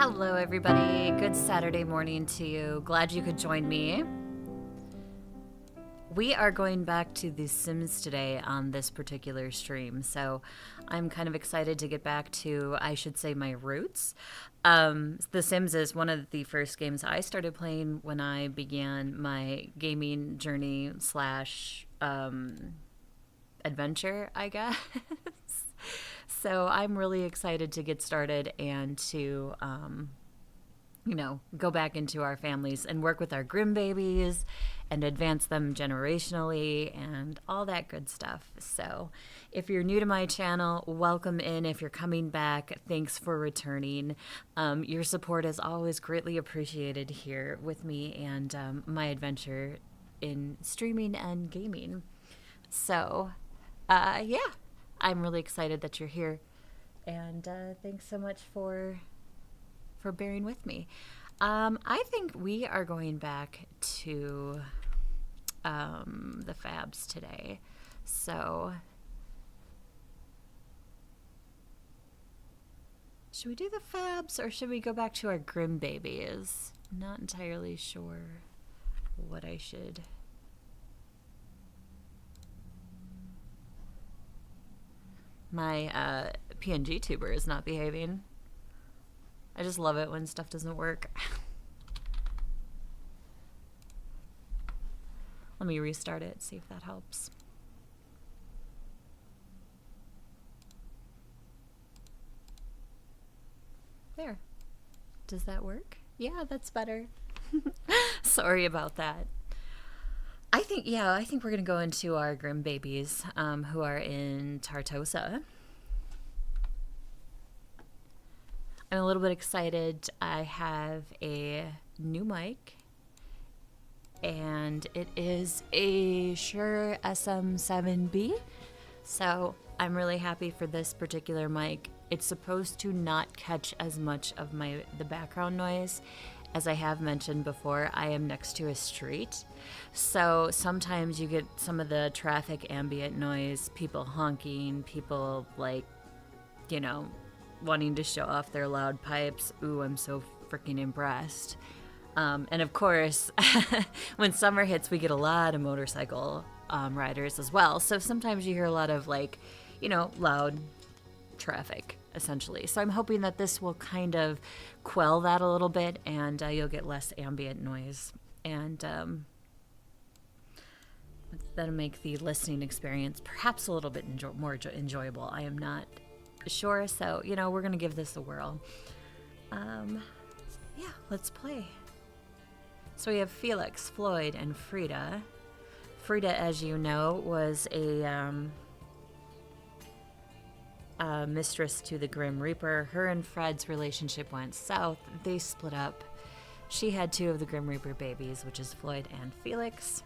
Hello, everybody. Good Saturday morning to you. Glad you could join me. We are going back to The Sims today on this particular stream, so I'm kind of excited to get back to, I should say, my roots. The Sims is one of the first games I started playing when I began my gaming journey slash adventure, I guess. So I'm really excited to get started and to, go back into our families and work with our Grimm babies and advance them generationally and all that good stuff. So if you're new to my channel, welcome in. If you're coming back, thanks for returning. Your support is always greatly appreciated here with me and my adventure in streaming and gaming. So, yeah. I'm really excited that you're here, and thanks so much for bearing with me. I think we are going back to the Fabs today, so should we do the Fabs or should we go back to our Grimm babies? Not entirely sure what I should. My PNG tuber is not behaving. I just love it when stuff doesn't work. Let me restart it, see if that helps. There. Does that work? Yeah, that's better. Sorry about that. I think we're going to go into our Grimm babies who are in Tartosa. I'm a little bit excited. I have a new mic, and it is a Shure SM7B. So I'm really happy for this particular mic. It's supposed to not catch as much of the background noise. As I have mentioned before, I am next to a street, so sometimes you get some of the traffic ambient noise, people honking, people wanting to show off their loud pipes. Ooh, I'm so freaking impressed. And of course, when summer hits, we get a lot of motorcycle riders as well, so sometimes you hear a lot of loud traffic, essentially. So I'm hoping that this will kind of quell that a little bit, and you'll get less ambient noise, and that'll make the listening experience perhaps a little bit more enjoyable. I am not sure, so we're gonna give this a whirl. Yeah, let's play. So we have Felix, Floyd, and Frida. Frida, as you know, was a mistress to the Grim Reaper. Her and Fred's relationship went south. They split up. She had two of the Grim Reaper babies, which is Floyd and Felix.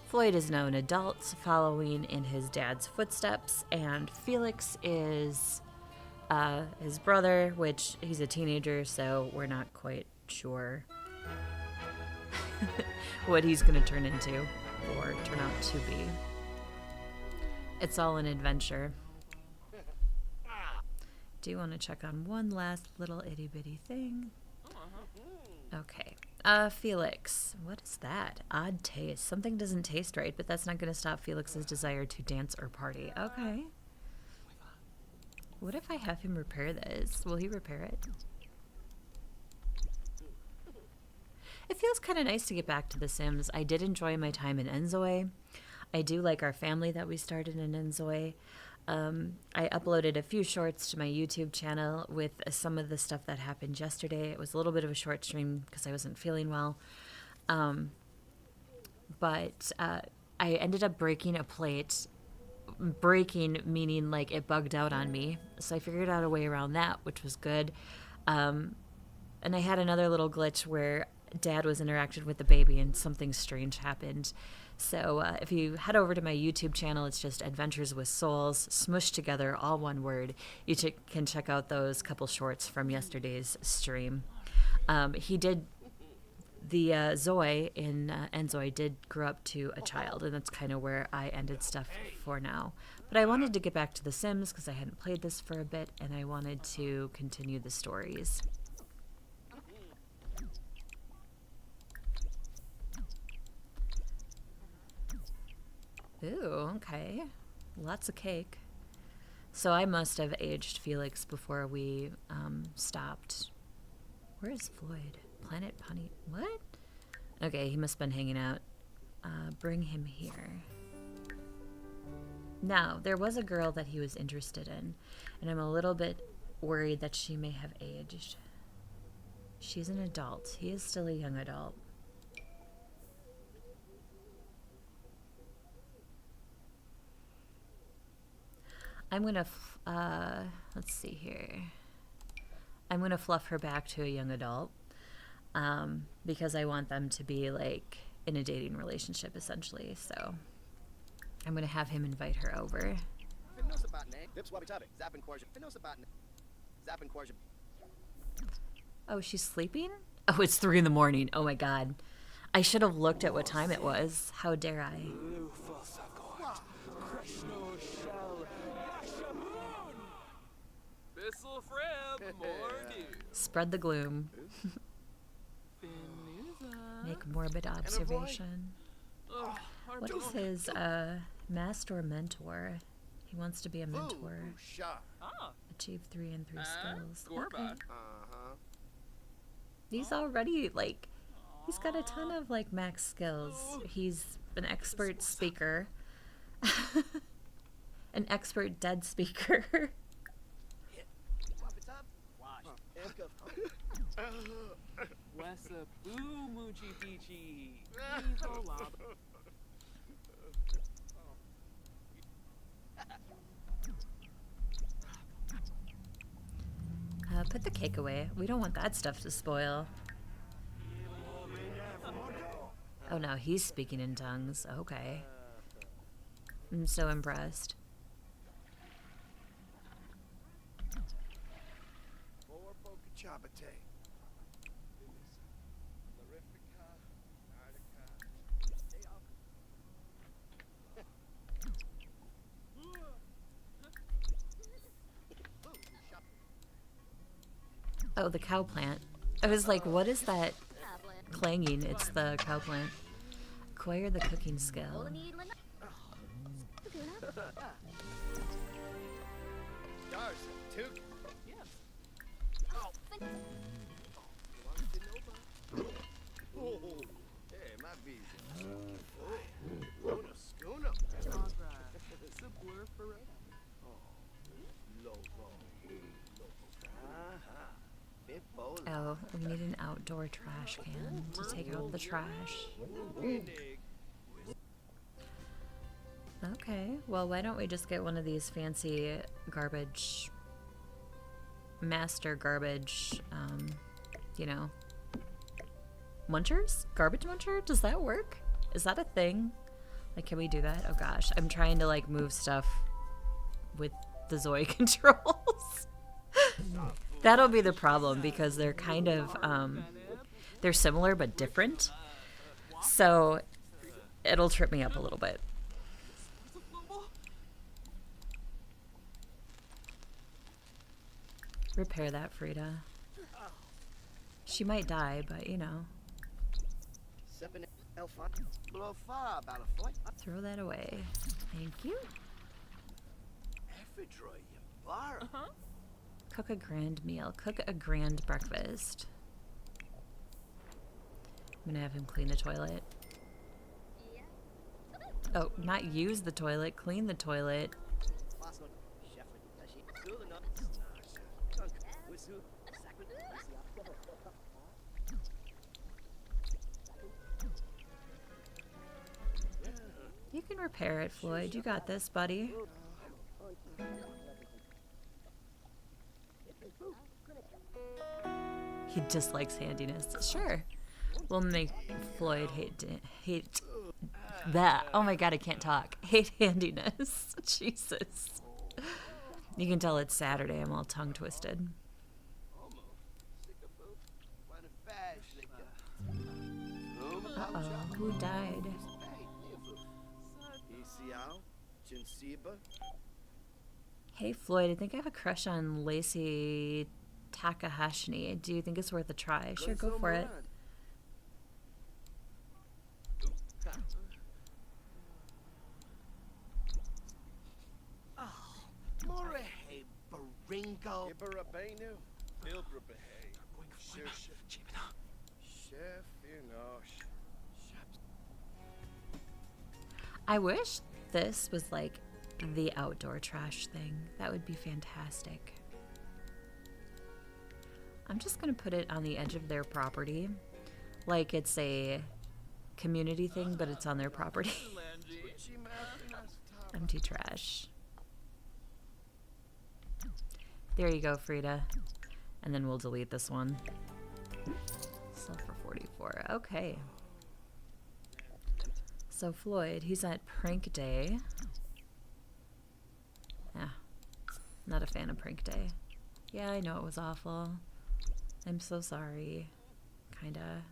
Floyd is now an adult, following in his dad's footsteps, and Felix is his brother, which he's a teenager, so we're not quite sure what he's going to turn into or turn out to be. It's all an adventure. Do you want to check on one last little itty-bitty thing? Okay. Felix. What is that? Odd taste. Something doesn't taste right, but that's not going to stop Felix's desire to dance or party. Okay. What if I have him repair this? Will he repair it? It feels kind of nice to get back to The Sims. I did enjoy my time in Enzoy. I do like our family that we started in Enzoy. I uploaded a few shorts to my YouTube channel with some of the stuff that happened yesterday. It was a little bit of a short stream because I wasn't feeling well. But I ended up breaking a plate. Breaking meaning like it bugged out on me. So I figured out a way around that, which was good. And I had another little glitch where Dad was interacting with the baby and something strange happened. So if you head over to my YouTube channel, it's just Adventures with Souls, smushed together, all one word. You can check out those couple shorts from yesterday's stream. He did the Zoe in Enzoy did grow up to a child, and that's kind of where I ended stuff for now. But I wanted to get back to The Sims because I hadn't played this for a bit, and I wanted to continue the stories. Ooh, okay. Lots of cake. So I must have aged Felix before we stopped. Where is Floyd? Planet Punny. What? Okay, he must have been hanging out. Bring him here. Now, there was a girl that he was interested in, and I'm a little bit worried that she may have aged. She's an adult. He is still a young adult. I'm gonna, let's see here. I'm gonna fluff her back to a young adult, because I want them to be like in a dating relationship essentially. So I'm gonna have him invite her over. Oh, she's sleeping? Oh, it's 3 in the morning. Oh my God. I should have looked at what time it was. How dare I? Spread the gloom. Make morbid observation. What is his master or mentor? He wants to be a mentor. Achieve 3 in 3 skills. Okay. He's already like, he's got a ton of like max skills. He's an expert speaker. An expert dead speaker. Put the cake away. We don't want that stuff to spoil. Oh no, he's speaking in tongues. Okay. I'm so impressed. Oh, the cow plant. I was like, what is that clanging? It's the cow plant. Acquire the cooking skill. Oh, we need an outdoor trash can to take out the trash. Okay, well, why don't we just get one of these fancy garbage, master garbage, you know, munchers? Garbage muncher? Does that work? Is that a thing? Like, can we do that? Oh gosh, I'm trying to like move stuff with the Zoe controls. That'll be the problem because they're kind of, they're similar but different. So it'll trip me up a little bit. Repair that, Frida. She might die, but you know. Throw that away. Thank you. Cook a grand meal. Cook a grand breakfast. I'm gonna have him clean the toilet. Oh, not use the toilet, clean the toilet. You can repair it, Floyd. You got this, buddy. He dislikes handiness. Sure. We'll make Floyd hate that. Oh my God, I can't talk. Hate handiness. Jesus. You can tell it's Saturday. I'm all tongue twisted. Who died? Hey Floyd, I think I have a crush on Lacey Takahashi. Do you think it's worth a try? Sure, go for it. I wish this was like the outdoor trash thing. That would be fantastic. I'm just gonna put it on the edge of their property. Like it's a community thing, but it's on their property. Empty trash. There you go, Frida. And then we'll delete this one. Sell for 44. Okay. So Floyd, he's at prank day. Yeah. Not a fan of prank day. Yeah, I know it was awful. I'm so sorry. Kinda.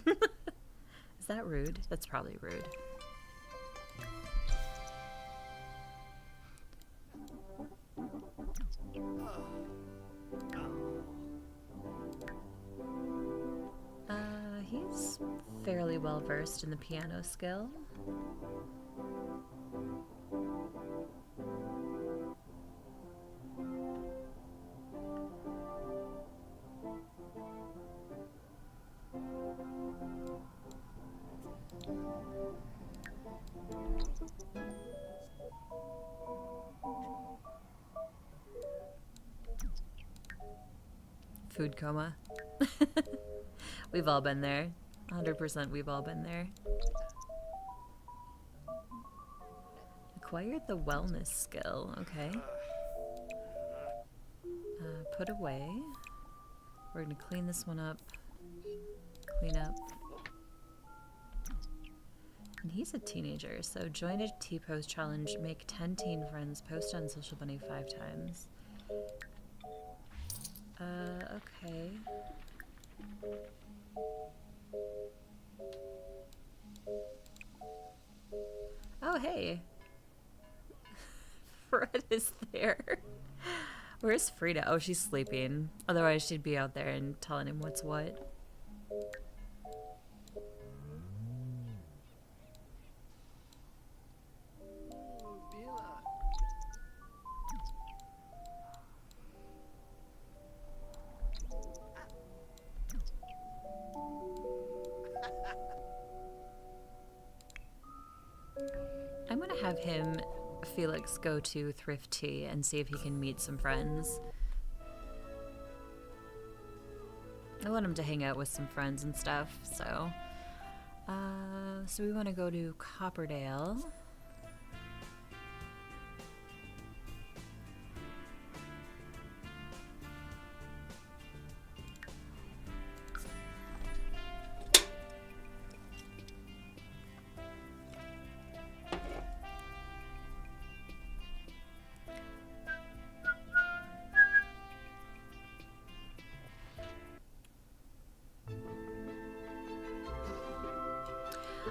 Is that rude? That's probably rude. He's fairly well versed in the piano skill. Food coma. We've all been there. 100% we've all been there. Acquired the wellness skill. Okay. Put away. We're going to clean this one up. Clean up. And he's a teenager, so join a T-Post challenge, make 10 teen friends, post on Social Bunny 5 times. Okay. Oh, hey. Fred is there. Where's Frida? Oh, she's sleeping. Otherwise, she'd be out there and telling him what's what. I'm gonna have him, Felix, go to Thrift Tea and see if he can meet some friends. I want him to hang out with some friends and stuff, so. So we want to go to Copperdale.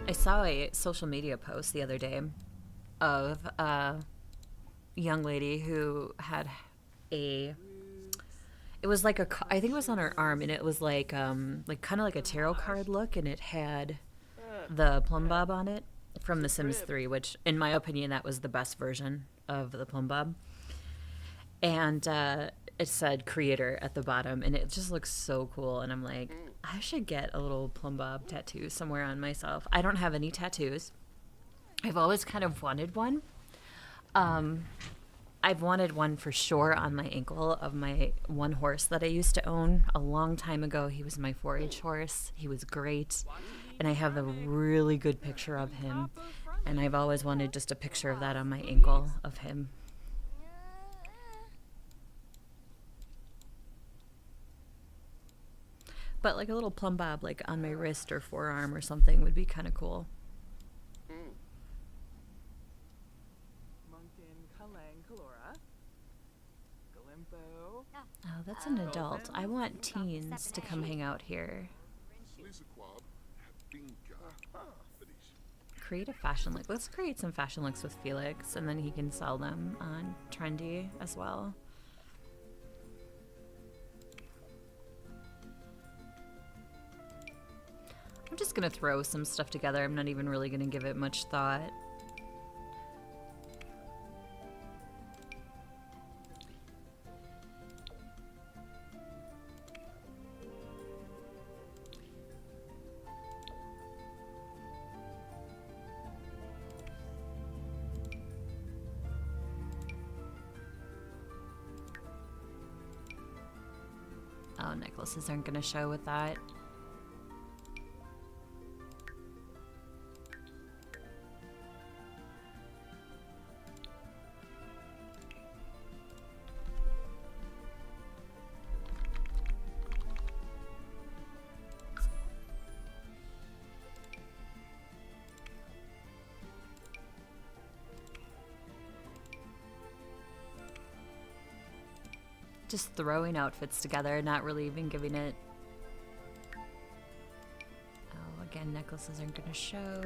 I saw a social media post the other day of a young lady who had it was like I think it was on her arm, and it was like kind of like a tarot card look, and it had the plumb bob on it from The Sims 3, which in my opinion that was the best version of the plumb bob. And it said creator at the bottom, and it just looks so cool, and I'm like, I should get a little plumb bob tattoo somewhere on myself. I don't have any tattoos. I've always kind of wanted one. I've wanted one for sure on my ankle of my one horse that I used to own a long time ago. He was my 4-H horse. He was great, and I have a really good picture of him, and I've always wanted just a picture of that on my ankle of him. But like a little plumb bob like on my wrist or forearm or something would be kind of cool. Oh, that's an adult. I want teens to come hang out here. create a fashion look. Let's create some fashion looks with Felix, and then he can sell them on Trendy as well. I'm just gonna throw some stuff together. I'm not even really gonna give it much thought. Oh, necklaces aren't gonna show with that. Just throwing outfits together, not really even giving it... Oh, again, necklaces aren't gonna show.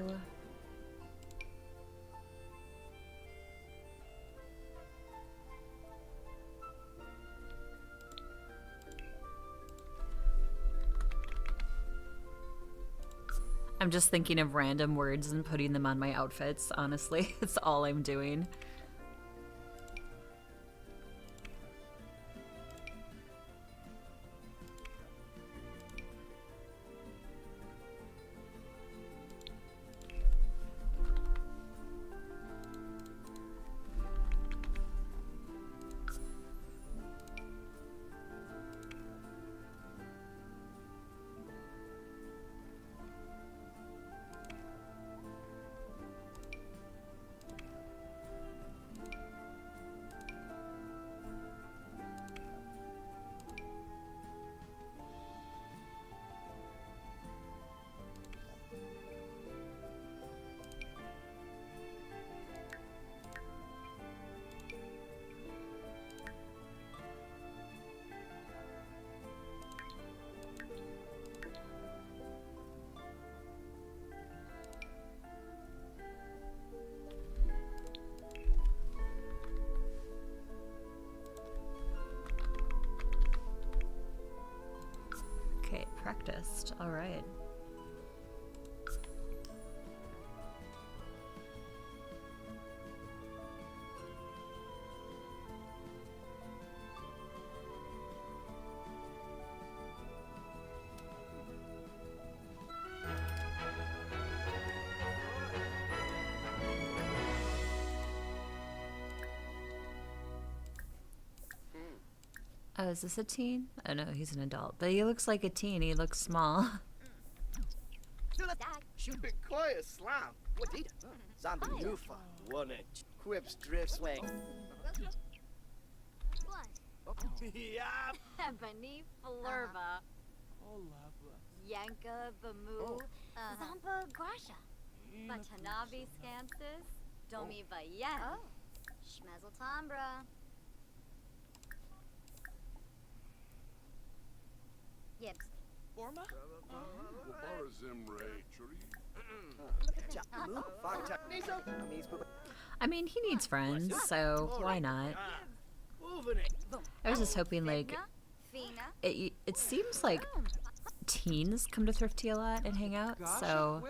I'm just thinking of random words and putting them on my outfits, honestly. It's all I'm doing. Okay, practiced. All right. Oh, is this a teen? Oh no, he's an adult. But he looks like a teen. He looks small. Bitcoin slam. What did? Zombie Nufa. One it. Quips drift swing. Yeah. Ebony Flurba. Yanka Bamu. Zampa Guasha. Watanabe Scansis. Domi Vayen. Schmezel Tambra. Yips. Forma? I mean, he needs friends, so why not? I was just hoping, like, it seems like teens come to Thrifty a lot and hang out, so...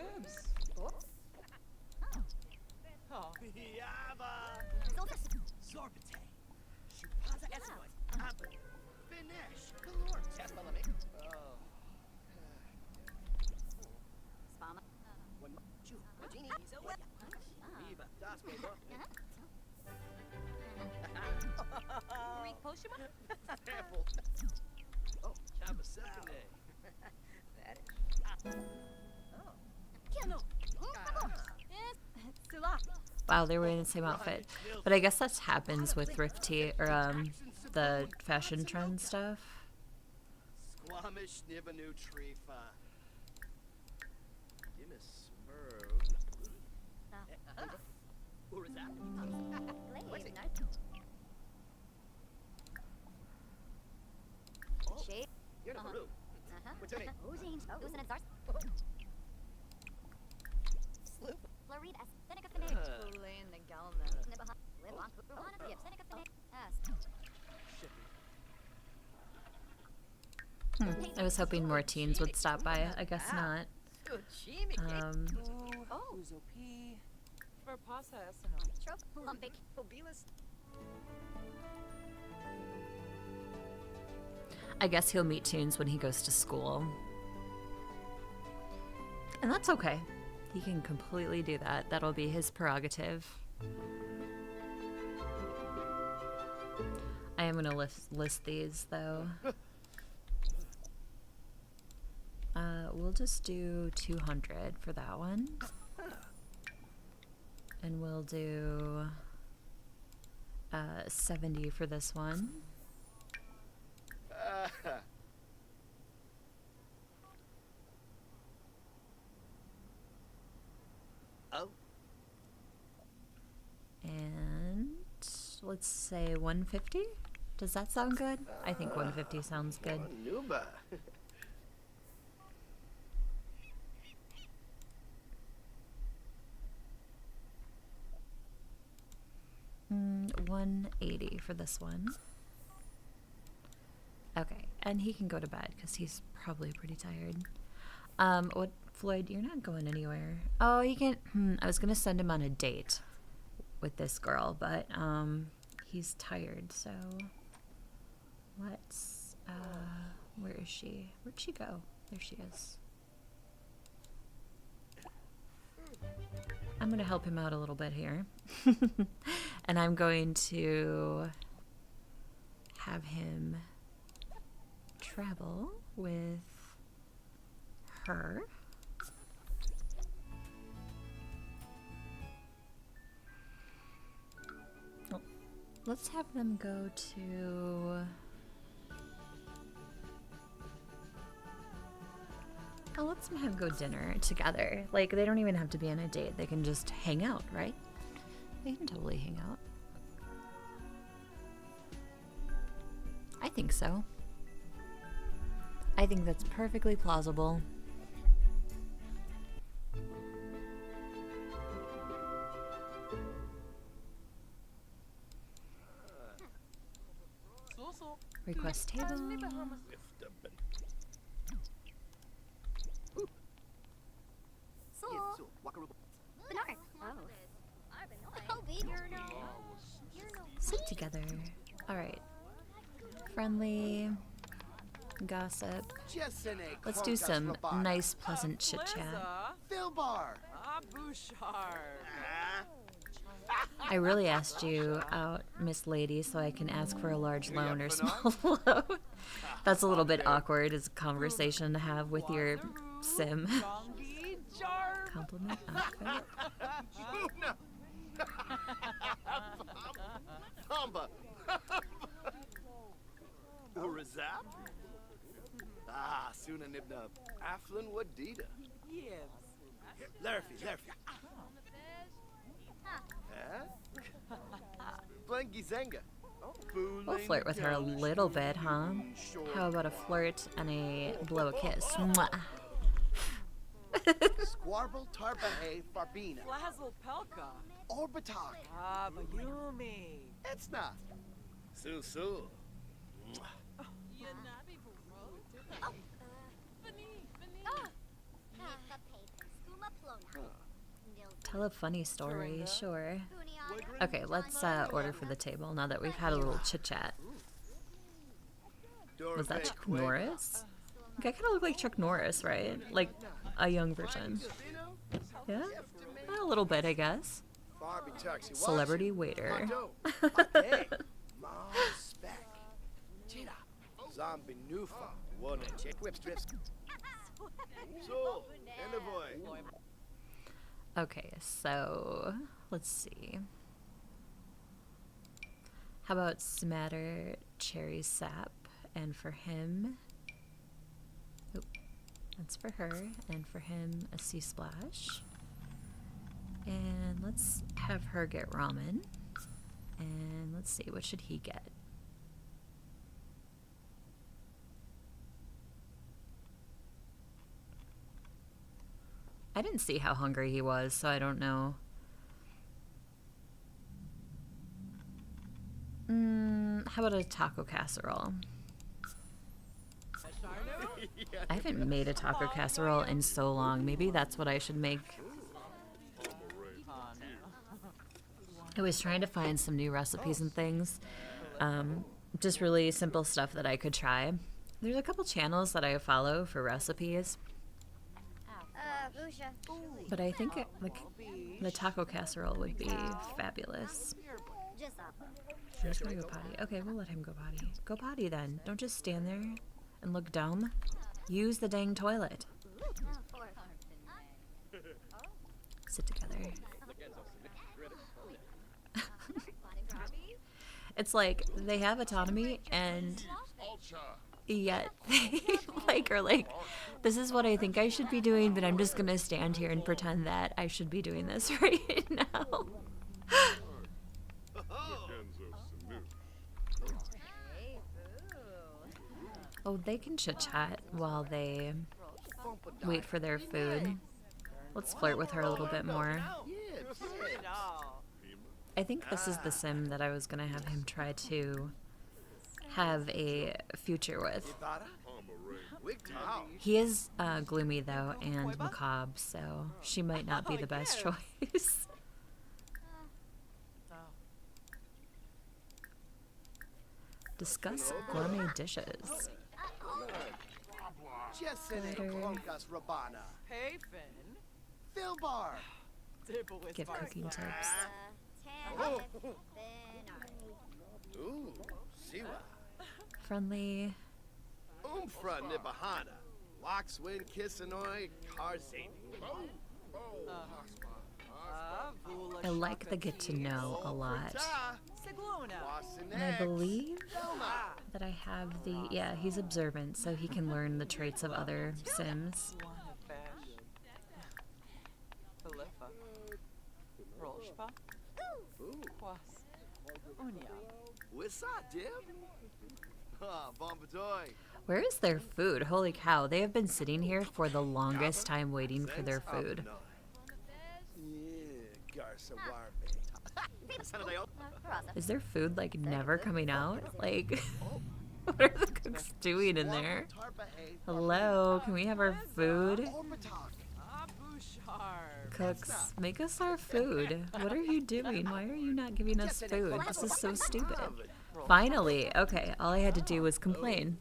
Wow, they were in the same outfit. But I guess that happens with Thrifty, or the fashion trend stuff. Squamish Nibanu Trifa. Who is that? Shade. You're in the room. What's your name? Sloop. Flurry. I was hoping more teens would stop by. I guess not. I guess he'll meet teens when he goes to school. And that's okay. He can completely do that. That'll be his prerogative. I am going to list these, though. We'll just do 200 for that one. And we'll do 70 for this one. Oh. And let's say 150. Does that sound good? I think 150 sounds good. Nuba. 180 for this one. Okay, and he can go to bed because he's probably pretty tired. What, Floyd? You're not going anywhere. Oh, he can. I was gonna send him on a date with this girl, but he's tired. So let's. Where is she? Where'd she go? There she is. I'm gonna help him out a little bit here, and I'm going to have him travel with her. Oh, let's have them go to... Oh, let's have them go dinner together. Like, they don't even have to be on a date. They can just hang out, right? They can totally hang out. I think so. I think that's perfectly plausible. Request table. Sit together. Alright. Friendly. Gossip. Let's do some nice, pleasant chit-chat. I really asked you out, Miss Lady, so I can ask for a large loan or small loan. That's a little bit awkward as a conversation to have with your sim. Compliment outfit. Suna nibna Aflin Wadida. Larfi. Blanky Zenga. We'll flirt with her a little bit, huh? How about a flirt and a blow a kiss? Mwah. Squarble Tarbahe Farbina. Flazzle Pelka. Orbitak. Bayumi. It's not. Su. Tell a funny story, sure. Okay, let's order for the table now that we've had a little chit-chat. Was that Chuck Norris? Like, I kind of look like Chuck Norris, right? Like a young version. Yeah? A little bit, I guess. Celebrity waiter. Zombie Nufa. One check whip strips. So, boy. Okay, so let's see. How about smatter cherry sap? And for him, oop, that's for her, and for him a sea splash. And let's have her get ramen. And let's see, what should he get? I didn't see how hungry he was, so I don't know. How about a taco casserole? I haven't made a taco casserole in so long. Maybe that's what I should make. I was trying to find some new recipes and things. Just really simple stuff that I could try. There's a couple channels that I follow for recipes. Busha. But I think the taco casserole would be fabulous. Just up. He's gonna go potty. Okay, we'll let him go potty. Go potty then. Don't just stand there and look dumb. Use the dang toilet. Sit together. It's like they have autonomy and yet they are like, this is what I think I should be doing, but I'm just gonna stand here and pretend that I should be doing this right now. Oh, they can chit-chat while they wait for their food. Let's flirt with her a little bit more. I think this is the sim that I was going to have him try to have a future with. He is gloomy, though, and macabre, so she might not be the best choice. Discuss gourmet dishes. Hey, Finn. Filbar. Give cooking tips. Ooh, Siwa. Friendly. Umfra Nibahana. Loxwin Kissanoi Karzini. I like the get to know a lot. And I believe that I have the, yeah, he's observant, so he can learn the traits of other Sims. Where is their food? Holy cow, they have been sitting here for the longest time waiting for their food. Is their food like never coming out? Like, what are the cooks doing in there? Hello, can we have our food? Cooks, make us our food. What are you doing? Why are you not giving us food? This is so stupid. Finally, okay, all I had to do was complain.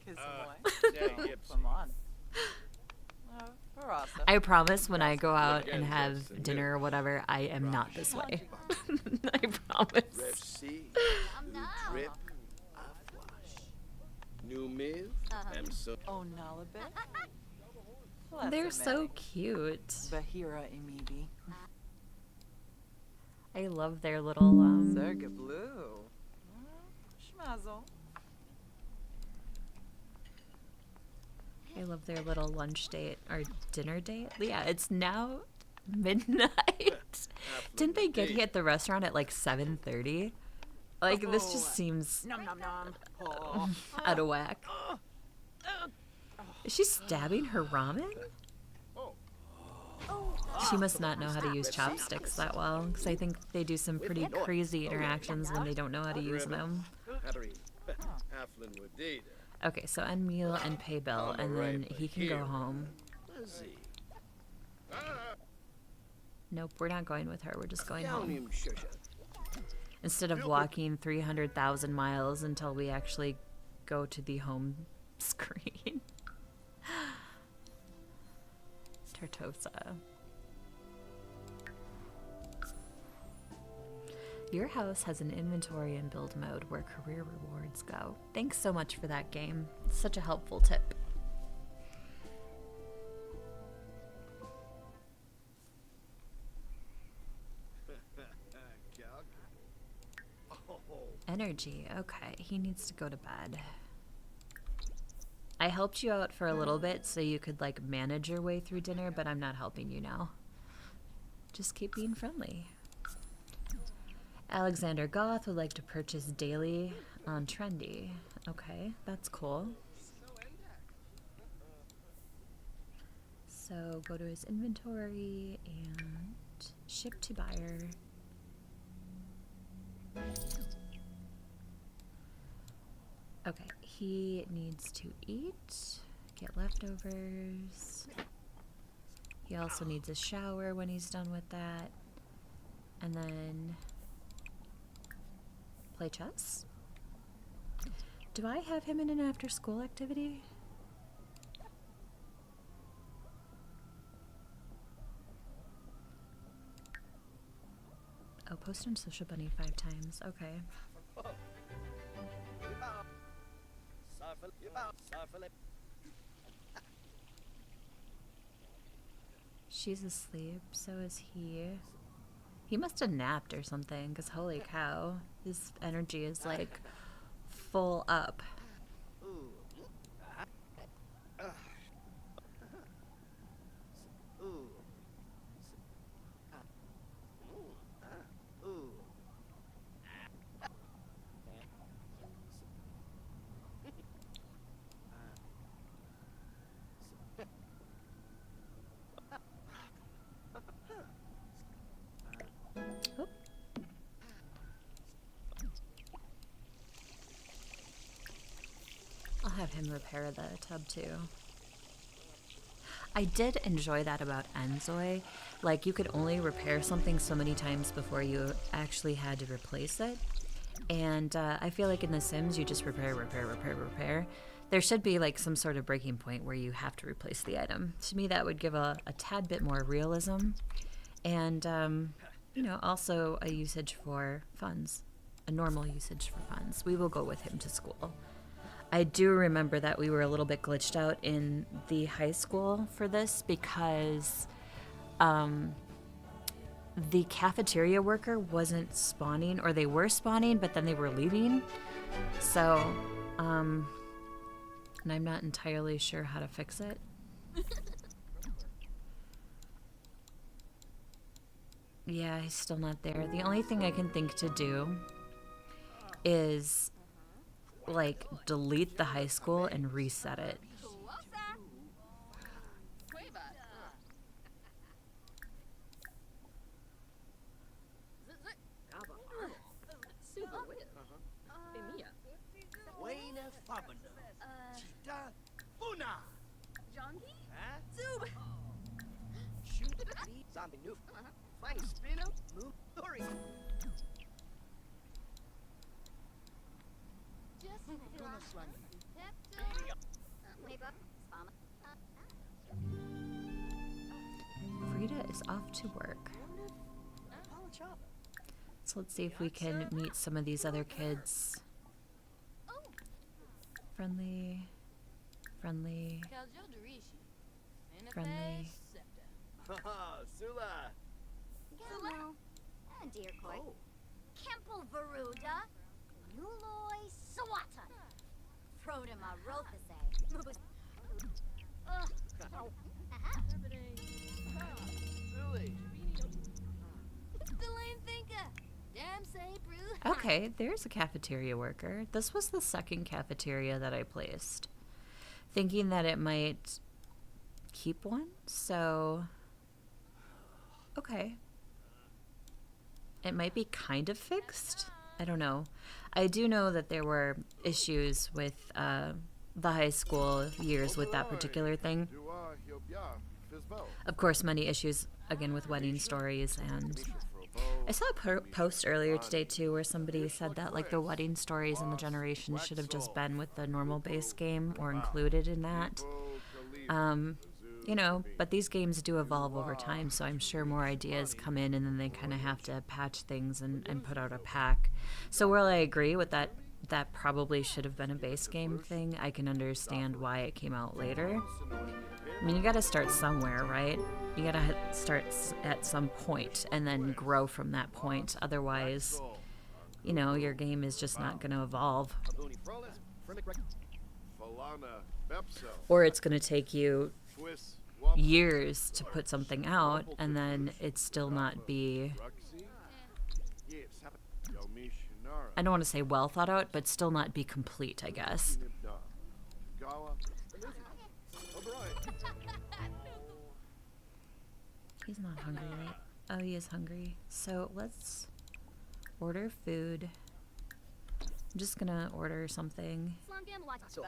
I promise when I go out and have dinner or whatever, I am not this way. I promise. They're so cute. I love their little I love their little lunch date or dinner date. Yeah, it's now midnight. Didn't they get here at the restaurant at like 7:30? Like this just seems out of whack. Is she stabbing her ramen? She must not know how to use chopsticks that well, because I think they do some pretty crazy interactions when they don't know how to use them. Okay, so end meal and pay bill, and then he can go home. Nope, we're not going with her. We're just going home. Instead of walking 300,000 miles until we actually go to the home screen. Tortosa. Your house has an inventory and build mode where career rewards go. Thanks so much for that game. It's such a helpful tip. Energy. Okay, he needs to go to bed. I helped you out for a little bit so you could like manage your way through dinner, but I'm not helping you now. Just keep being friendly. Alexander Goth would like to purchase daily on Trendy. Okay, that's cool. So go to his inventory and ship to buyer. Okay, he needs to eat, get leftovers. He also needs a shower when he's done with that. And then play chess. Do I have him in an after-school activity? Oh, post on Social Bunny 5 times. Okay. She's asleep, so is he. He must have napped or something, because holy cow, his energy is like full up. Oop. I'll have him repair the tub too. I did enjoy that about Enzoi. Like, you could only repair something so many times before you actually had to replace it. And I feel like in The Sims, you just repair, repair, repair, repair. There should be like some sort of breaking point where you have to replace the item. To me, that would give a tad bit more realism. And, you know, also a usage for funds. A normal usage for funds. We will go with him to school. I do remember that we were a little bit glitched out in the high school for this because the cafeteria worker wasn't spawning, or they were spawning, but then they were leaving. So, and I'm not entirely sure how to fix it. Yeah, he's still not there. The only thing I can think to do is like delete the high school and reset it. Frida is off to work. So let's see if we can meet some of these other kids. Friendly, friendly, friendly. Sula. Gamu. Dear Koi. Kempel Varuda. Nuloi Sawata. Prodema Rothase. Okay, there's a cafeteria worker. This was the second cafeteria that I placed, thinking that it might keep one, so okay. It might be kind of fixed. I don't know. I do know that there were issues with the high school years with that particular thing. Of course, many issues, again, with wedding stories. And I saw a post earlier today, too, where somebody said that, like, the wedding stories in the generation should have just been with the normal base game or included in that. You know, but these games do evolve over time, so I'm sure more ideas come in and then they kind of have to patch things and put out a pack. So while I agree with that, that probably should have been a base game thing, I can understand why it came out later. I mean, you gotta start somewhere, right? You gotta start at some point and then grow from that point. Otherwise, you know, your game is just not gonna evolve. Or it's gonna take you years to put something out and then it still not be, I don't want to say well thought out, but still not be complete, I guess. He's not hungry, right? Oh, he is hungry. So let's order food. I'm just gonna order something. So,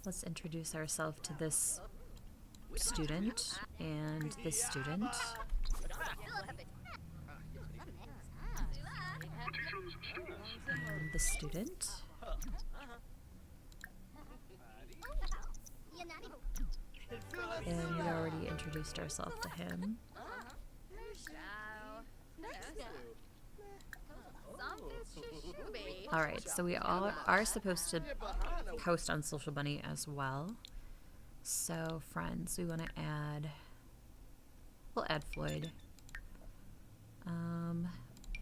Let's introduce ourselves to this student and this student. And the student. And we already introduced ourselves to him. Alright, so we all are supposed to post on Social Bunny as well. So, friends, we want to add... We'll add Floyd.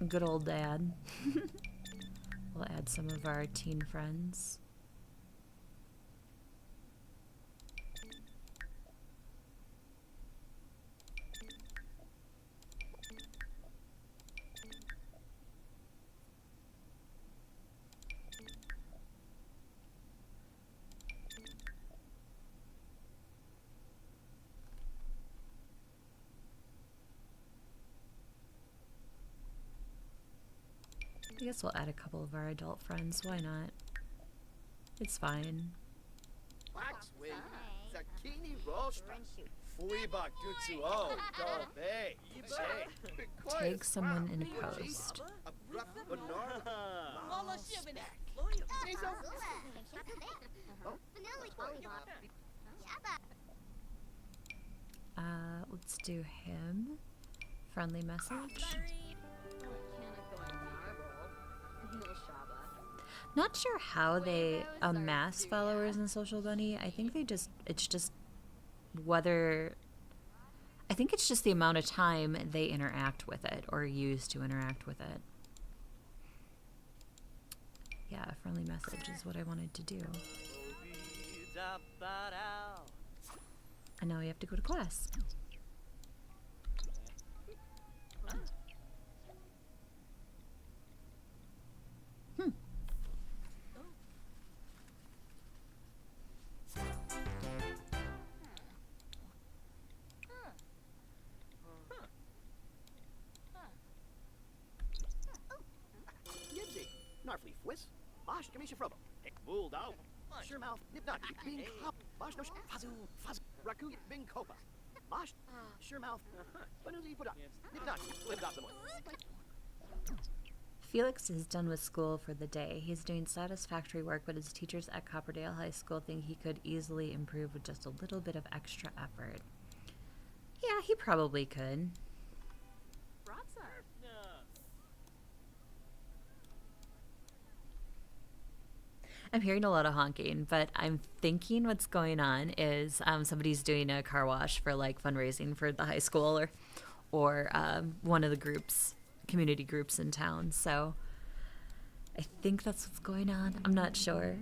Good old dad. We'll add some of our teen friends. I guess we'll add a couple of our adult friends. Why not? It's fine. Waxwing, Zakini Rosta, Fuibak Dutsuo, Dolbe, Take someone in post. Let's do him. Friendly message. Not sure how they amass followers in Social Bunny. I think it's just whether, I think it's just the amount of time they interact with it or use to interact with it. Yeah, a friendly message is what I wanted to do. And now we have to go to class. Narfleaf Whis, Bosh, Kamisha Frobo, Hick Bull Dog, Shermouth, Nipnot, Bing Hop, Bosh Nosh, Fazu, Faz, Raku, Bing Copa, Bosh, Shermouth, Banuzi Pudak, Nipnot, Lived off the one. Felix is done with school for the day. He's doing satisfactory work, but his teachers at Copperdale High School think he could easily improve with just a little bit of extra effort. Yeah, he probably could. I'm hearing a lot of honking, but I'm thinking what's going on is somebody's doing a car wash for like fundraising for the high school or one of the groups, community groups in town. So I think that's what's going on. I'm not sure.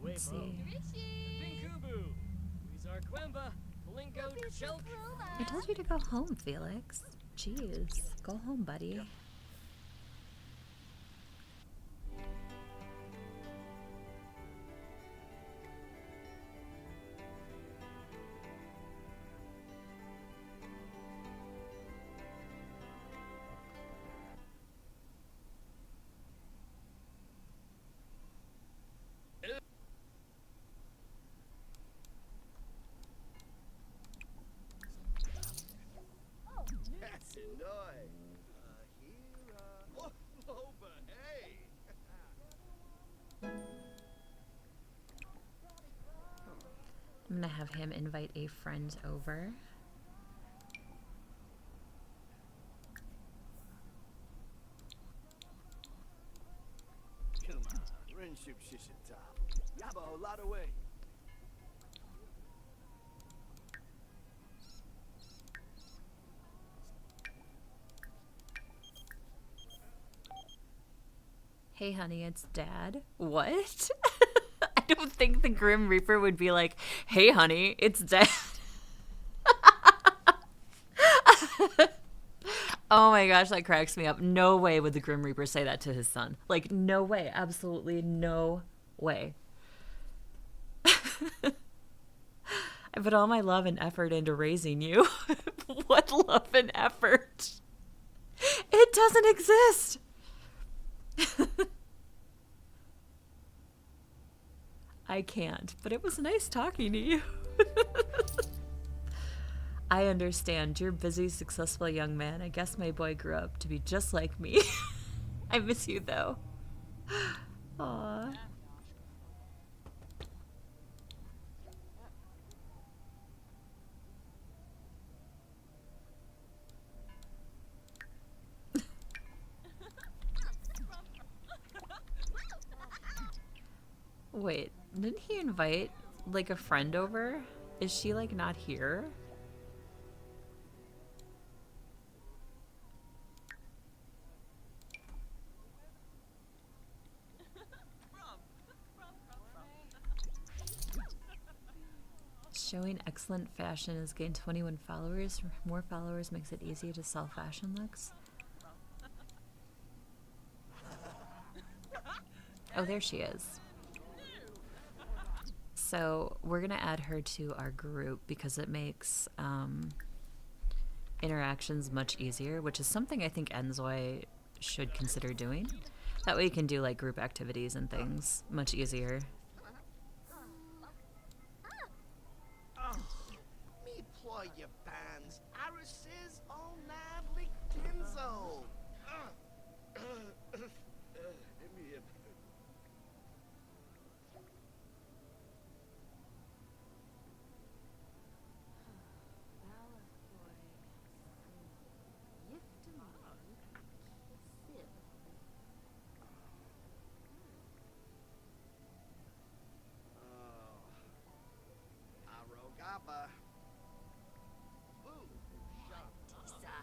Let's see. I told you to go home, Felix. Jeez, go home, buddy. I'm gonna have him invite a friend over. Come on, Rinshoop Shishita. Yabo, lot away. Hey honey, it's Dad. What? I don't think the Grim Reaper would be like, hey honey, it's Dad. Oh my gosh, that cracks me up. No way would the Grim Reaper say that to his son. Like, no way. Absolutely no way. I put all my love and effort into raising you. What love and effort? It doesn't exist. I can't, but it was nice talking to you. I understand. You're a busy, successful young man. I guess my boy grew up to be just like me. I miss you, though. Aww. Wait, didn't he invite, like, a friend over? Is she, like, not here? Showing excellent fashion has gained 21 followers. More followers makes it easier to sell fashion looks. Oh, there she is. So we're going to add her to our group because it makes interactions much easier, which is something I think Enzoi should consider doing. That way you can do like group activities and things much easier. Me ploy your bands. Arises all nably Kenzo. Arogaba. Ooh, Shatisa.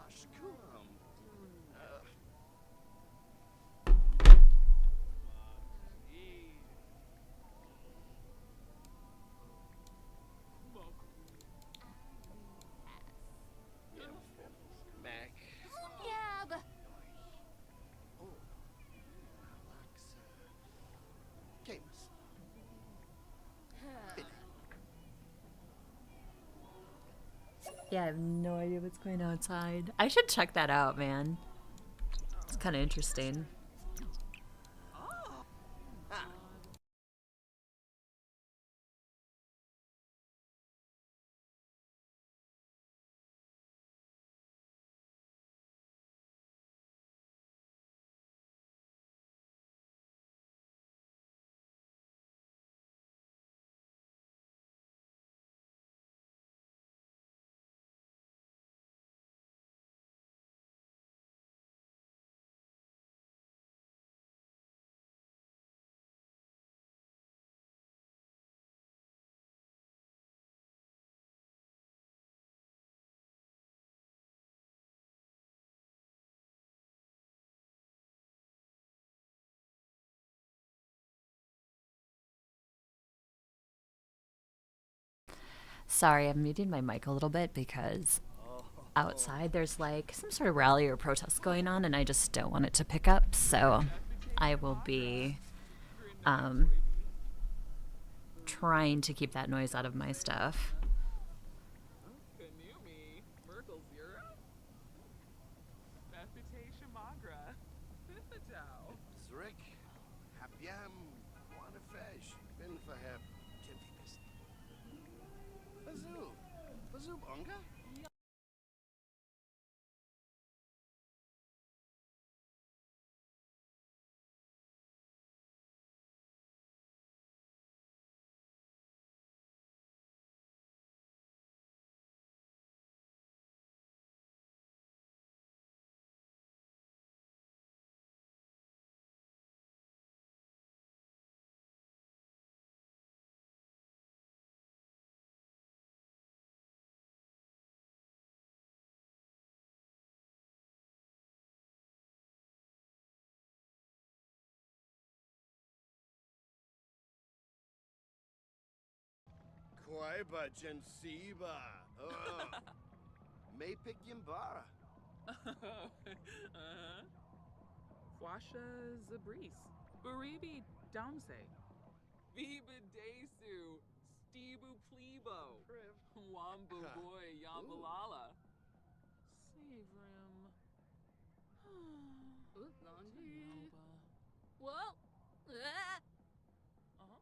Ashkuram. Mac. Yab. Oh, Alexa. Camus. Yeah, I have no idea what's going on outside. I should check that out, man. It's kind of interesting. Sorry, I'm muting my mic a little bit because outside there's like some sort of rally or protest going on and I just don't want it to pick up. So I will be trying to keep that noise out of my stuff. Zurich. Habiam. Wanafesh. Bin verheb. Tintifist. Bazoo. Bazoo Bonga? Waiba Jensiba. Mapik Yimbara. Fuasha Zabris. Baribi Damse. Viva Desu. Stebu Plebo. Priv. Wambu Huh. Boy Yambalala. Savrim. Langi. Tanoba. Whoa. Ah. Uh-huh.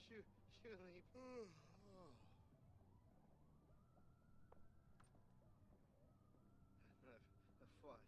Shoot. Flush.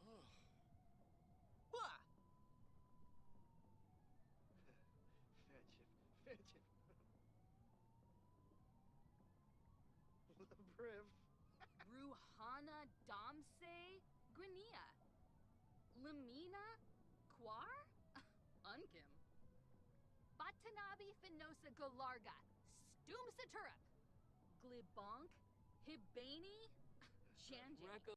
No. Bah. Bah. Fetch it. Priv. Ruhana Damse Grania. Lamina Quar? Unkim. Batanabi Finosa Galarga. Stoomsa Turup. Glibonk. Hibani. Janje.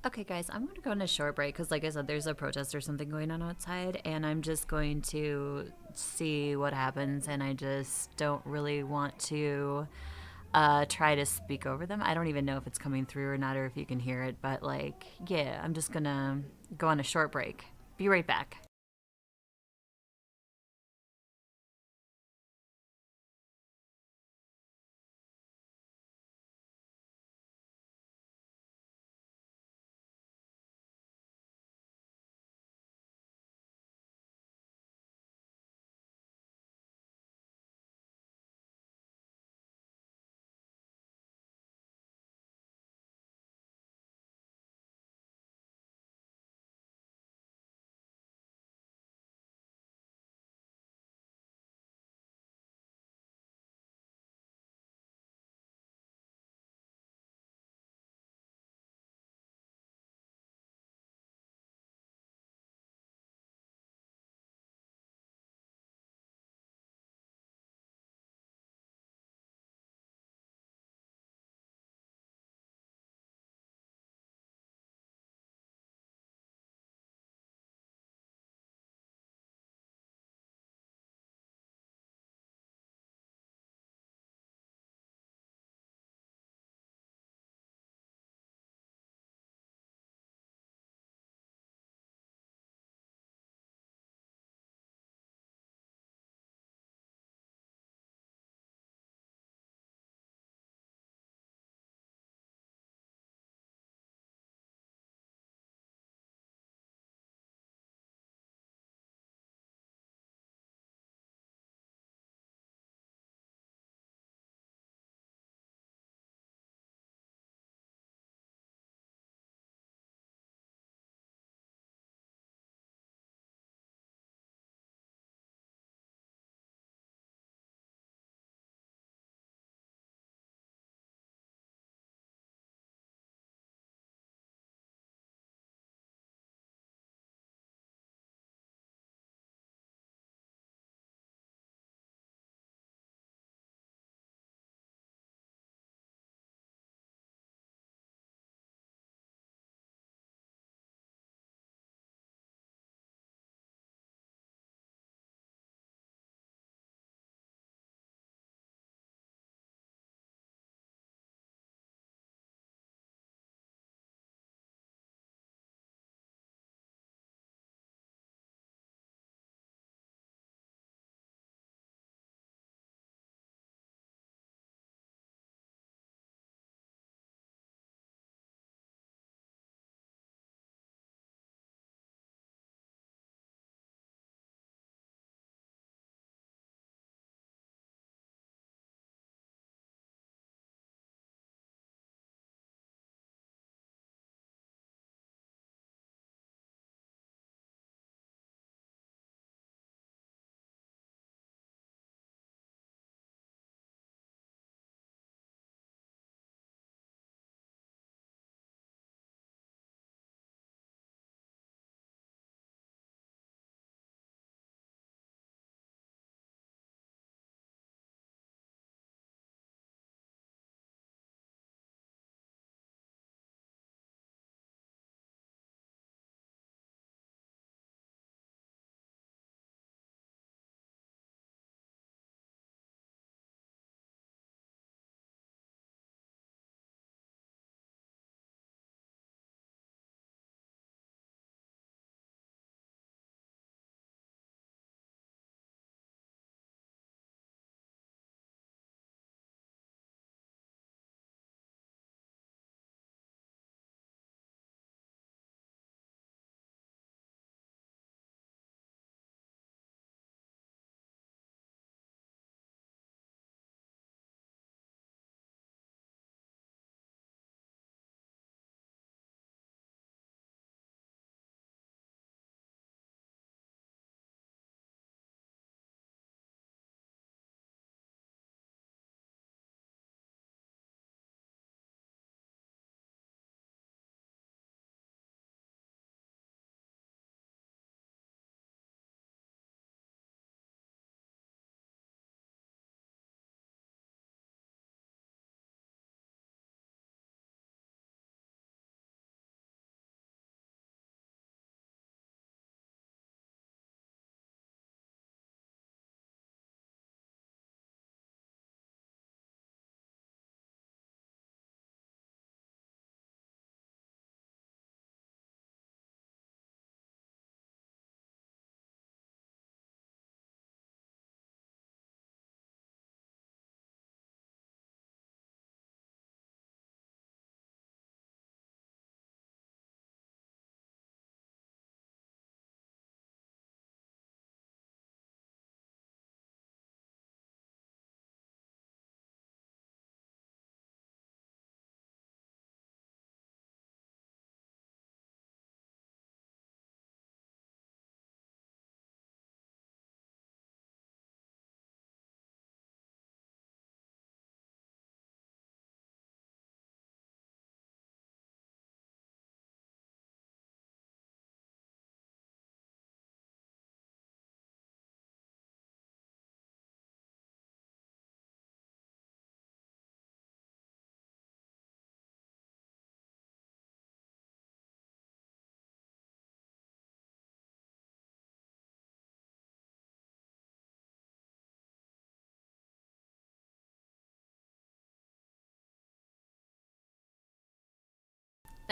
Okay, guys, I'm going to go on a short break because, like I said, there's a protest or something going on outside, and I'm just going to see what happens, and I just don't really want to try to speak over them. I don't even know if it's coming through or not, or if you can hear it, but, like, yeah, I'm just going to go on a short break. Be right back.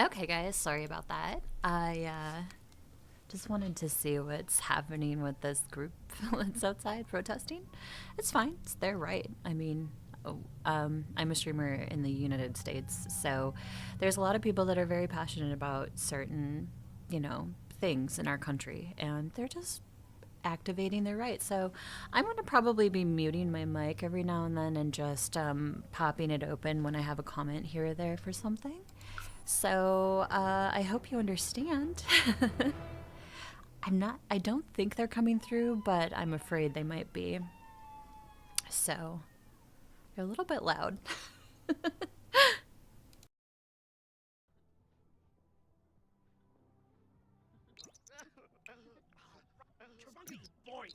Okay, guys, sorry about that. I just wanted to see what's happening with this group that's outside protesting. It's fine. It's their right. I mean, I'm a streamer in the United States, so there's a lot of people that are very passionate about certain, things in our country, and they're just activating their right. So I'm going to probably be muting my mic every now and then and just popping it open when I have a comment here or there for something. So I hope you understand. I don't think they're coming through, but I'm afraid they might be. So they're a little bit loud. Boy.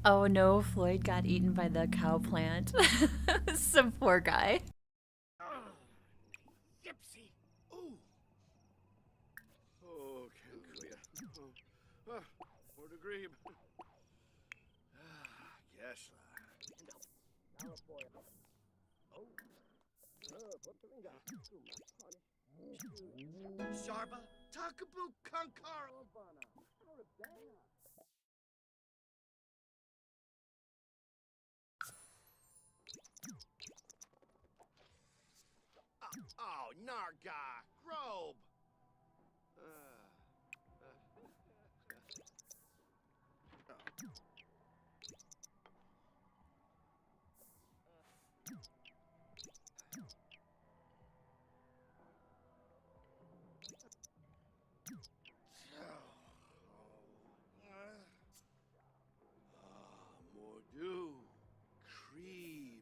Oh no, Floyd got eaten by the cow plant. Some poor guy. Gypsy. Ooh. Oh, Kankuya. More degree. Yes. Sharba, Takabu, Kankara. Oh, Narga, Grobe. Mordu, Creeble.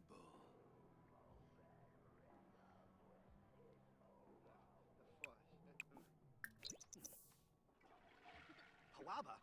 Hawaba.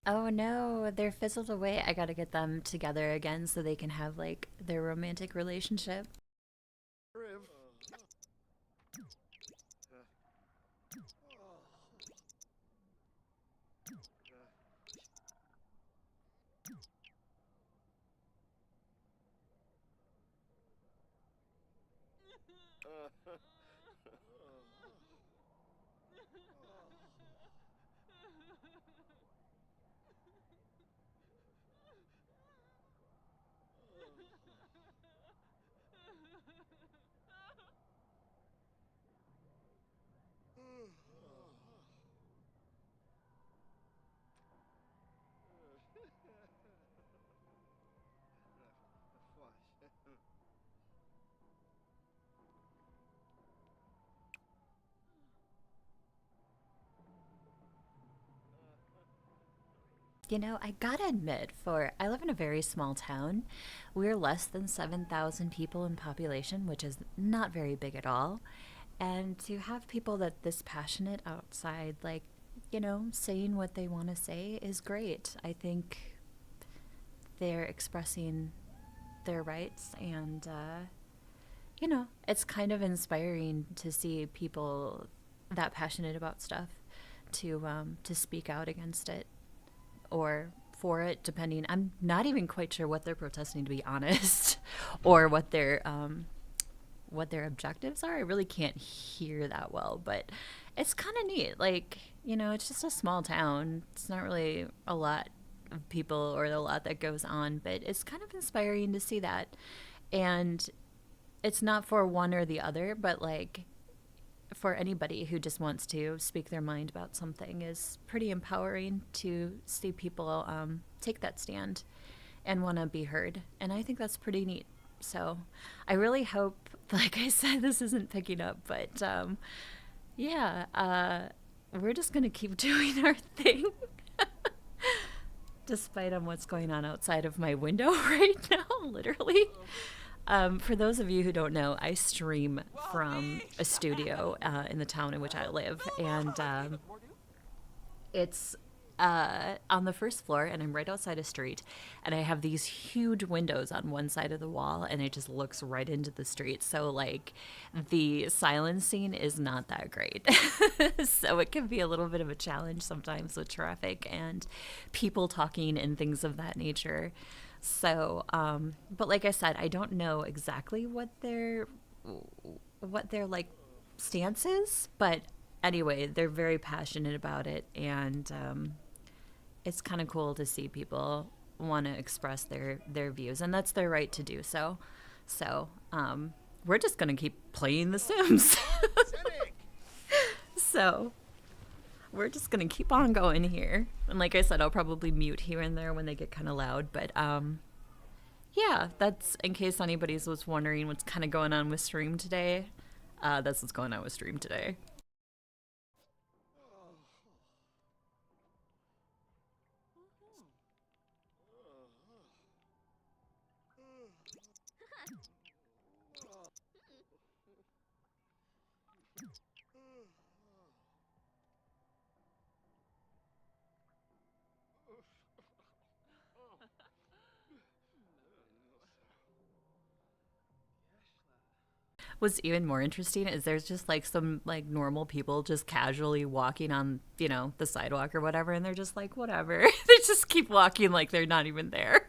Oh no, they're fizzled away. I gotta get them together again so they can have like their romantic relationship. Riv. I gotta admit, I live in a very small town. We're less than 7,000 people in population, which is not very big at all. And to have people that this passionate outside, like, saying what they want to say is great. I think they're expressing their rights, and, it's kind of inspiring to see people that passionate about stuff to speak out against it or for it, depending. I'm not even quite sure what they're protesting, to be honest, or what their objectives are. I really can't hear that well, but it's kind of neat. Like, it's just a small town. It's not really a lot of people or a lot that goes on, but it's kind of inspiring to see that. And it's not for one or the other, but like for anybody who just wants to speak their mind about something is pretty empowering to see people take that stand and want to be heard. And I think that's pretty neat. So I really hope, like I said, this isn't picking up, but we're just going to keep doing our thing. Despite what's going on outside of my window right now, literally. For those of you who don't know, I stream from a studio in the town in which I live, and it's on the first floor, and I'm right outside a street, and I have these huge windows on one side of the wall, and it just looks right into the street. So, like, the silencing is not that great. So it can be a little bit of a challenge sometimes with traffic and people talking and things of that nature. So, but like I said, I don't know exactly what their like stance is, but anyway, they're very passionate about it, and it's kind of cool to see people want to express their views, and that's their right to do so. So, we're just gonna keep playing The Sims. So, we're just gonna keep on going here. And like I said, I'll probably mute here and there when they get kind of loud. But yeah, that's in case anybody was wondering what's kind of going on with stream today. That's what's going on with stream today. What's even more interesting is there's just like some like normal people just casually walking on, you know, the sidewalk or whatever, and they're just like, whatever. They just keep walking like they're not even there.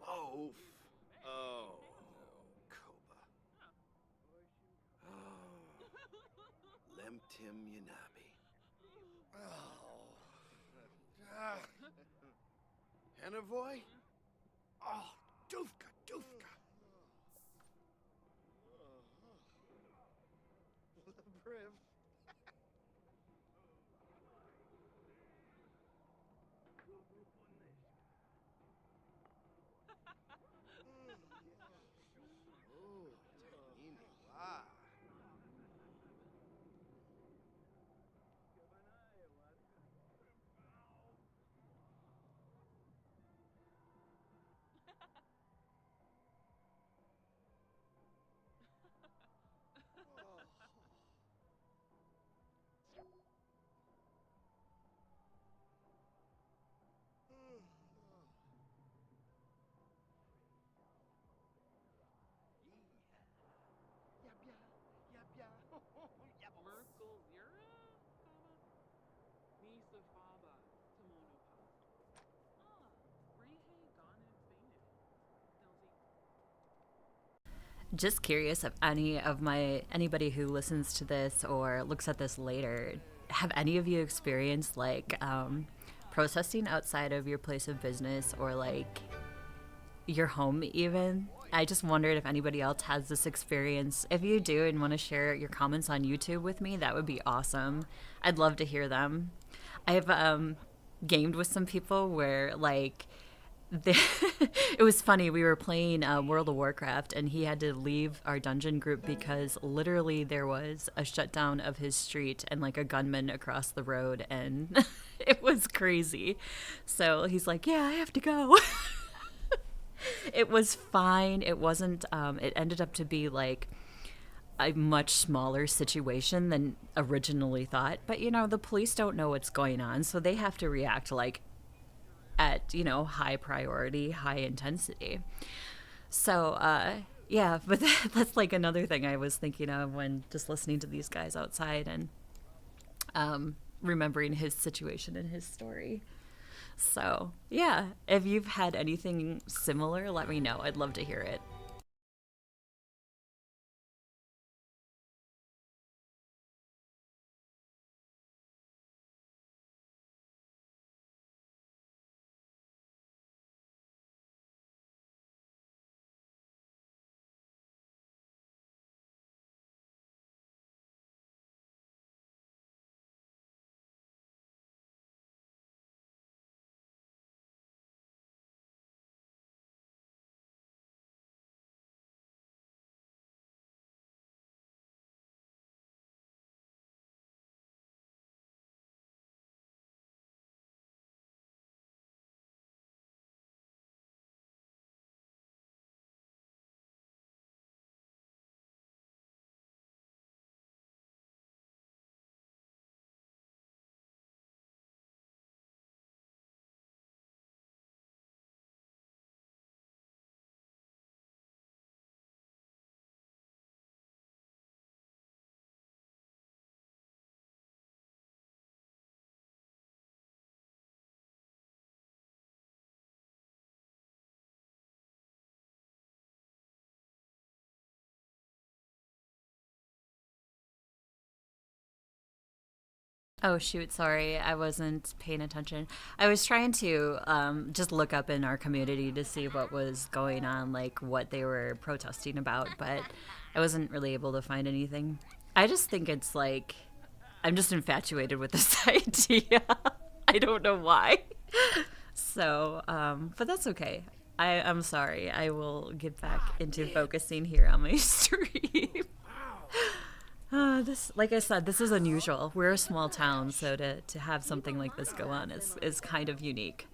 Whoa. Oh. Koba. Oh. Lemtim Yanabi. Oh. Hannavoy? Oh, Dufka, Dufka. Briv. Oh, Tanini, wow. Merkel Lira? Misa Faba, Timonopa. Rihe Gane Fane. Delzi. Just curious if anybody who listens to this or looks at this later, have any of you experienced like protesting outside of your place of business or like your home even? I just wondered if anybody else has this experience. If you do and want to share your comments on YouTube with me, that would be awesome. I'd love to hear them. I've gamed with some people where like the, it was funny. We were playing World of Warcraft, and he had to leave our dungeon group because literally there was a shutdown of his street and like a gunman across the road, and it was crazy. So he's like, "Yeah, I have to go." It was fine. It wasn't. It ended up to be like a much smaller situation than originally thought. But the police don't know what's going on, so they have to react like at high priority, high intensity. So yeah, but that's like another thing I was thinking of when just listening to these guys outside and remembering his situation and his story. So yeah, if you've had anything similar, let me know. I'd love to hear it. Oh shoot, sorry, I wasn't paying attention. I was trying to just look up in our community to see what was going on, like what they were protesting about, but I wasn't really able to find anything. I just think it's like I'm just infatuated with this idea. I don't know why. So, but that's okay. I'm sorry. I will get back into focusing here on my stream. This, like I said, this is unusual. We're a small town, so to have something like this go on is kind of unique.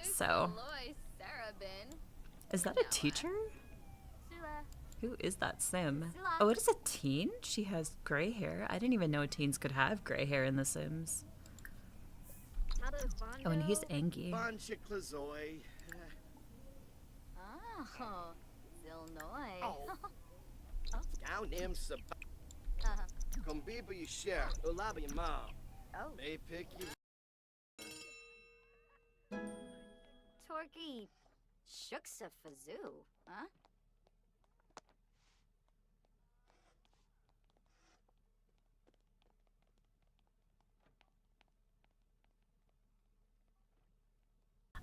So, is that a teacher? Who is that Sim? Oh, it is a teen? She has gray hair. I didn't even know teens could have gray hair in The Sims. Oh, and he's Angie. Bon Chiclazoy. Oh, Illinois. Oh. Down him sub. Combiba you share. Ulaba your mom. Oh. May pick you. Torky Shooksa Fazoo, huh?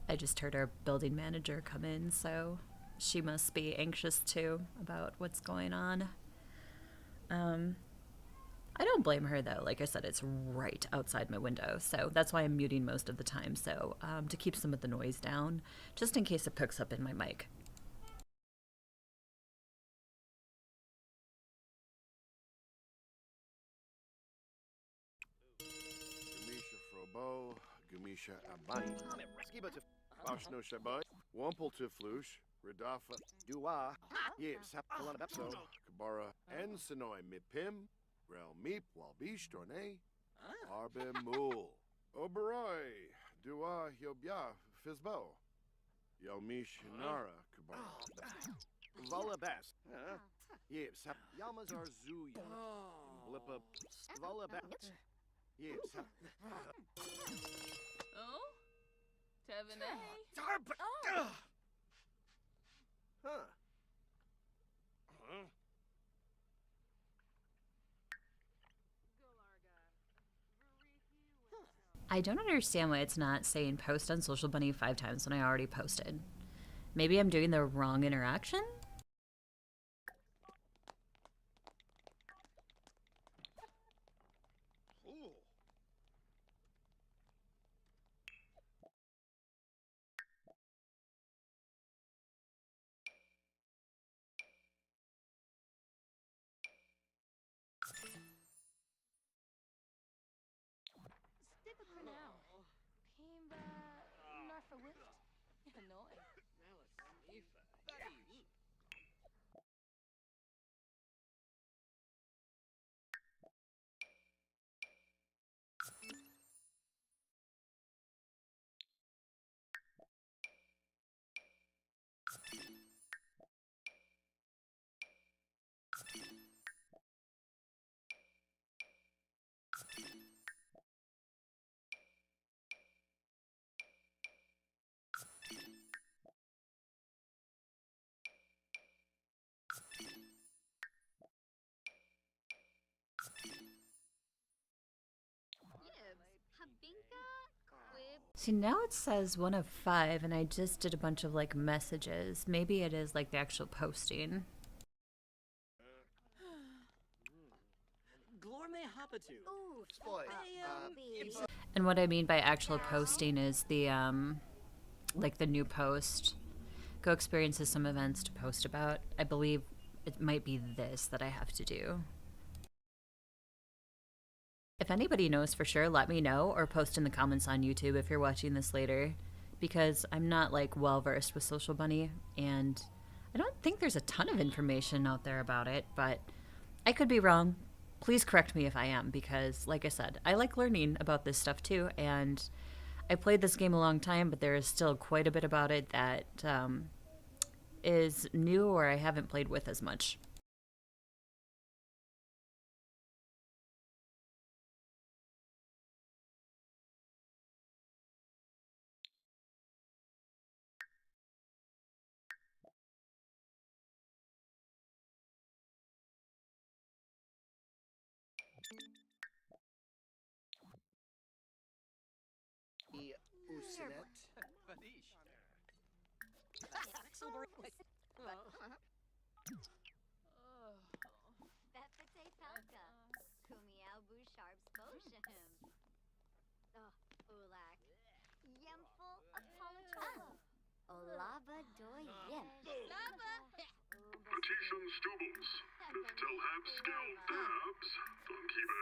I just heard our building manager come in, so she must be anxious too about what's going on. I don't blame her though. Like I said, it's right outside my window, so that's why I'm muting most of the time. So to keep some of the noise down, just in case it picks up in my mic. Gumisha Frobo, Gumisha Abani, Ashno Shabai, Wampel Tiflush, Redafa, Dua. Yes. Kalana Bepso. Kabara, and Sonoy Mipim, Rel Meep, Walbish Dorne, Arbim Mool, Oberoi, Dua Yobya, Fizbo, Yelmish Nara, Kabara. Vala Best. Yes. Yalmazar Zuya. Blippa. Vala Best. Yes. Oh? Tevin A. Huh. Huh. I don't understand why it's not saying post on Social Bunny 5 times when I already posted. Maybe I'm doing the wrong interaction? See, now it says 1 of 5, and I just did a bunch of like messages. Maybe it is like the actual posting. Glorme Hapatu. And what I mean by actual posting is the like the new post. Go experiences some events to post about. I believe it might be this that I have to do. If anybody knows for sure, let me know, or post in the comments on YouTube if you're watching this later, because I'm not like well versed with Social Bunny, and I don't think there's a ton of information out there about it, but I could be wrong. Please correct me if I am, because like I said, I like learning about this stuff too, and I played this game a long time, but there is still quite a bit about it that is new or I haven't played with as much. Usinet. Befete Pelka. Kumiao Busharps Boshim. Ulak. Yemful Apollo. Olava Doy Yem. Lava! Petition Stubbles. Tell Habs skill Fabs. Don't keep it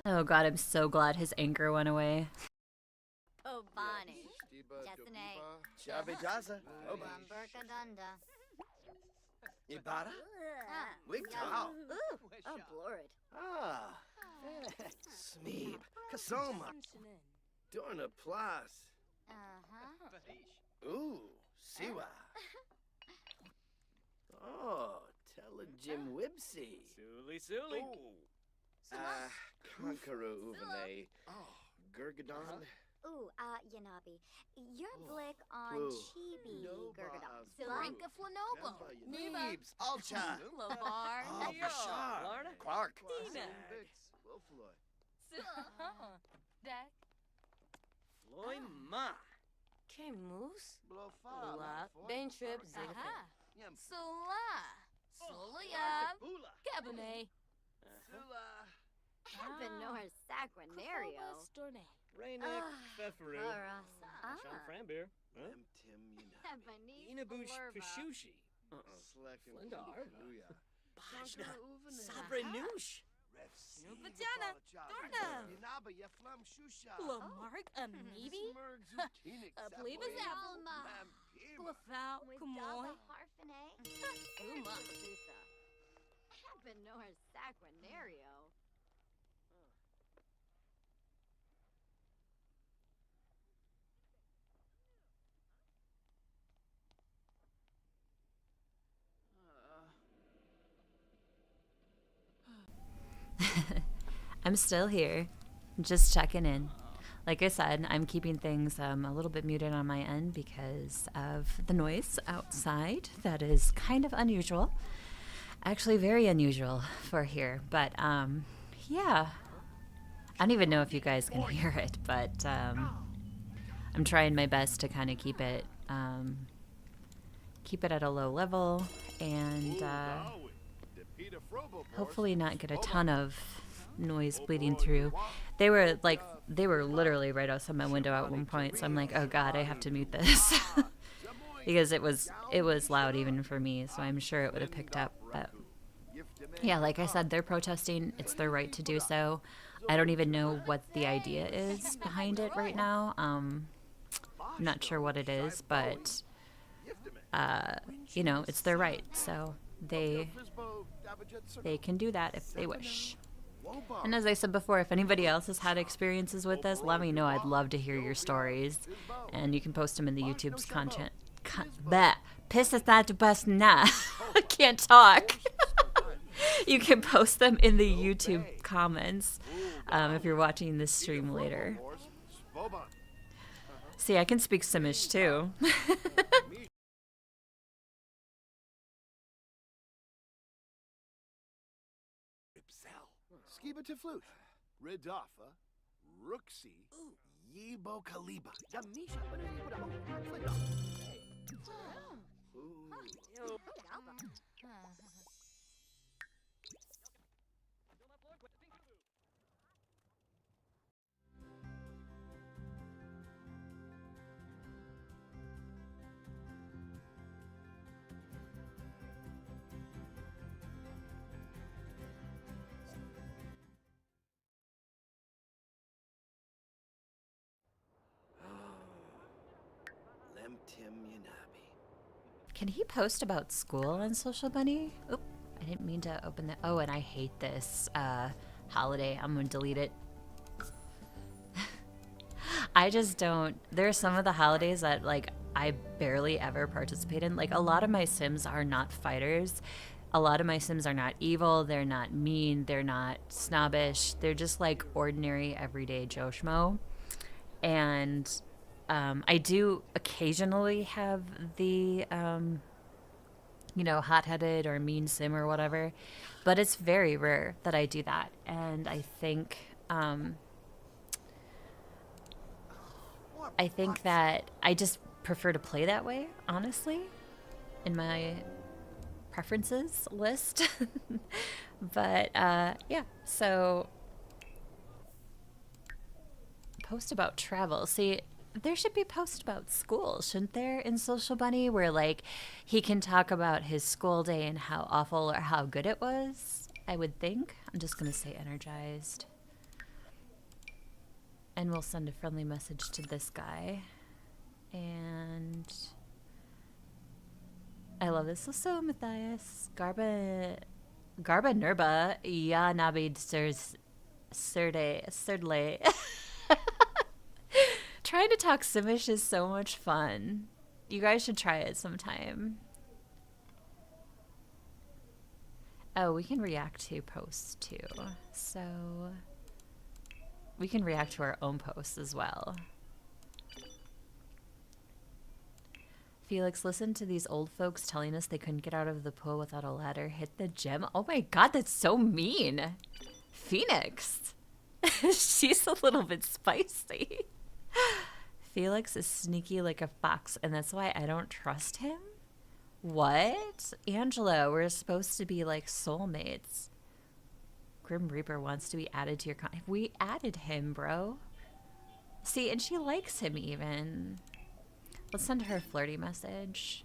Oh god, I'm so glad his anger went away. Oh, Bonnie. Jessene. Shabe Jaza. Bumberka Dunda. Ibara? Wigtao. Ooh, oh, Blorid. Ah. Smeeb. Kasoma. Dorna Plus. Uh-huh. Ooh. Siwa. Oh, Telejim Wibsy. Suli. Conqueror Uvene. Oh, Gurgadon. Ooh, Yanabi. You're blick on Ooh. Chibi No Gurgadon. baz. Silrinka Flanobo. Neebs. Alcha. Lavar. Oh, Bashar. Quark. Tina. Wolfloy. Deck. Floy Ma. Que moose? Blofa. Ula. Ben trip Aha. Yam. Sula. Sulayab. Bula. Cabernet. Sula. Cabanor Sacranario. Storne. Rainek. Feferu. Barasa. Sean Frambeer. Em Tim Yuna. Cabanese. Inabush Blurba. Kashushi. Slekin. Flindar. Booyah. Bajna. Uvene. Sabre Noosh. Vagina. Dorna. Yanaba Yaflam Shusha. Lamarck Amibi? Plebis Apple. Glafau. Kumoy. Uma. Cabanor Sacranario. I'm still here, just checking in. Like I said, I'm keeping things a little bit muted on my end because of the noise outside. That is kind of unusual. Actually, very unusual for here. But yeah, I don't even know if you guys can hear it, but I'm trying my best to kind of keep it at a low level and hopefully not get a ton of noise bleeding through. They were literally right outside my window at one point, so I'm like, oh god, I have to mute this because it was loud even for me, so I'm sure it would have picked up. But yeah, like I said, they're protesting. It's their right to do so. I don't even know what the idea is behind it right now. I'm not sure what it is, but you know, it's their right, so they can do that if they wish. And as I said before, if anybody else has had experiences with this, let me know. I'd love to hear your stories, and you can post them in the YouTube's content. Piss is not the best na. I can't talk. You can post them in the YouTube comments if you're watching this stream later. See, I can speak Simish too. Skiba to flute. Ridafa. Rooksy. Yibo Kaliba. Yamisha. Can he post about school on Social Bunny? Oop, I didn't mean to open that. Oh, and I hate this holiday. I'm gonna delete it. I just don't. There are some of the holidays that like I barely ever participate in. Like a lot of my Sims are not fighters. A lot of my Sims are not evil. They're not mean. They're not snobbish. They're just like ordinary everyday Joe Schmo. And I do occasionally have the, you know, hot-headed or mean sim or whatever, but it's very rare that I do that. And I think that I just prefer to play that way, honestly, in my preferences list. But yeah, so post about travel. See, there should be posts about school, shouldn't there, in Social Bunny, where like he can talk about his school day and how awful or how good it was, I would think. I'm just gonna say energized. And we'll send a friendly message to this guy. And I love this. So Matthias. Garba Nerba. Ya Nabid Serdle. Trying to talk Simish is so much fun. You guys should try it sometime. Oh, we can react to posts too. So we can react to our own posts as well. Felix, listen to these old folks telling us they couldn't get out of the pool without a ladder. Hit the gym. Oh my god, that's so mean. Phoenix. She's a little bit spicy. Felix is sneaky like a fox, and that's why I don't trust him? What? Angela, we're supposed to be like soulmates. Grim Reaper wants to be added to your we added him, bro. See, and she likes him even. Let's send her a flirty message.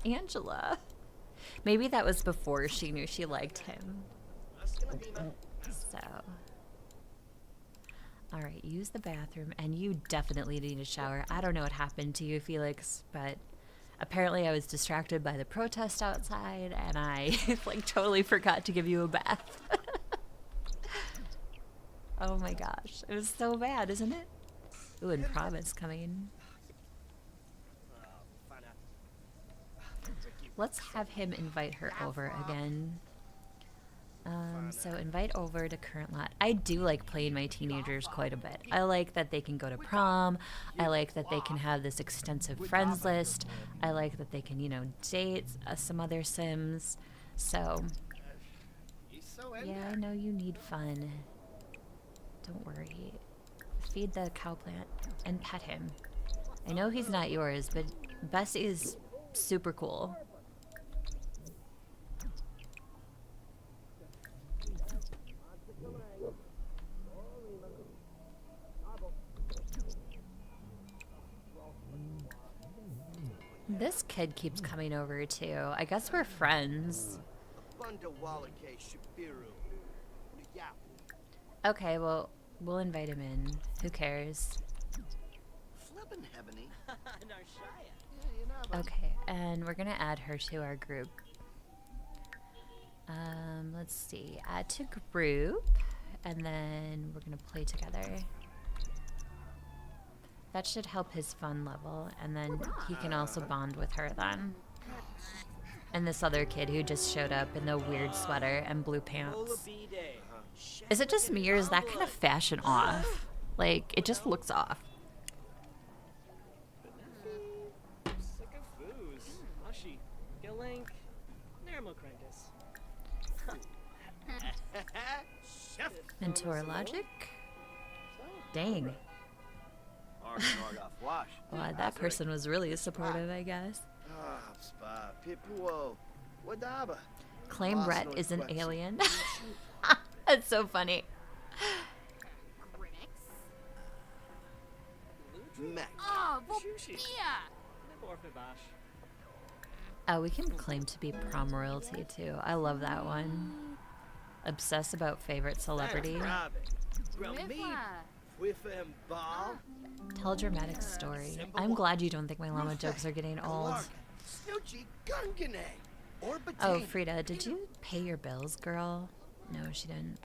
Angela. Maybe that was before she knew she liked him. So. Alright, use the bathroom, and you definitely need a shower. I don't know what happened to you, Felix, but apparently I was distracted by the protest outside, and I like totally forgot to give you a bath. Oh my gosh, it was so bad, isn't it? Ooh, and prom is coming. Let's have him invite her over again. So invite over to current lot. I do like playing my teenagers quite a bit. I like that they can go to prom. I like that they can have this extensive friends list. I like that they can, you know, date some other Sims. So, yeah, I know you need fun. Don't worry. Feed the cow plant and pet him. I know he's not yours, but Bessie is super cool. This kid keeps coming over too. I guess we're friends. Yeah. Okay, well, we'll invite him in. Who cares? Flippin' Hebony. Narshaya. Yeah, you know. Okay, and we're gonna add her to our group. Let's see. Add to group, and then we're gonna play together. That should help his fun level, and then he can also bond with her then. And this other kid who just showed up in the weird sweater and blue pants. Is it just me, or is that kind of fashion off? Like, it just looks off. Sick of foos. Ashi. Gilink. Nermokrankus. Mentor logic? Dang. Well, that person was really supportive, I guess. Claim Rhett is an alien. That's so funny. Oh, Shushi. Niborfibash. Oh, we can claim to be prom royalty too. I love that one. Obsess about favorite celebrity. Tell a dramatic story. I'm glad you don't think my llama jokes are getting old. Oh, Frida, did you pay your bills, girl? No, she didn't.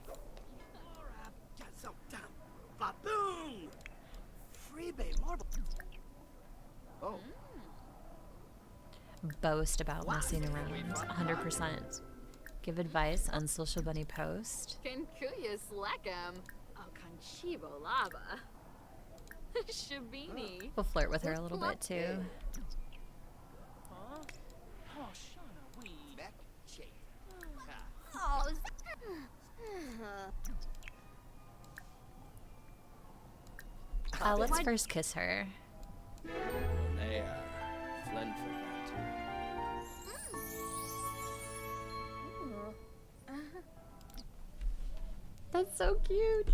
Oh. Boast about messing around. 100%. Give advice on Social Bunny post. Cancuyas lekam. Conchibo lava. Shabini. We'll flirt with her a little bit too. Huh? Oh, Shauna, we. Oh, Let's first kiss her. They are flint for that. That's so cute.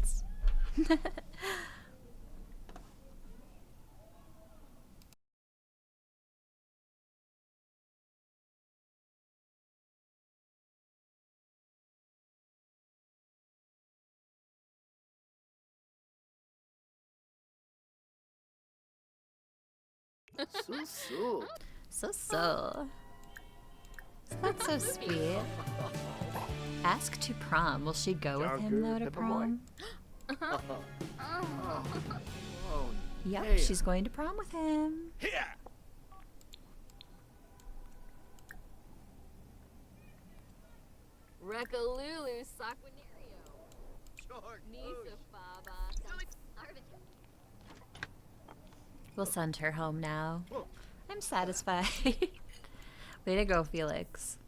So. That's so sweet. Ask to prom. Will she go with him though to prom? Yep, she's going to prom with him. Rekalulu Sakwanerio. Nisa Faba. We'll send her home now. I'm satisfied. Way to go, Felix.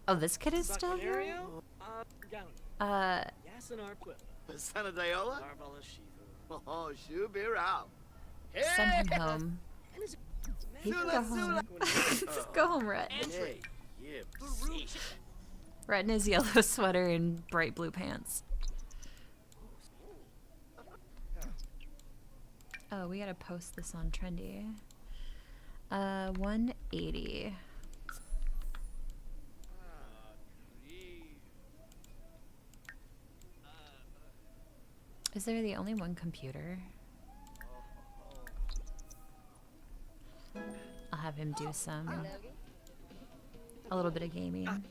Oh, this kid is still here? Sanadayola? Oh, shoot, be around. Send him home. He can go home. Go home, Rhett. Hey, yeah. Rhett in his yellow sweater and bright blue pants. Oh, we gotta post this on Trendy. 180. Is there the only one computer? I'll have him do a little bit of gaming.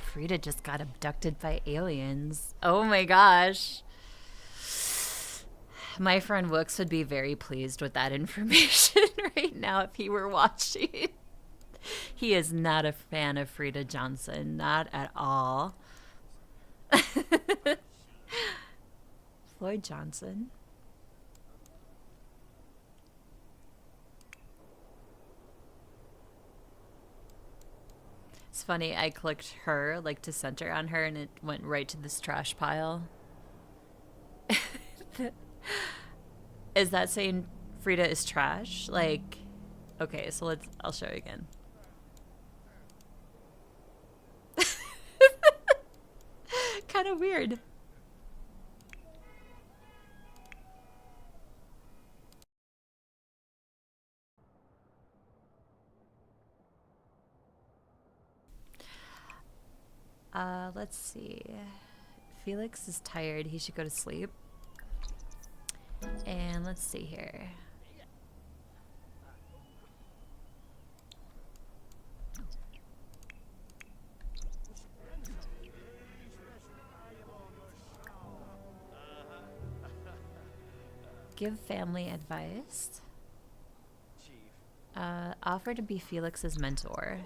Frida just got abducted by aliens. Oh my gosh. My friend Wooks would be very pleased with that information right now if he were watching. He is not a fan of Frida Johnson. Not at all. Floyd Johnson. It's funny, I clicked her, like to center on her, and it went right to this trash pile. Is that saying Frida is trash? Like, okay, so I'll show you again. Kind of weird. Let's see. Felix is tired. He should go to sleep. And let's see here. Give family advice. Offer to be Felix's mentor.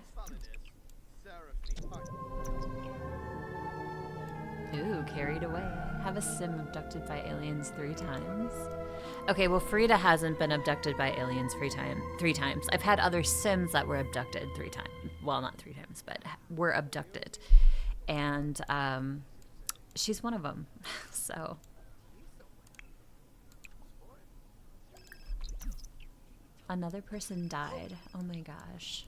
Ooh, carried away. Have a sim abducted by aliens 3 times. Okay, well, Frida hasn't been abducted by aliens 3 times. I've had other sims that were abducted 3 times. Well, not 3 times, but were abducted. And she's one of them. So. Another person died. Oh my gosh.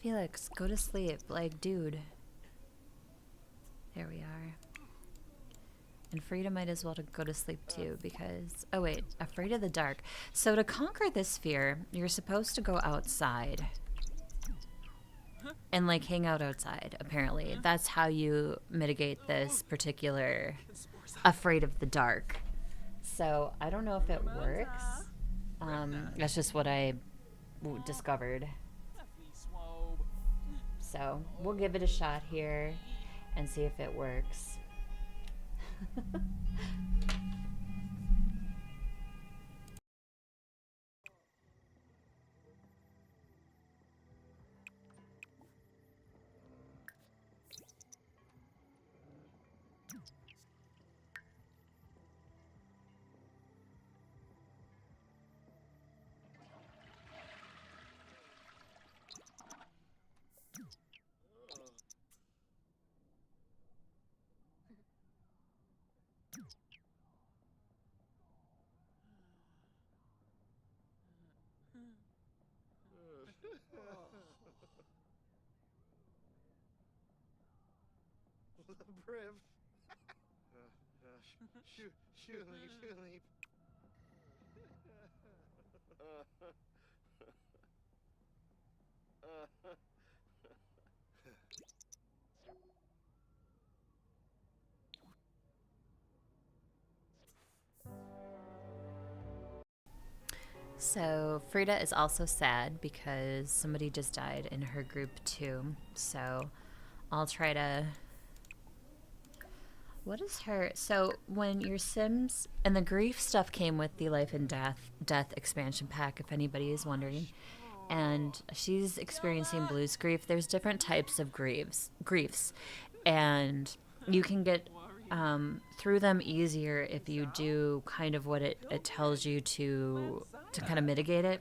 Felix, go to sleep. Like, dude. There we are. And Frida might as well go to sleep too because... Oh wait, afraid of the dark. So to conquer this fear, you're supposed to go outside. And like hang out outside, apparently. That's how you mitigate this particular afraid of the dark. So I don't know if it works. That's just what I discovered. So we'll give it a shot here and see if it works. Briv. Shoot. So Frida is also sad because somebody just died in her group too. So I'll try to... What is her... So when your Sims... And the grief stuff came with the Life and Death expansion pack, if anybody is wondering. And she's experiencing blues grief. There's different types of griefs. And you can get through them easier if you do kind of what it tells you to kind of mitigate it.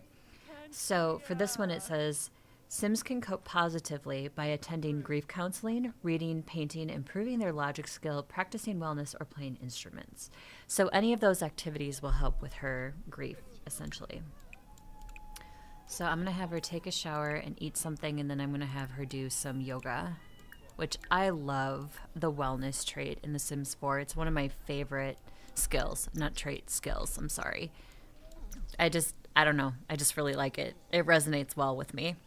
So for this one it says, Sims can cope positively by attending grief counseling, reading, painting, improving their logic skill, practicing wellness, or playing instruments. So any of those activities will help with her grief, essentially. So I'm going to have her take a shower and eat something, and then I'm going to have her do some yoga, which I love the wellness trait in The Sims 4. It's one of my favorite skills. Not trait, skills. I'm sorry. I don't know. I just really like it. It resonates well with me.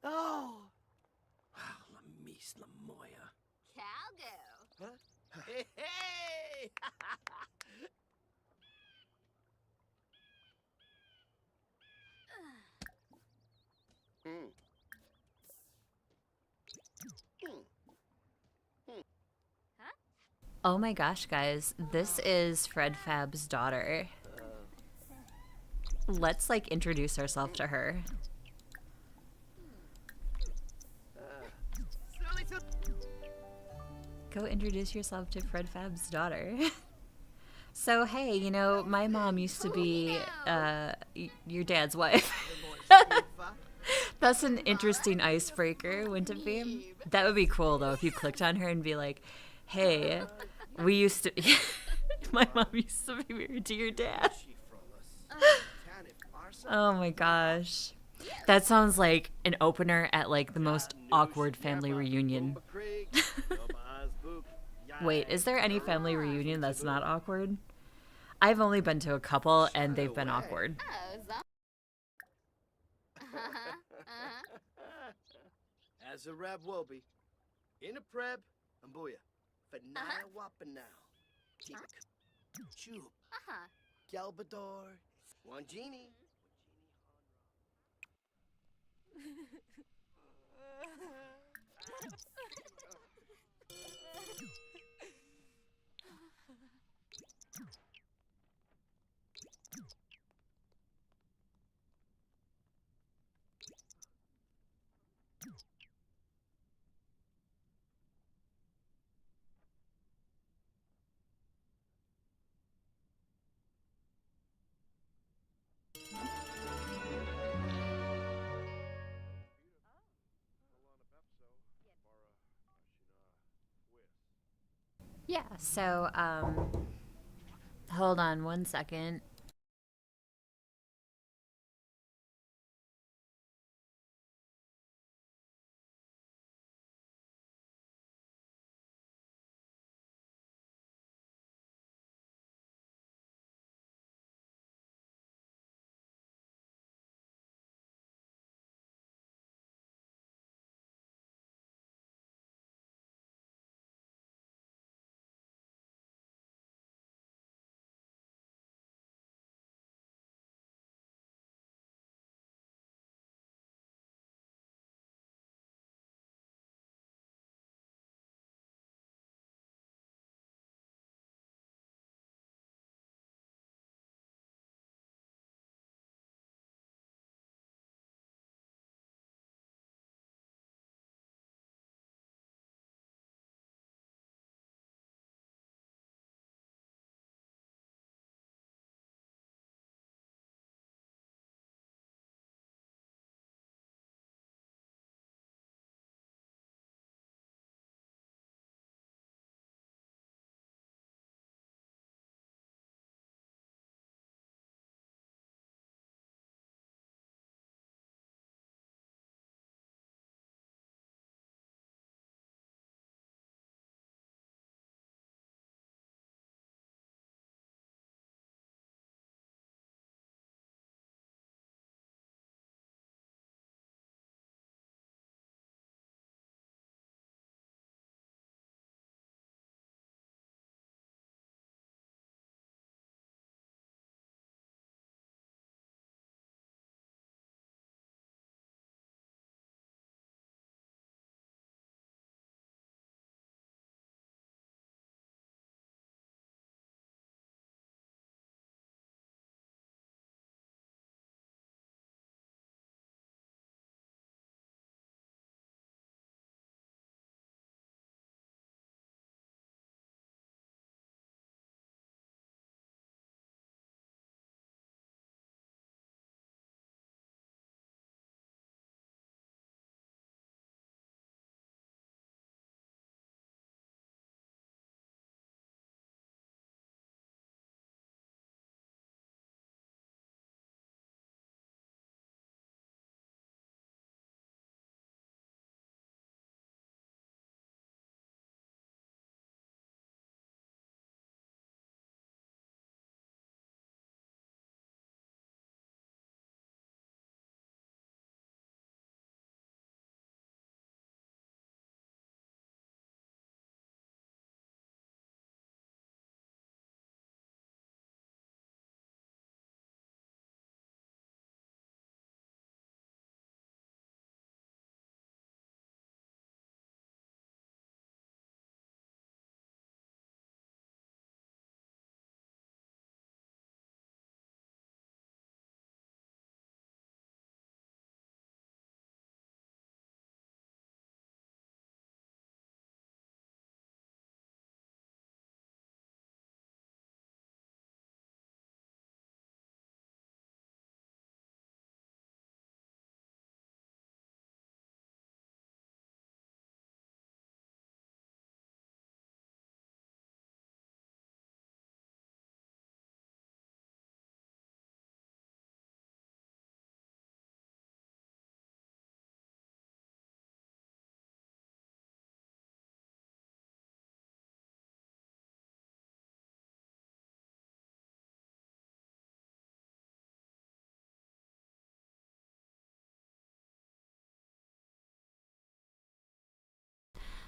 Oh! La Mies La Moya. Calgo. Huh? Hey! Oh my gosh, guys, this is Fred Fab's daughter. Let's like introduce ourselves to her. Go introduce yourself to Fred Fab's daughter. So hey, you know, my mom used to be your dad's wife. That's an interesting icebreaker, wouldn't it be? That would be cool though if you clicked on her and be like, hey, we used to my mom used to be married to your dad. Oh my gosh. That sounds like an opener at like the most awkward family reunion. Wait, is there any family reunion that's not awkward? I've only been to a couple and they've been awkward. As a rab wobi, in a preb, and booyah, Fanaya Wapanow, Tik, Chub, Galbador, Wanjini. Yeah, so hold on one second.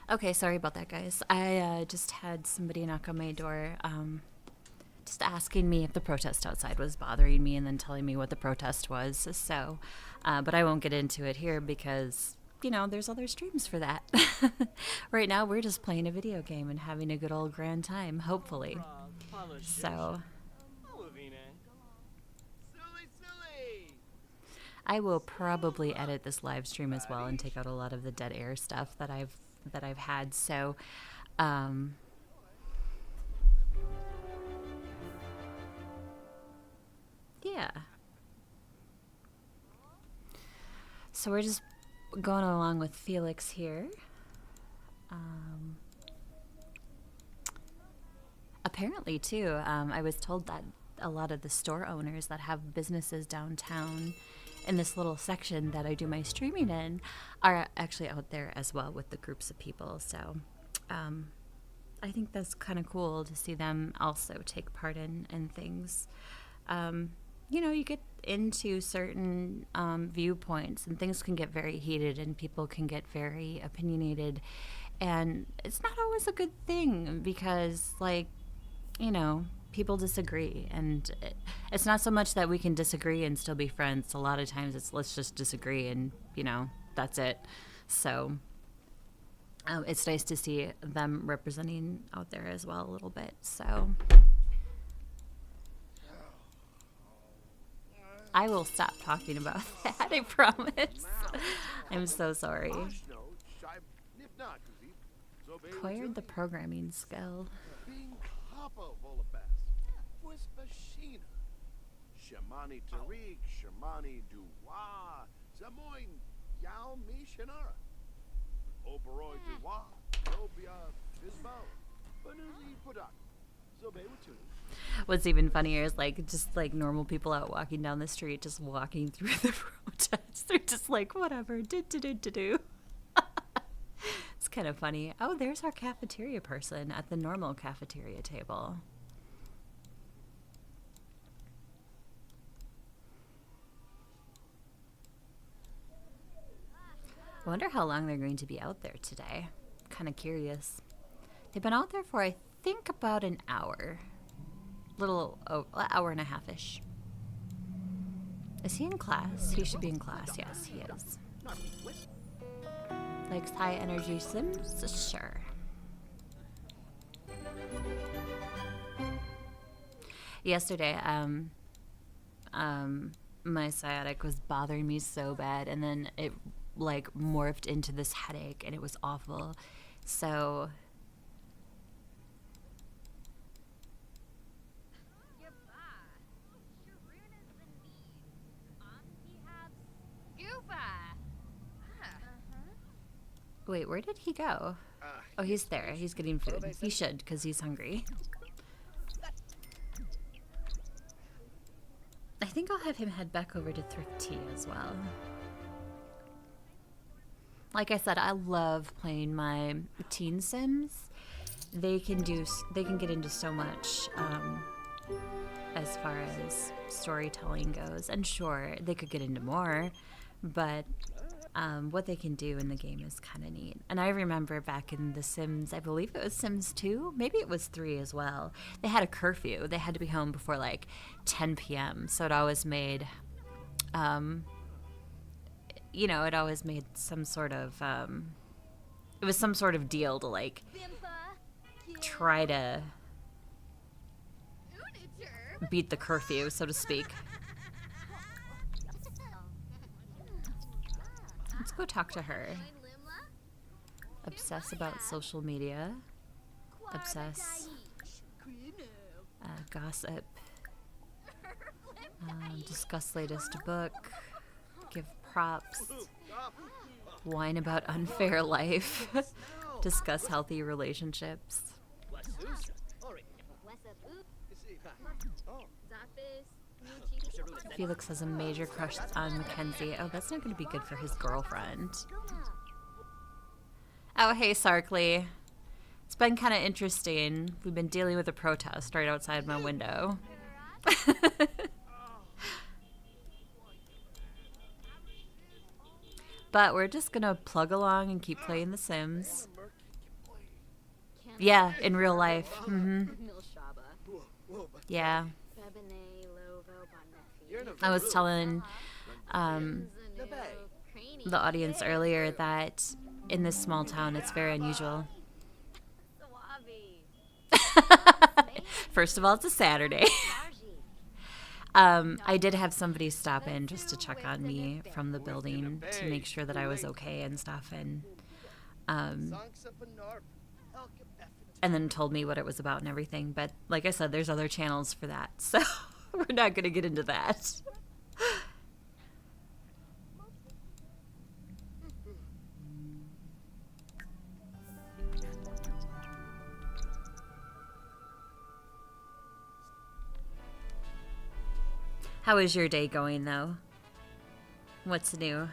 Okay, sorry about that, guys. I just had somebody knock on my door, just asking me if the protest outside was bothering me and then telling me what the protest was. So, but I won't get into it here because, you know, there's other streams for that. Right now, we're just playing a video game and having a good old grand time, hopefully. So, I will probably edit this live stream as well and take out a lot of the dead air stuff that I've had. So, yeah. So we're just going along with Felix here. Apparently, too, I was told that a lot of the store owners that have businesses downtown in this little section that I do my streaming in are actually out there as well with the groups of people. So I think that's kind of cool to see them also take part in things. You know, you get into certain viewpoints and things can get very heated and people can get very opinionated. And it's not always a good thing because, like, you know, people disagree. And it's not so much that we can disagree and still be friends. A lot of times it's let's just disagree and, you know, that's it. So it's nice to see them representing out there as well a little bit. So I will stop talking about that, I promise. I'm so sorry. Acquired the programming skill. Shamani Tariq, Shamani Duwa, Zamoin Yao Mishanara, Oberoi Duwa, Robia Fisbao, Banuzi Pudak, Zobe Watu. What's even funnier is like just like normal people out walking down the street, just walking through the protest. They're just like, whatever, do. It's kind of funny. Oh, there's our cafeteria person at the normal cafeteria table. I wonder how long they're going to be out there today. Kind of curious. They've been out there for, I think, about an hour. Hour and a half-ish. Is he in class? He should be in class. Yes, he is. Likes high energy sims? Sure. Yesterday, my sciatic was bothering me so bad, and then it like morphed into this headache and it was awful. So wait, where did he go? Oh, he's there. He's getting food. He should, because he's hungry. I think I'll have him head back over to Thrift Tea as well. Like I said, I love playing my teen sims. They can get into so much as far as storytelling goes. And sure, they could get into more, but what they can do in the game is kind of neat. And I remember back in The Sims, I believe it was Sims 2, maybe it was 3 as well. They had a curfew. They had to be home before like 10 p.m. So it always made it always made some sort of, it was some sort of deal to, like, try to beat the curfew, so to speak. Let's go talk to her. Obsess about social media. Obsess. Gossip. Discuss latest book. Give props. Whine about unfair life. Discuss healthy relationships. Felix has a major crush on Mackenzie. Oh, that's not going to be good for his girlfriend. Oh, hey, Sarkley. It's been kind of interesting. We've been dealing with a protest right outside my window. But we're just going to plug along and keep playing The Sims. Yeah, in real life. Yeah. I was telling the audience earlier that in this small town, it's very unusual. First of all, it's a Saturday. I did have somebody stop in just to check on me from the building to make sure that I was okay and stuff, and then told me what it was about and everything. But like I said, there's other channels for that, so we're not going to get into that. How is your day going, though? What's new?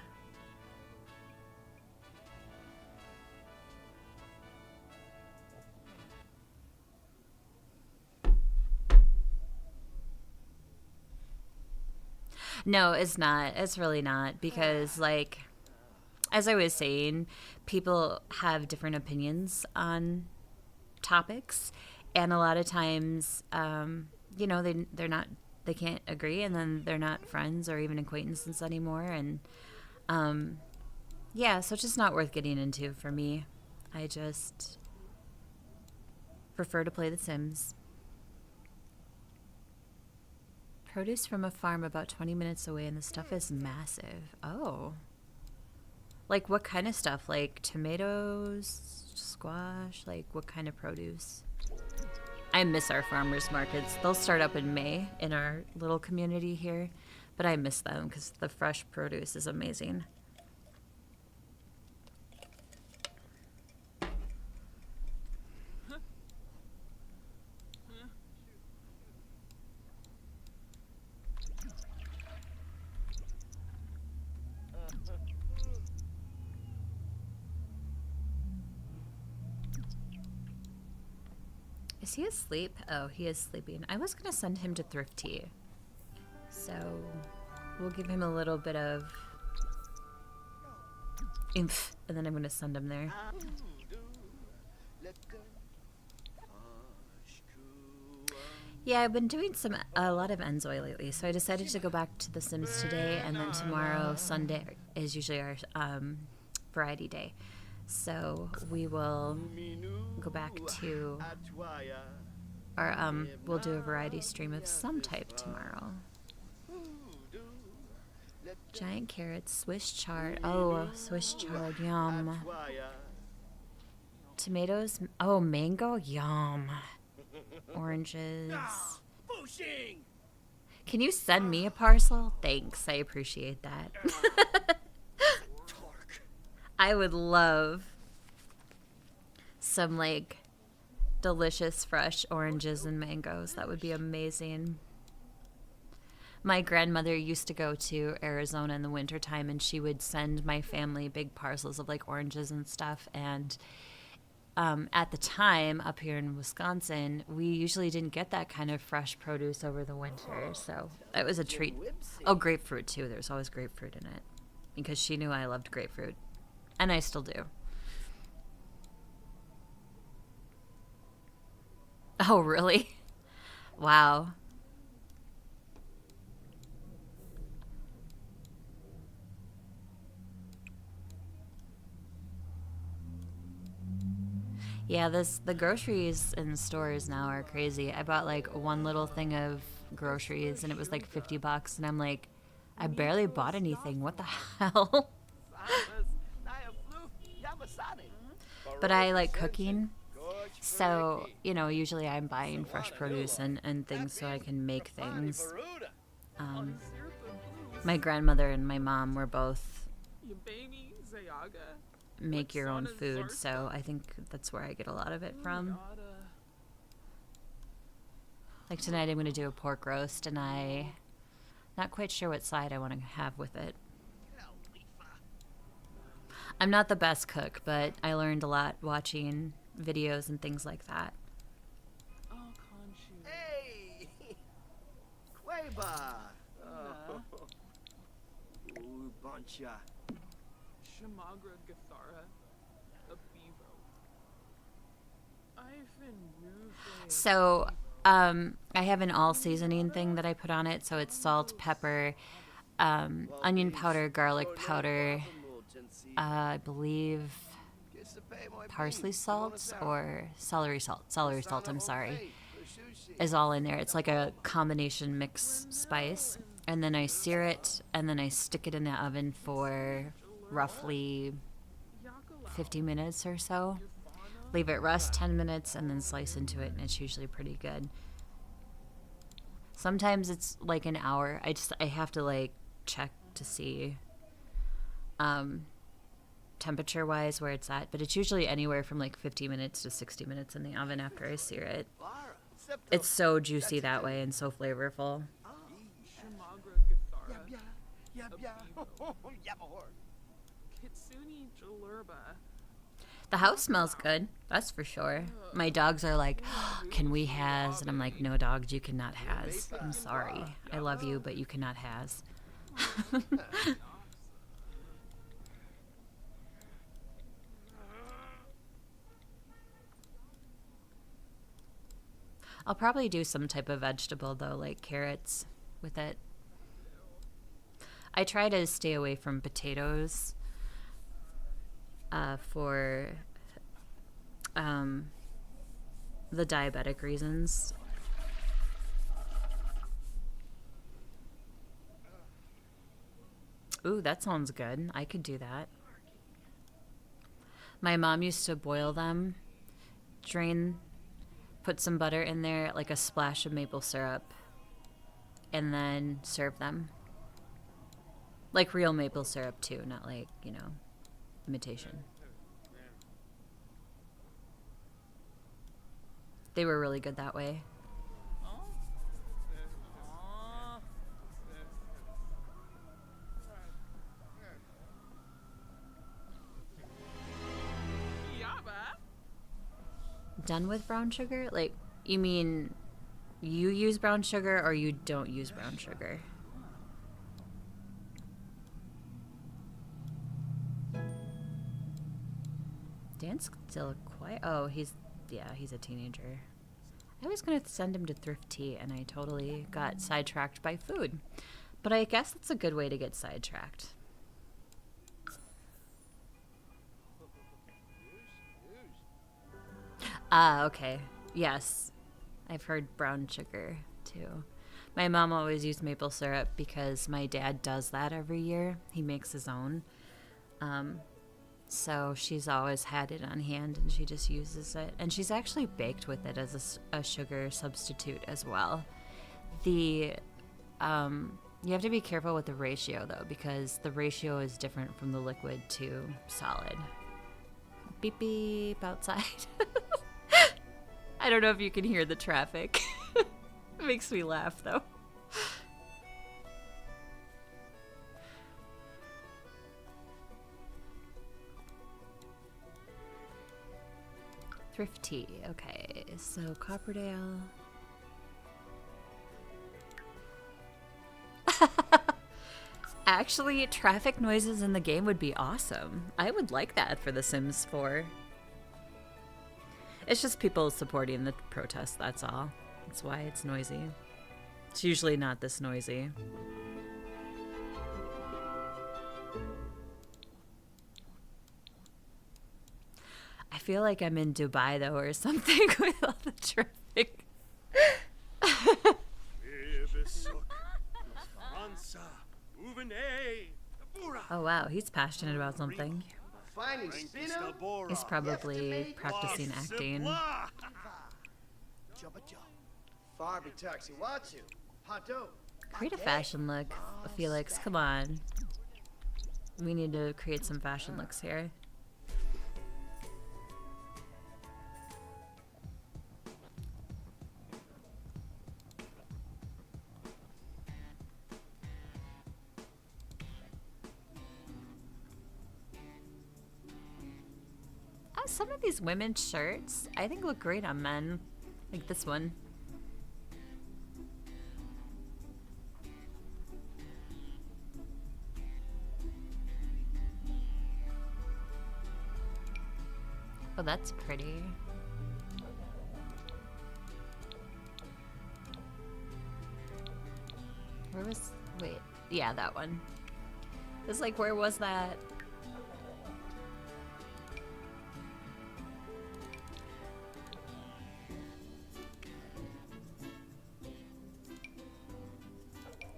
No, it's not. It's really not. Because, like, as I was saying, people have different opinions on topics. And a lot of times, you know, they can't agree, and then they're not friends or even acquaintances anymore. And, yeah, so it's just not worth getting into for me. I just prefer to play The Sims. Produce from a farm about 20 minutes away, and the stuff is massive. Oh. Like, what kind of stuff? Like, tomatoes, squash? Like, what kind of produce? I miss our farmers markets. They'll start up in May in our little community here, but I miss them because the fresh produce is amazing. Is he asleep? Oh, he is sleeping. I was going to send him to Thrifty. So we'll give him a little bit of oomph, and then I'm going to send him there. Yeah, I've been doing a lot of Enzoy lately, so I decided to go back to The Sims today, and then tomorrow, Sunday, is usually our variety day. So we will go back to our, we'll do a variety stream of some type tomorrow. Giant carrots, Swiss chard. Oh, Swiss chard, yum. Tomatoes, oh, mango, yum. Oranges. Can you send me a parcel? Thanks, I appreciate that. I would love some, like, delicious fresh oranges and mangoes. That would be amazing. My grandmother used to go to Arizona in the wintertime, and she would send my family big parcels of, like, oranges and stuff. And at the time, up here in Wisconsin, we usually didn't get that kind of fresh produce over the winter. So it was a treat. Oh, grapefruit, too. There's always grapefruit in it because she knew I loved grapefruit. And I still do. Oh, really? Wow. Yeah, the groceries in stores now are crazy. I bought like one little thing of groceries and it was like $50, and I'm like, I barely bought anything. What the hell? But I like cooking, so, you know, usually I'm buying fresh produce and things so I can make things. My grandmother and my mom were both make your own food, so I think that's where I get a lot of it from. Like tonight I'm going to do a pork roast, and I'm not quite sure what side I want to have with it. I'm not the best cook, but I learned a lot watching videos and things like that. Hey! Queba! Ooh, Boncha. Shamagra Gathara, a bevo. I've been moving. So, I have an all seasoning thing that I put on it. So it's salt, pepper, onion powder, garlic powder, I believe parsley salt or celery salt. Celery salt, I'm sorry, is all in there. It's like a combination mix spice. And then I sear it, and then I stick it in the oven for roughly 50 minutes or so. Leave it rest 10 minutes, and then slice into it, and it's usually pretty good. Sometimes it's like an hour. I have to like check to see temperature wise where it's at, but it's usually anywhere from like 50 minutes to 60 minutes in the oven after I sear it. It's so juicy that way and so flavorful. Kitsune Jalurba. The house smells good, that's for sure. My dogs are like, can we has? And I'm like, no dogs, you cannot has. I'm sorry. I love you, but you cannot has. I'll probably do some type of vegetable though, like carrots with it. I try to stay away from potatoes for the diabetic reasons. Ooh, that sounds good. I could do that. My mom used to boil them, put some butter in there, like a splash of maple syrup, and then serve them. Like real maple syrup too, not like, imitation. They were really good that way. Done with brown sugar? Like, you mean you use brown sugar or you don't use brown sugar? Dan's still quiet. Oh, he's a teenager. I was going to send him to Thrift Tea, and I totally got sidetracked by food. But I guess that's a good way to get sidetracked. Ah, okay. Yes. I've heard brown sugar, too. My mom always used maple syrup because my dad does that every year. He makes his own. So she's always had it on hand, and she just uses it. And she's actually baked with it as a sugar substitute as well. You have to be careful with the ratio, though, because the ratio is different from the liquid to solid. Beep, beep, outside. I don't know if you can hear the traffic. It makes me laugh, though. Thrift Tea. Okay, so Copperdale. Actually, traffic noises in the game would be awesome. I would like that for The Sims 4. It's just people supporting the protest, that's all. That's why it's noisy. It's usually not this noisy. I feel like I'm in Dubai, though, or something with all the traffic. Oh, wow, he's passionate about something. He's probably practicing acting. Create a fashion look, Felix, come on. We need to create some fashion looks here. Some of these women's shirts, I think, look great on men. Like this one. Oh, that's pretty. Where was... Wait. Yeah, that one. It's like, where was that?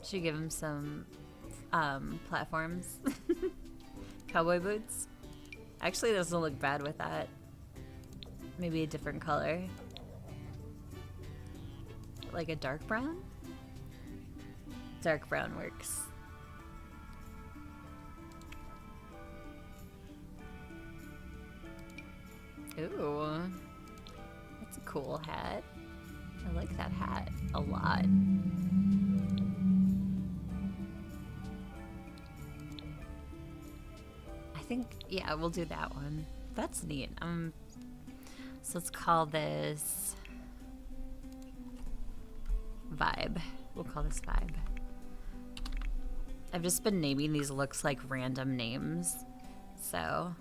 Should give him some platforms. Cowboy boots. Actually, it doesn't look bad with that. Maybe a different color. Like a dark brown? Dark brown works. Ooh. That's a cool hat. I like that hat a lot. I think, yeah, we'll do that one. That's neat. So let's call this Vibe. We'll call this Vibe. I've just been naming these looks like random names, so.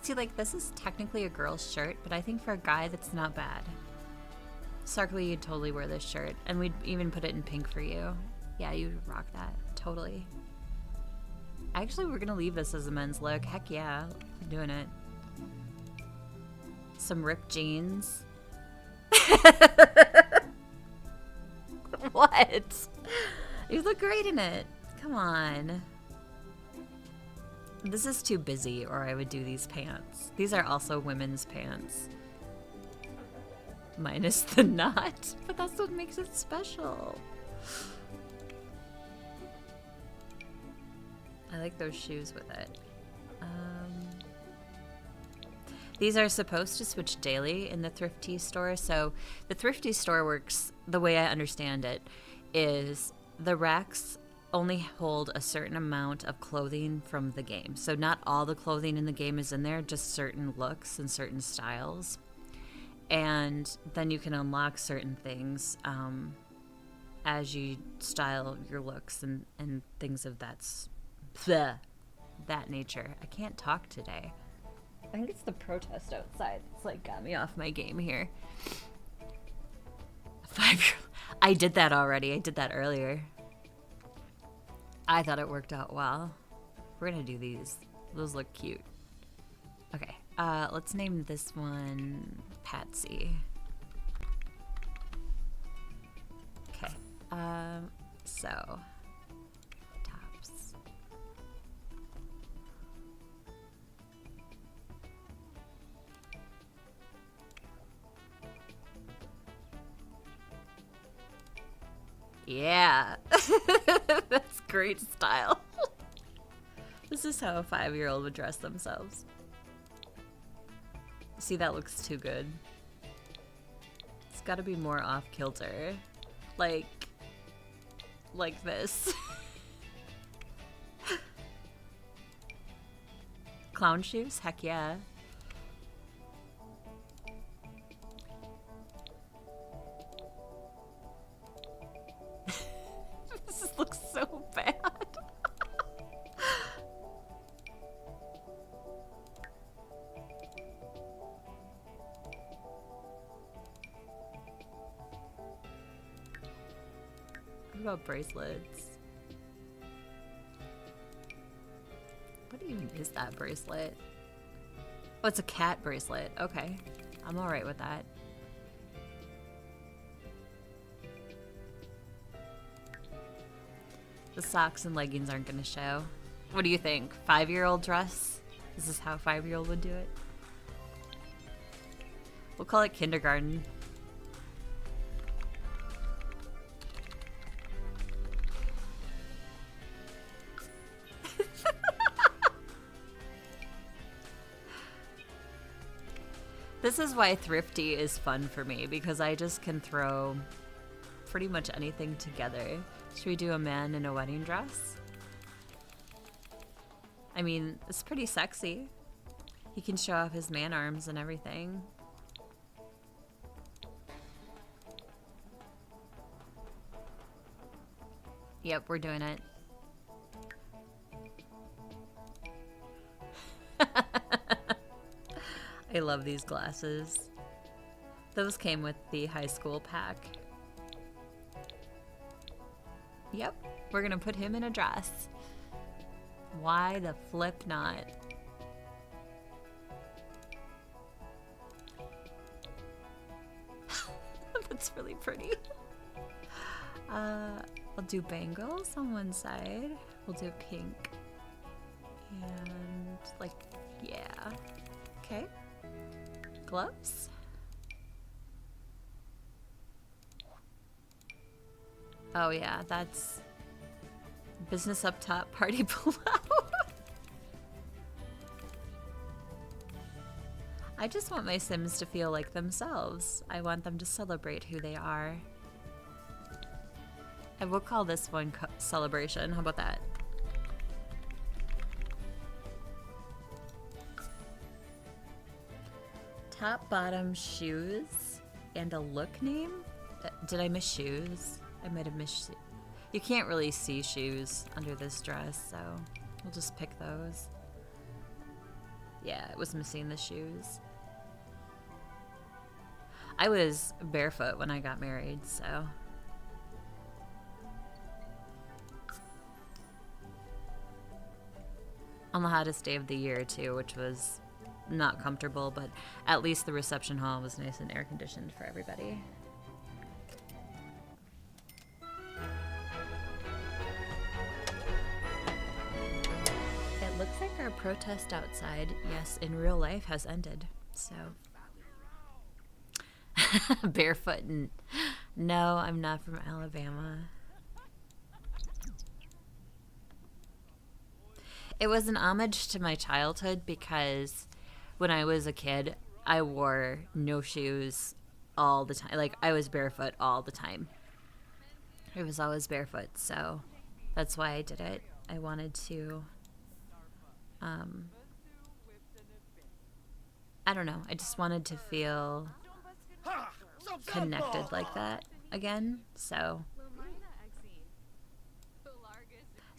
See, like, this is technically a girl's shirt, but I think for a guy, that's not bad. Sarkly, you'd totally wear this shirt, and we'd even put it in pink for you. Yeah, you'd rock that. Totally. Actually, we're gonna leave this as a men's look. Heck yeah, I'm doing it. Some ripped jeans. What? You look great in it. Come on. This is too busy, or I would do these pants. These are also women's pants. Minus the knot, but that's what makes it special. I like those shoes with it. These are supposed to switch daily in the Thrifty store. So the Thrifty store works, the way I understand it, is the racks only hold a certain amount of clothing from the game. So not all the clothing in the game is in there, just certain looks and certain styles. And then you can unlock certain things as you style your looks and things of that nature. I can't talk today. I think it's the protest outside. It's like got me off my game here. 5-year-old. I did that already. I did that earlier. I thought it worked out well. We're gonna do these. Those look cute. Okay, let's name this one Patsy. Okay, so tops. Yeah, that's great style. This is how a 5-year-old would dress themselves. See, that looks too good. It's gotta be more off-kilter. Like this. Clown shoes? Heck yeah. This looks so bad. What about bracelets? What even is that bracelet? Oh, it's a cat bracelet. Okay. I'm alright with that. The socks and leggings aren't gonna show. What do you think? 5-year-old dress? This is how a 5-year-old would do it? We'll call it kindergarten. This is why Thrifty is fun for me, because I just can throw pretty much anything together. Should we do a man in a wedding dress? I mean, it's pretty sexy. He can show off his man arms and everything. Yep, we're doing it. I love these glasses. Those came with the high school pack. Yep, we're gonna put him in a dress. Why the flip not? That's really pretty. I'll do bangles on one side. We'll do pink. And like, yeah. Okay. Gloves. Oh yeah, that's business up top, party below. I just want my Sims to feel like themselves. I want them to celebrate who they are. And we'll call this one celebration. How about that? Top, bottom, shoes, and a look name? Did I miss shoes? I might have missed. You can't really see shoes under this dress, so we'll just pick those. Yeah, it was missing the shoes. I was barefoot when I got married, so. On the hottest day of the year, too, which was not comfortable, but at least the reception hall was nice and air conditioned for everybody. It looks like our protest outside, yes, in real life, has ended, so. Barefoot and no, I'm not from Alabama. It was an homage to my childhood because when I was a kid, I wore no shoes all the time. Like, I was barefoot all the time. I was always barefoot, so that's why I did it. I wanted to, I don't know. I just wanted to feel connected like that again, so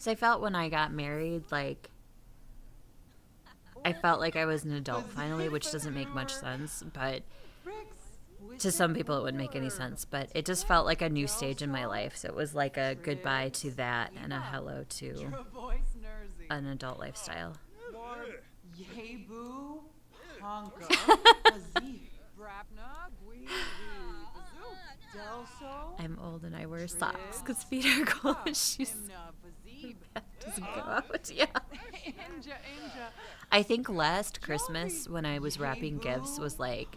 I felt when I got married, like, I felt like I was an adult finally, which doesn't make much sense, but to some people it wouldn't make any sense, but it just felt like a new stage in my life, so it was like a goodbye to that and a hello to an adult lifestyle. I'm old and I wear socks because feet are cold and shoes doesn't go out. Yeah. I think last Christmas when I was wrapping gifts was like,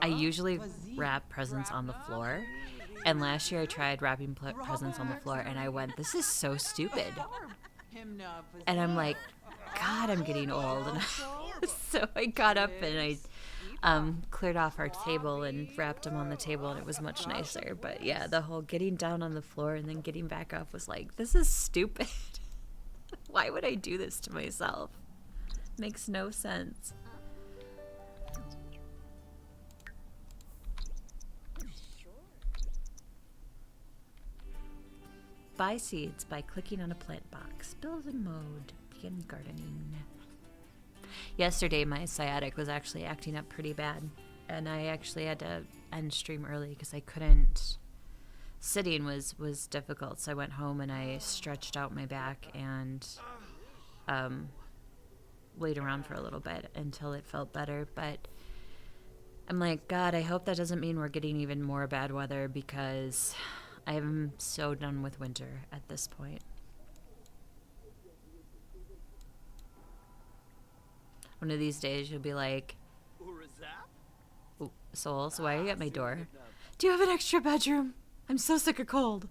I usually wrap presents on the floor, and last year I tried wrapping presents on the floor and I went, this is so stupid. And I'm like, God, I'm getting old. And so I got up and I cleared off our table and wrapped them on the table, and it was much nicer. But yeah, the whole getting down on the floor and then getting back up was like, this is stupid. Why would I do this to myself? Makes no sense. Buy seeds by clicking on a plant box. Build in mode. Begin gardening. Yesterday, my sciatic was actually acting up pretty bad, and I actually had to end stream early because I couldn't. Sitting was difficult, so I went home and I stretched out my back and laid around for a little bit until it felt better. But I'm like, God, I hope that doesn't mean we're getting even more bad weather, because I'm so done with winter at this point. One of these days you'll be like, "Ooh, Souls, why are you at my door? Do you have an extra bedroom? I'm so sick of cold."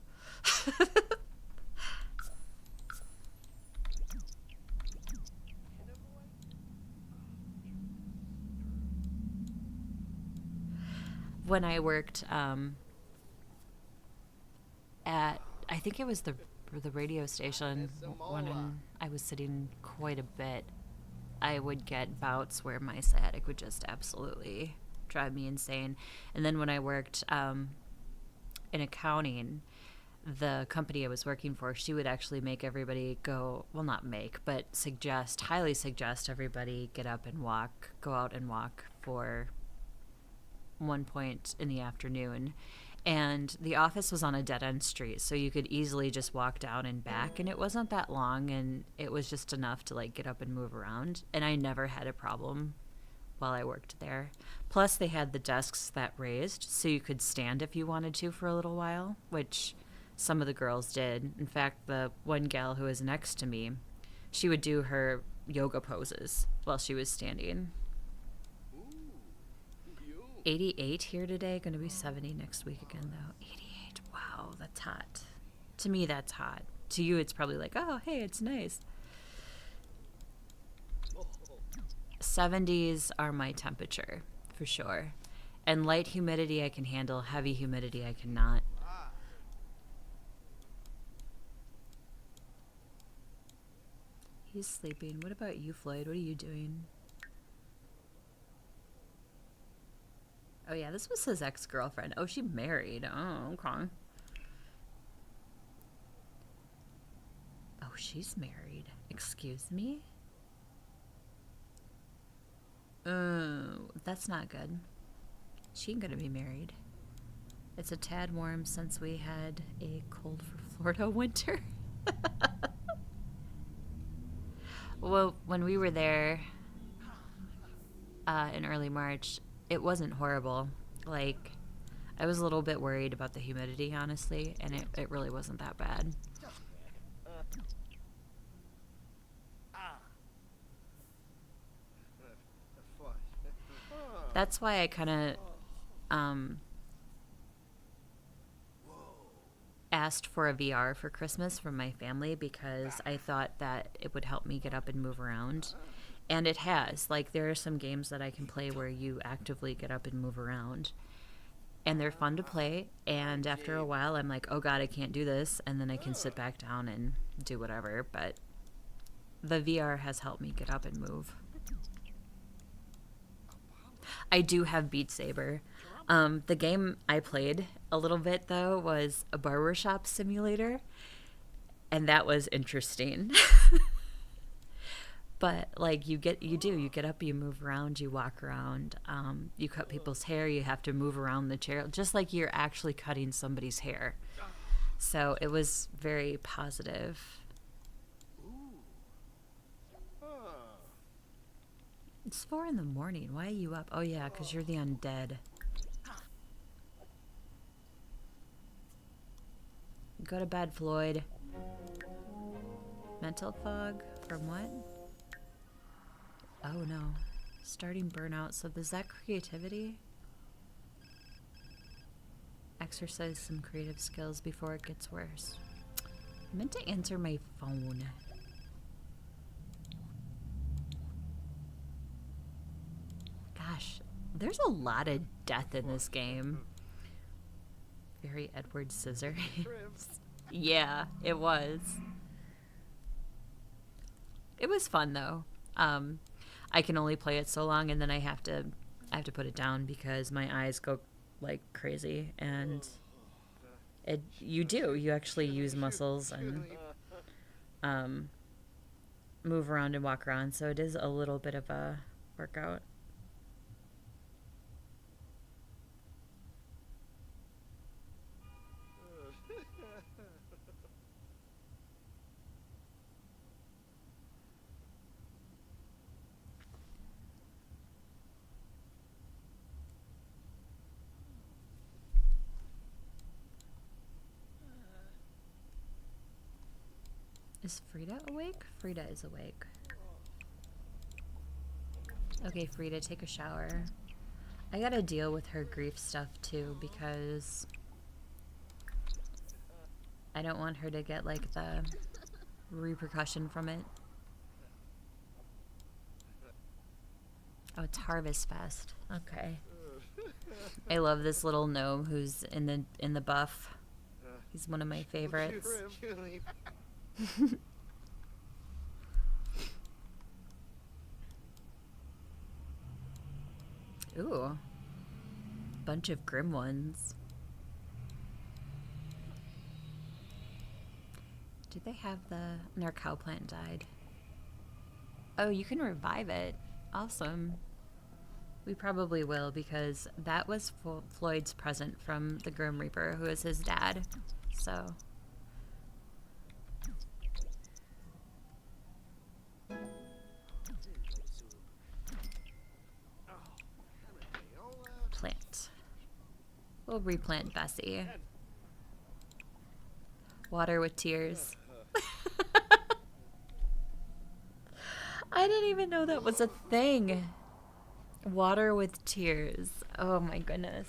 When I worked at, I think it was the radio station, when I was sitting quite a bit, I would get bouts where my sciatic would just absolutely drive me insane. And then when I worked in accounting, the company I was working for, she would actually make everybody go, well, not make, but highly suggest everybody get up and walk, go out and walk for 1 point in the afternoon. And the office was on a dead-end street, so you could easily just walk down and back, and it wasn't that long, and it was just enough to, like, get up and move around. And I never had a problem while I worked there. Plus, they had the desks that raised, so you could stand if you wanted to for a little while, which some of the girls did. In fact, the one gal who was next to me, she would do her yoga poses while she was standing. 88 here today, going to be 70 next week again, though. 88, wow, that's hot. To me, that's hot. To you, it's probably like, oh, hey, it's nice. 70s are my temperature, for sure. And light humidity I can handle, heavy humidity I cannot. He's sleeping. What about you, Floyd? What are you doing? Oh, yeah, this was his ex-girlfriend. Oh, she married. Oh, okay. Oh, she's married. Excuse me? That's not good. She ain't gonna be married. It's a tad warm since we had a cold for Florida winter. Well, when we were there in early March, it wasn't horrible. Like, I was a little bit worried about the humidity, honestly, and it really wasn't that bad. That's why I kind of asked for a VR for Christmas from my family, because I thought that it would help me get up and move around. And it has. Like, there are some games that I can play where you actively get up and move around. And they're fun to play. And after a while, I'm like, oh, God, I can't do this. And then I can sit back down and do whatever. But the VR has helped me get up and move. I do have Beat Saber. The game I played a little bit, though, was a barbershop simulator. And that was interesting. But, like, you get up, you move around, you walk around, you cut people's hair, you have to move around the chair, just like you're actually cutting somebody's hair. So it was very positive. It's 4 in the morning. Why are you up? Oh, yeah, because you're the undead. Go to bed, Floyd. Mental fog? From what? Oh no. Starting burnout. So is that creativity? Exercise some creative skills before it gets worse. I meant to answer my phone. Gosh, there's a lot of death in this game. Very Edward Scissorhands. Yeah, it was. It was fun though. I can only play it so long, and then I have to put it down because my eyes go like crazy, and you actually use muscles and move around and walk around, so it is a little bit of a workout. Is Frida awake? Frida is awake. Okay, Frida, take a shower. I gotta deal with her grief stuff too, because I don't want her to get like the repercussion from it. Oh, it's Harvest Fest. Okay. I love this little gnome who's in the buff. He's one of my favorites. Ooh. Bunch of grim ones. Did they have their cow plant died? Oh, you can revive it. Awesome. We probably will because that was Floyd's present from the Grim Reaper, who is his dad. So. Plant. We'll replant Bessie. Water with tears. I didn't even know that was a thing. Water with tears. Oh my goodness.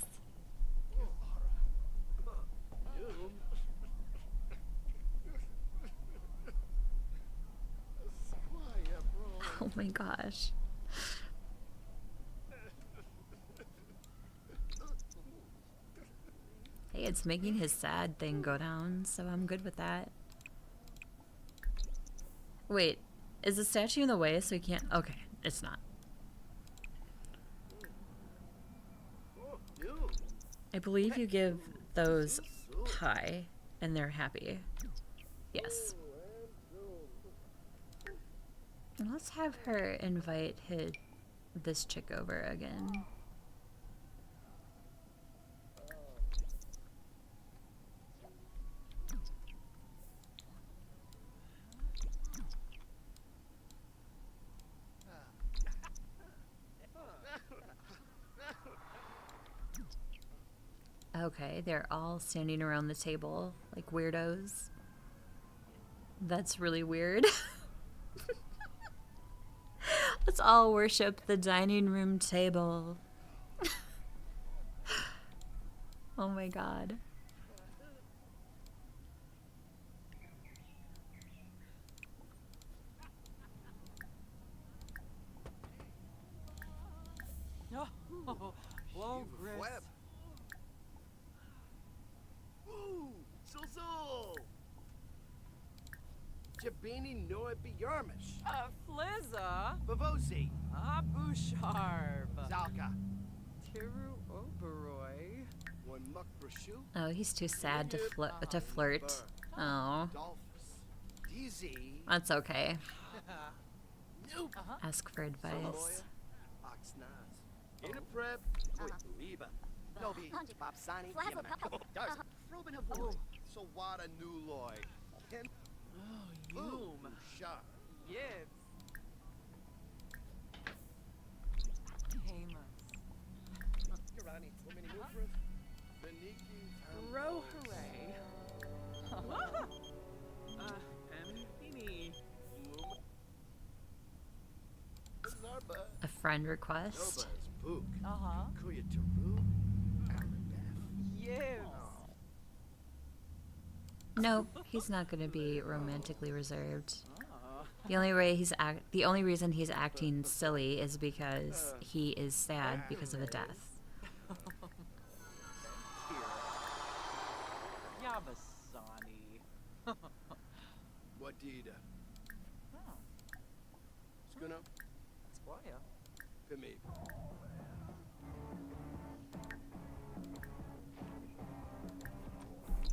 Oh my gosh. Hey, it's making his sad thing go down, so I'm good with that. Wait, is the statue in the way so he can't? Okay, it's not. I believe you give those pie and they're happy. Yes. Let's have her invite this chick over again. Okay, they're all standing around the table like weirdos. That's really weird. Let's all worship the dining room table. Oh my god. Oh, whoa, Chris. Web. Ooh, so. Jabini Noah Yarmish. Flizza. Bavosi. Abu Sharb. Zalka. Tiru Oberoi. One muck brashu. Oh, he's too sad to flirt. Oh, Dolphus. DZ. that's okay. Nope. Ask for advice. Oxnaz. In a prep. Liba. Nobi. Bapsani. Flazzle, Darza. Robin Havoy. So what a new loy. Ken. Oh, Boom. Shot. Yes. Hamas. Irani. Women in Ufra. Beniki. Row hooray. Mini. Zarba. A friend request. Noba's Book. Uh-huh. Kuya Taru. Arabeth. Yes. Nope, he's not going to be romantically reserved. The only reason he's acting silly is because he is sad because of a death. Yabasani. Wadida. Oh, Skuno. Squire. Pimib.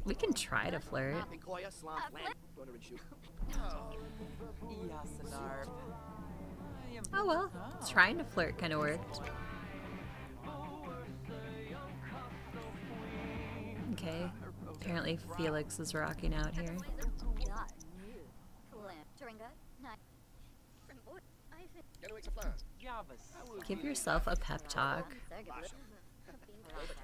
We can try to flirt. Pinkoya. Slam. Land. Runner and shoot. Yasanarb. Oh well, trying to flirt kind of worked. Okay, apparently Felix is rocking out here. Give yourself a pep talk.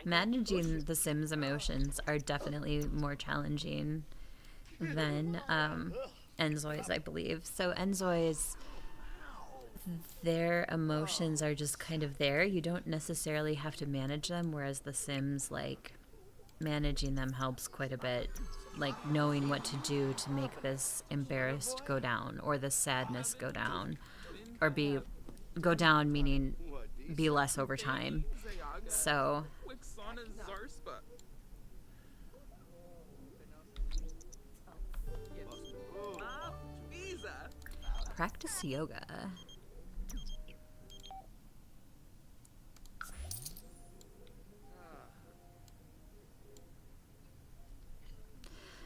Managing the Sims' emotions are definitely more challenging than Enzoi's, I believe. So Enzoi's, their emotions are just kind of there. You don't necessarily have to manage them, whereas the Sims, like, managing them helps quite a bit. Like, knowing what to do to make this embarrassed go down, or the sadness go down, or go down meaning be less over time. So practice yoga.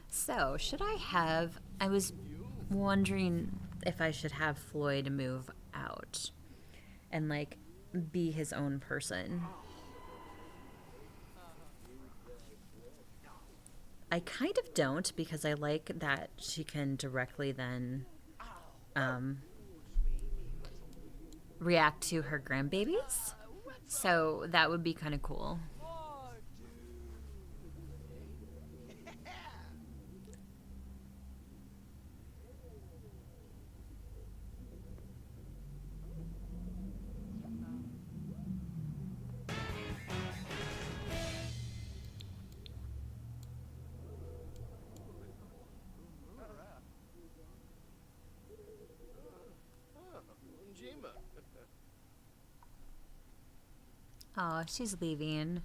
So, should I have I was wondering if I should have Floyd move out and like be his own person. I kind of don't, because I like that she can directly then react to her grandbabies. So that would be kind of cool. Oh, she's leaving.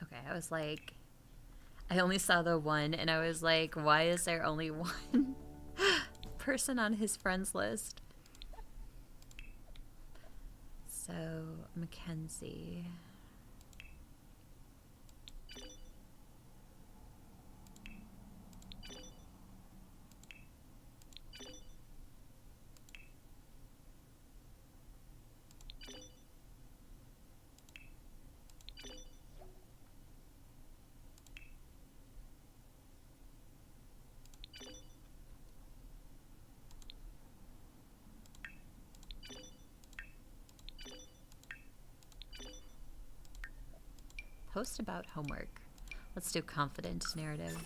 Okay, I was like, I only saw the one, and I was like, why is there only one person on his friends list? So, Mackenzie. Post about homework. Let's do confident narrative.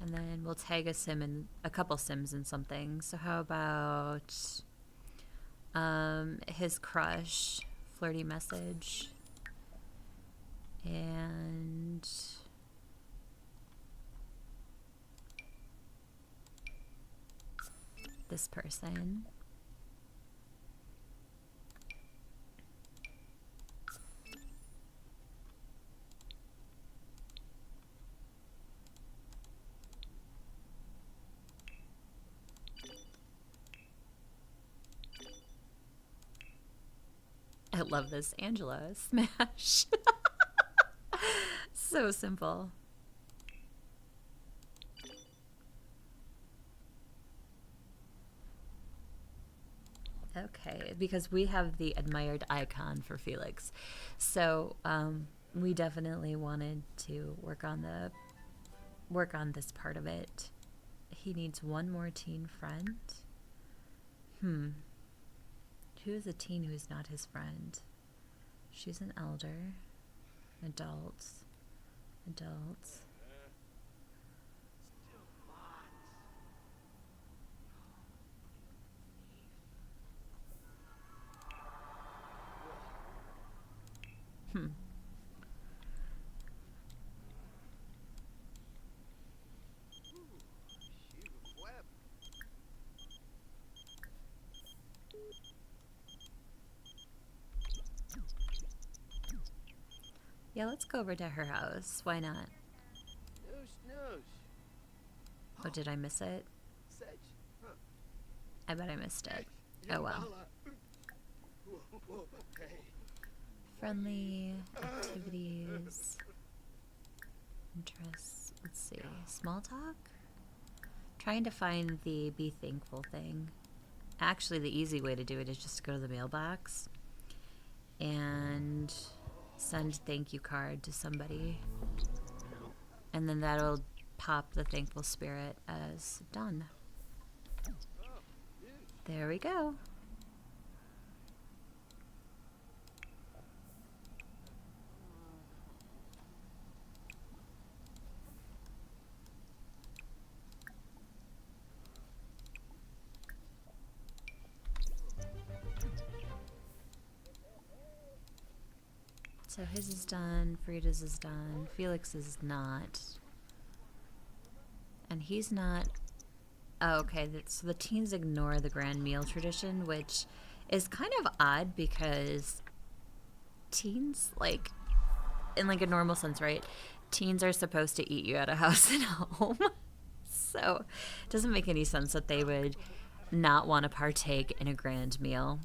And then we'll tag a sim in a couple sims in something. So how about his crush, flirty message, and this person. I love this Angela smash. So simple. Okay, because we have the admired icon for Felix. So we definitely wanted to work on this part of it. He needs one more teen friend. Who is a teen who's not his friend? She's an elder. Adults. Yeah, let's go over to her house. Why not? Oh, did I miss it? I bet I missed it. Oh well. Friendly activities. Interests. Let's see. Small talk? Trying to find the be thankful thing. Actually, the easy way to do it is just to go to the mailbox and send thank you card to somebody. And then that'll pop the thankful spirit as done. There we go. So his is done, Frida's is done, Felix is not. And he's not. Oh, okay, so the teens ignore the grand meal tradition, which is kind of odd because teens, like, in like a normal sense, right? Teens are supposed to eat you at a house and home. So it doesn't make any sense that they would not want to partake in a grand meal.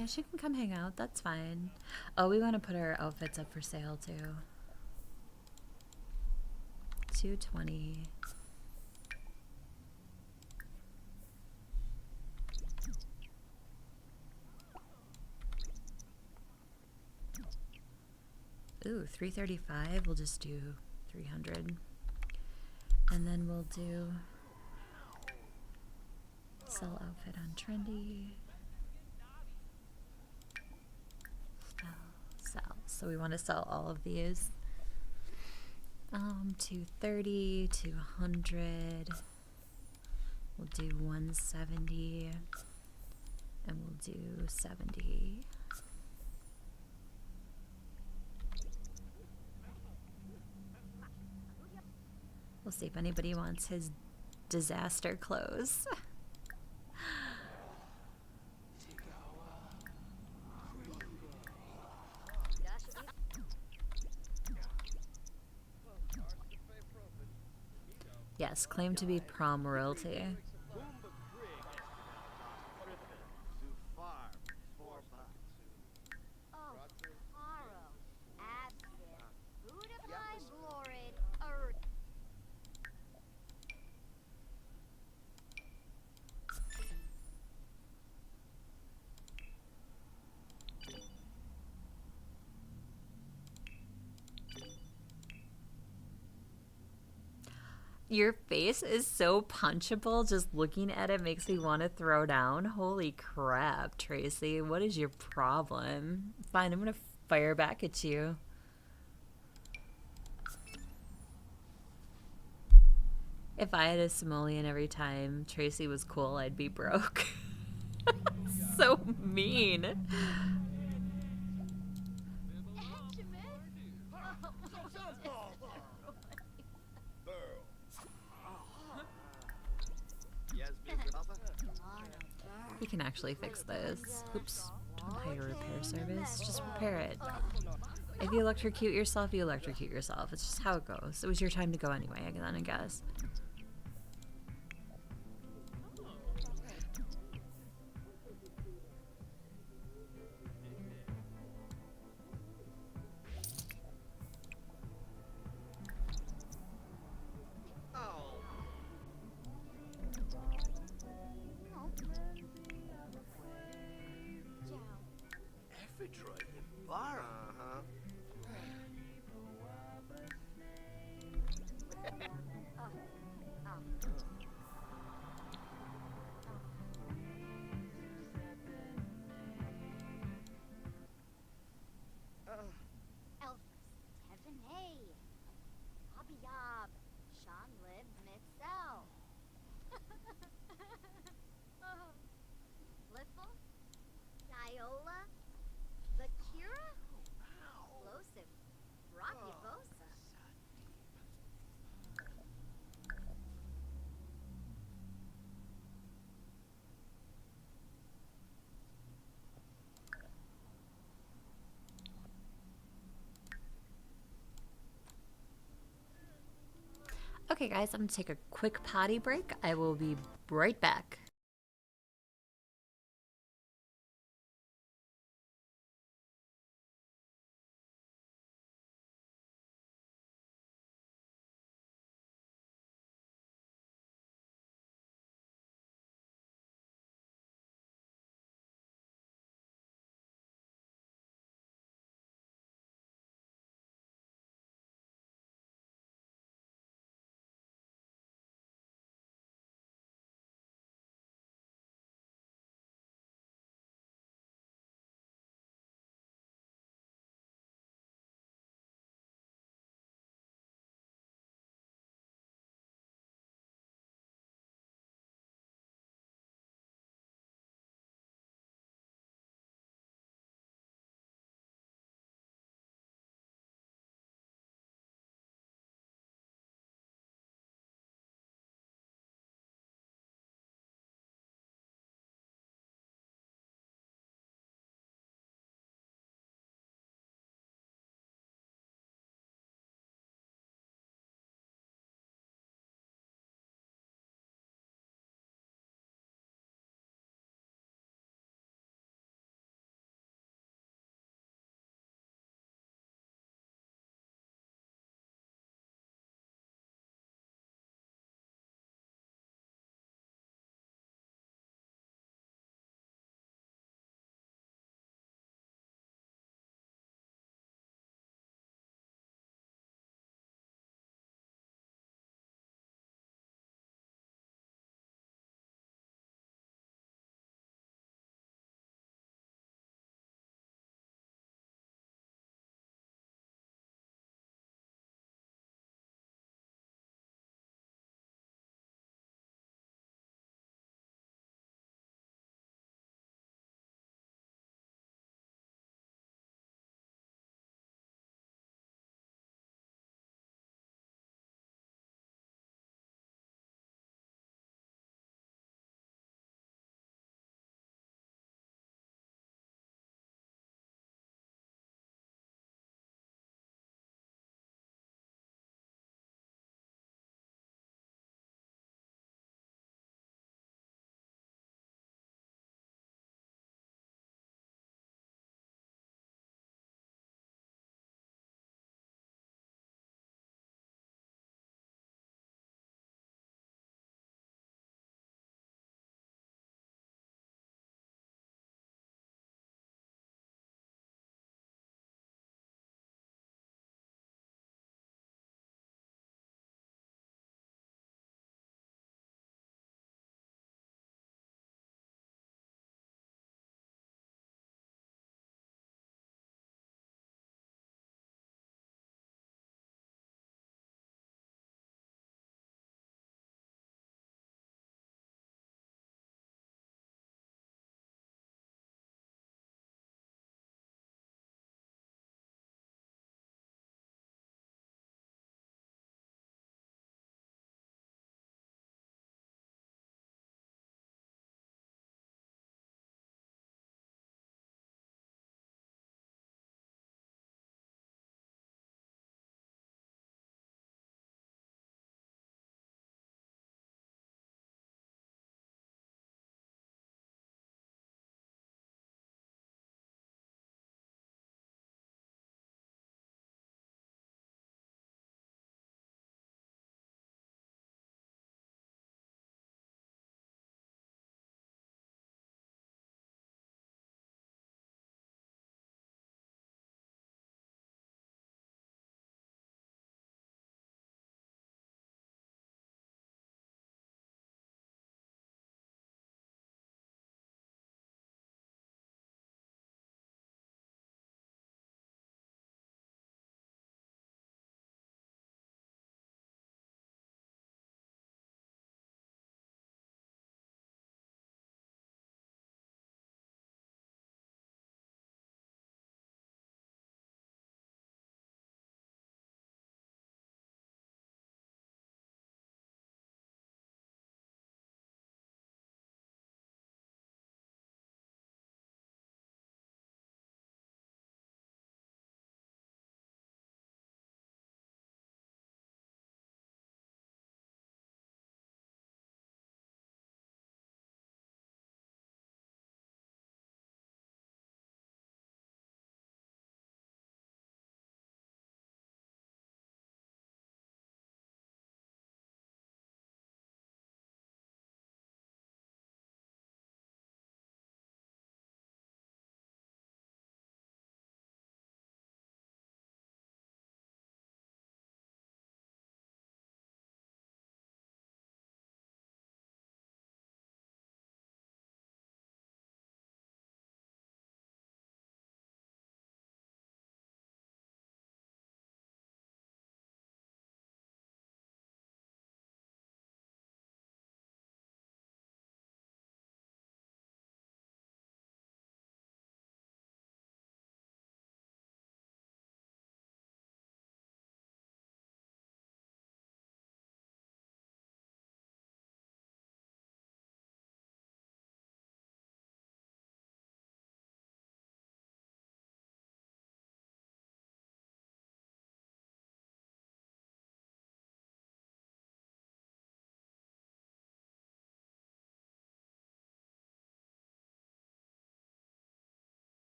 Yeah, she can come hang out. That's fine. Oh, we want to put our outfits up for sale too. 220. Ooh, 335. We'll just do 300. And then we'll do sell outfit on trendy. Sell. So we want to sell all of these. 230, 200. We'll do 170. And we'll do 70. We'll see if anybody wants his disaster clothes. Yes, claim to be prom royalty. Your face is so punchable. Just looking at it makes me want to throw down. Holy crap, Tracy. What is your problem? Fine, I'm going to fire back at you. If I had a simoleon every time Tracy was cool, I'd be broke. So mean. He can actually fix this. Oops. Don't hire repair service. Just repair it. If you electrocute yourself, you electrocute yourself. It's just how it goes. It was your time to go anyway, then I guess. Okay, guys, I'm going to take a quick potty break. I will be right back.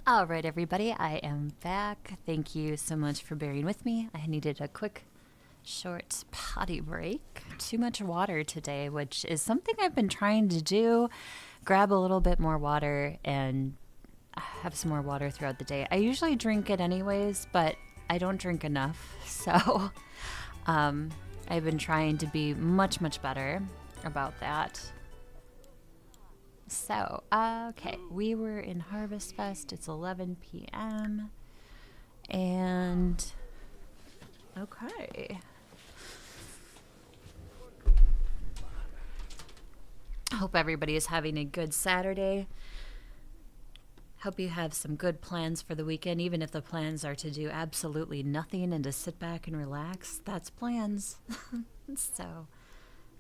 All right, everybody, I am back. Thank you so much for bearing with me. I needed a quick, short potty break. Too much water today, which is something I've been trying to do. Grab a little bit more water and have some more water throughout the day. I usually drink it anyways, but I don't drink enough. So I've been trying to be much, much better about that. So, okay, we were in Harvest Fest. It's 11 p.m. And, okay. Hope everybody is having a good Saturday. Hope you have some good plans for the weekend, even if the plans are to do absolutely nothing and to sit back and relax. That's plans. So,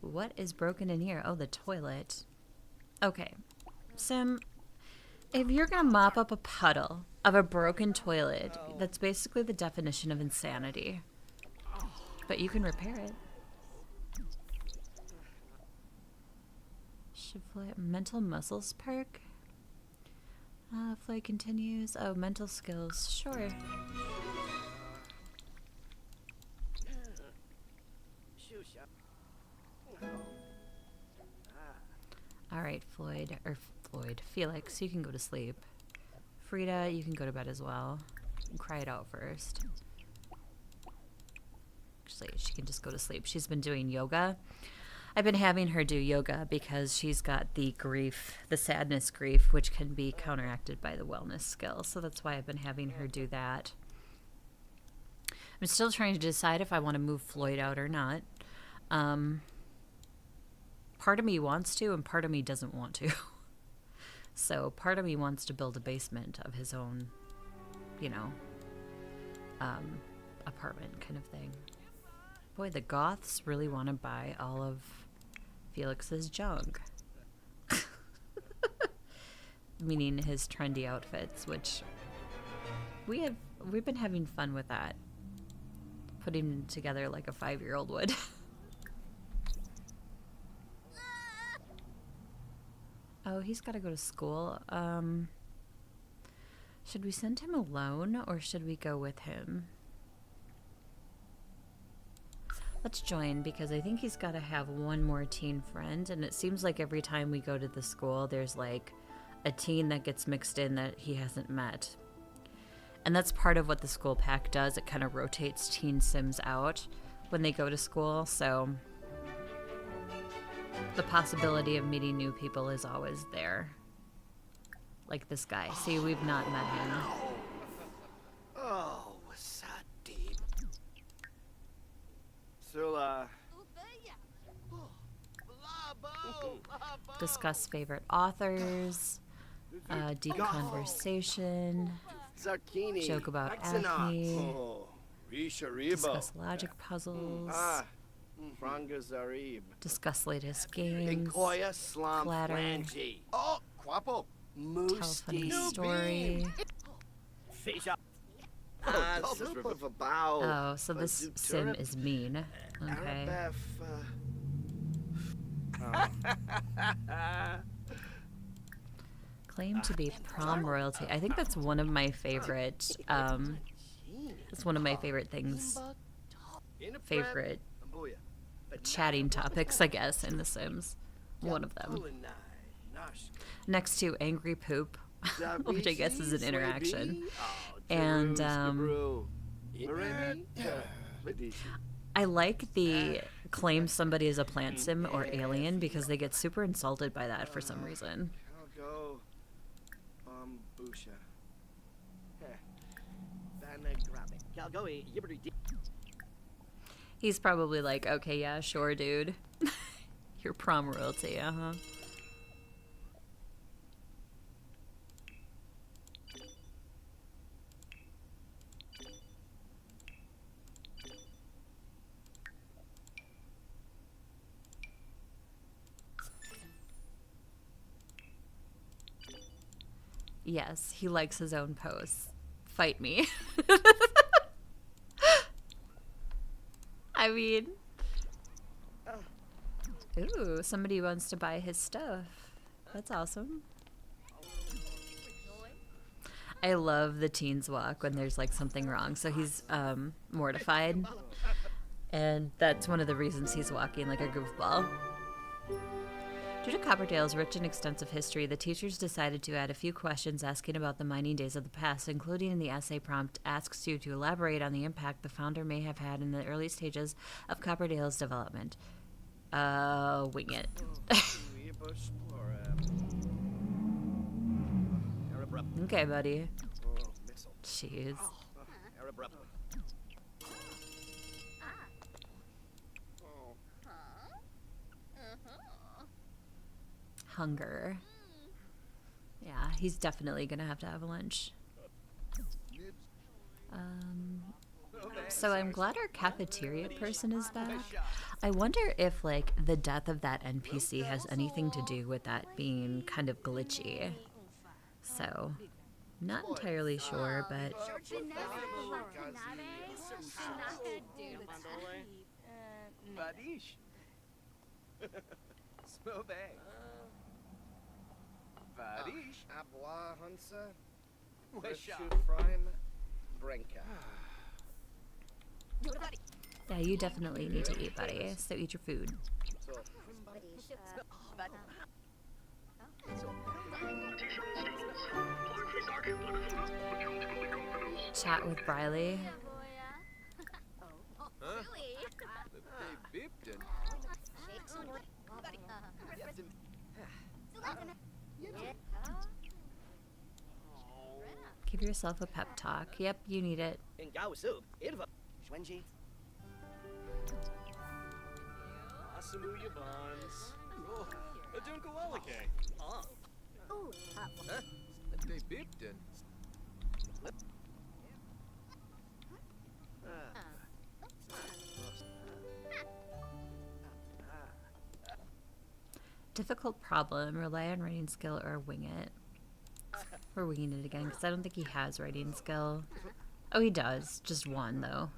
what is broken in here? Oh, the toilet. Okay, Sim, if you're going to mop up a puddle of a broken toilet, that's basically the definition of insanity. But you can repair it. Mental muscles perk. Floyd continues. Oh, mental skills. Sure. All right, Felix, you can go to sleep. Frida, you can go to bed as well. Cry it out first. Actually, she can just go to sleep. She's been doing yoga. I've been having her do yoga because she's got the sadness grief, which can be counteracted by the wellness skill. So that's why I've been having her do that. I'm still trying to decide if I want to move Floyd out or not. Part of me wants to, and part of me doesn't want to. So part of me wants to build a basement of his own, apartment kind of thing. Boy, the goths really want to buy all of Felix's junk. Meaning his trendy outfits, which we've been having fun with that. Putting together like a 5-year-old would. Oh, he's got to go to school. Should we send him alone or should we go with him? Let's join because I think he's got to have one more teen friend. And it seems like every time we go to the school, there's like a teen that gets mixed in that he hasn't met. And that's part of what the school pack does. It kind of rotates teen sims out when they go to school. So the possibility of meeting new people is always there. Like this guy. See, we've not met him. Oh, was that deep? Sula. Discuss favorite authors. Deep conversation. Joke about acne. Discuss logic puzzles. Discuss latest games. Flatter. Oh, guapo. Tell a funny story. Oh, so this sim is mean. Okay. Claim to be prom royalty. I think that's one of my favorite. It's one of my favorite things. Favorite chatting topics, I guess, in The Sims. One of them. Next to angry poop, which I guess is an interaction. And I like the claim somebody is a plant sim or alien because they get super insulted by that for some reason. He's probably like, okay, yeah, sure, dude. You're prom royalty, uh-huh. Yes, he likes his own posts. Fight me. I mean... Ooh, somebody wants to buy his stuff. That's awesome. I love the teens walk when there's like something wrong. So he's mortified. And that's one of the reasons he's walking like a goofball. Due to Copperdale's rich and extensive history, the teachers decided to add a few questions asking about the mining days of the past, including in the essay prompt asks you to elaborate on the impact the founder may have had in the early stages of Copperdale's development. Wing it. Okay, buddy. Jeez. Hunger. Yeah, he's definitely gonna have to have lunch. So I'm glad our cafeteria person is back. I wonder if like the death of that NPC has anything to do with that being kind of glitchy. So, not entirely sure, but Varish. Abois Hunsa. Prime. Brinka. yeah, you definitely need to eat, buddy. So eat your food. Chat with Briley. Give yourself a pep talk. Yep, you need it. Asamuya Bonds. Adunka Walake. They beeped in. Difficult problem. Rely on writing skill or wing it. We're winging it again because I don't think he has writing skill. Oh, he does. Just one, though.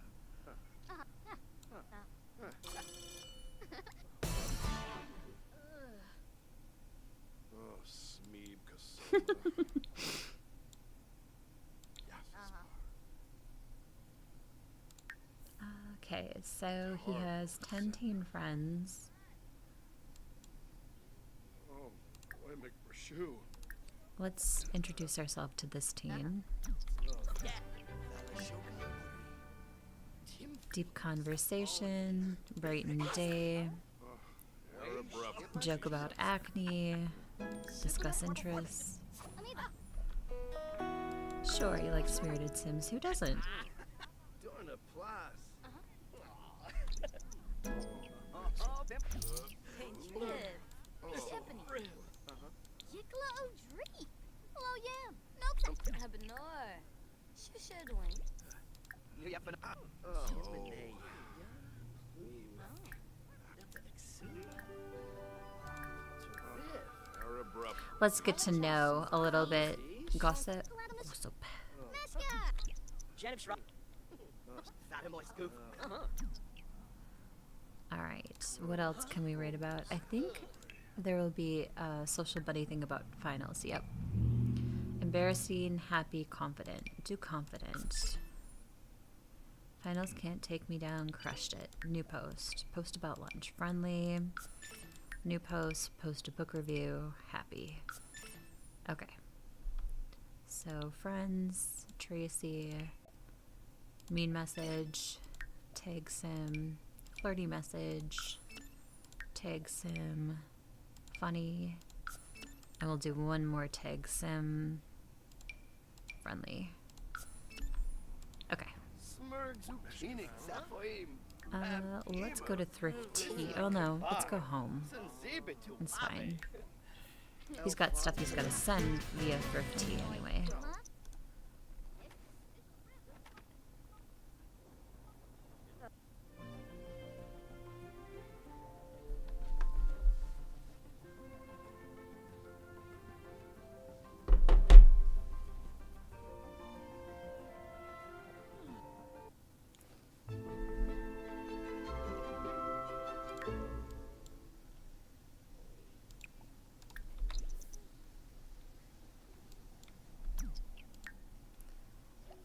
Oh, Smeeb Kasoma. Okay, so he has 10 teen friends. Oh, boy, McBrshoe. Let's introduce ourselves to this teen. Deep conversation, brighten day, joke about acne, discuss interests. Sure, you like spirited Sims. Who doesn't? Doing a plus. Let's get to know a little bit. Gossip. Alright, what else can we write about? I think there will be a social buddy thing about finals. Yep. Embarrassing, happy, confident. Do confident. Finals can't take me down. Crushed it. New post. Post about lunch. Friendly. New post. Post a book review. Happy. Okay. So, friends. Tracy. Mean message. Tag sim. Flirty message. Tag sim. Funny. And we'll do one more tag sim. Friendly. Okay. Let's go to Thrift Tea. Oh no, let's go home. It's fine. He's got stuff he's got to send via Thrift Tea anyway.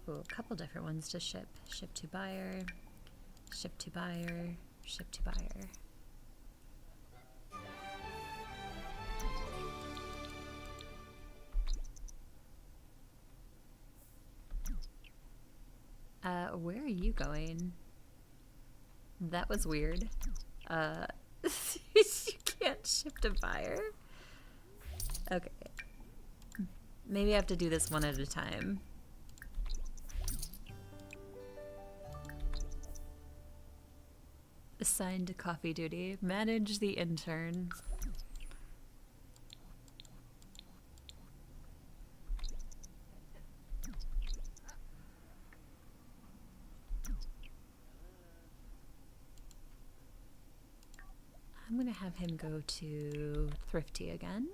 Ooh, a couple different ones to ship. Ship to buyer, ship to buyer, ship to buyer. Where are you going? That was weird. You can't ship to buyer? Okay. Maybe I have to do this one at a time. Assigned to coffee duty. Manage the intern. I'm gonna have him go to Thrifty again.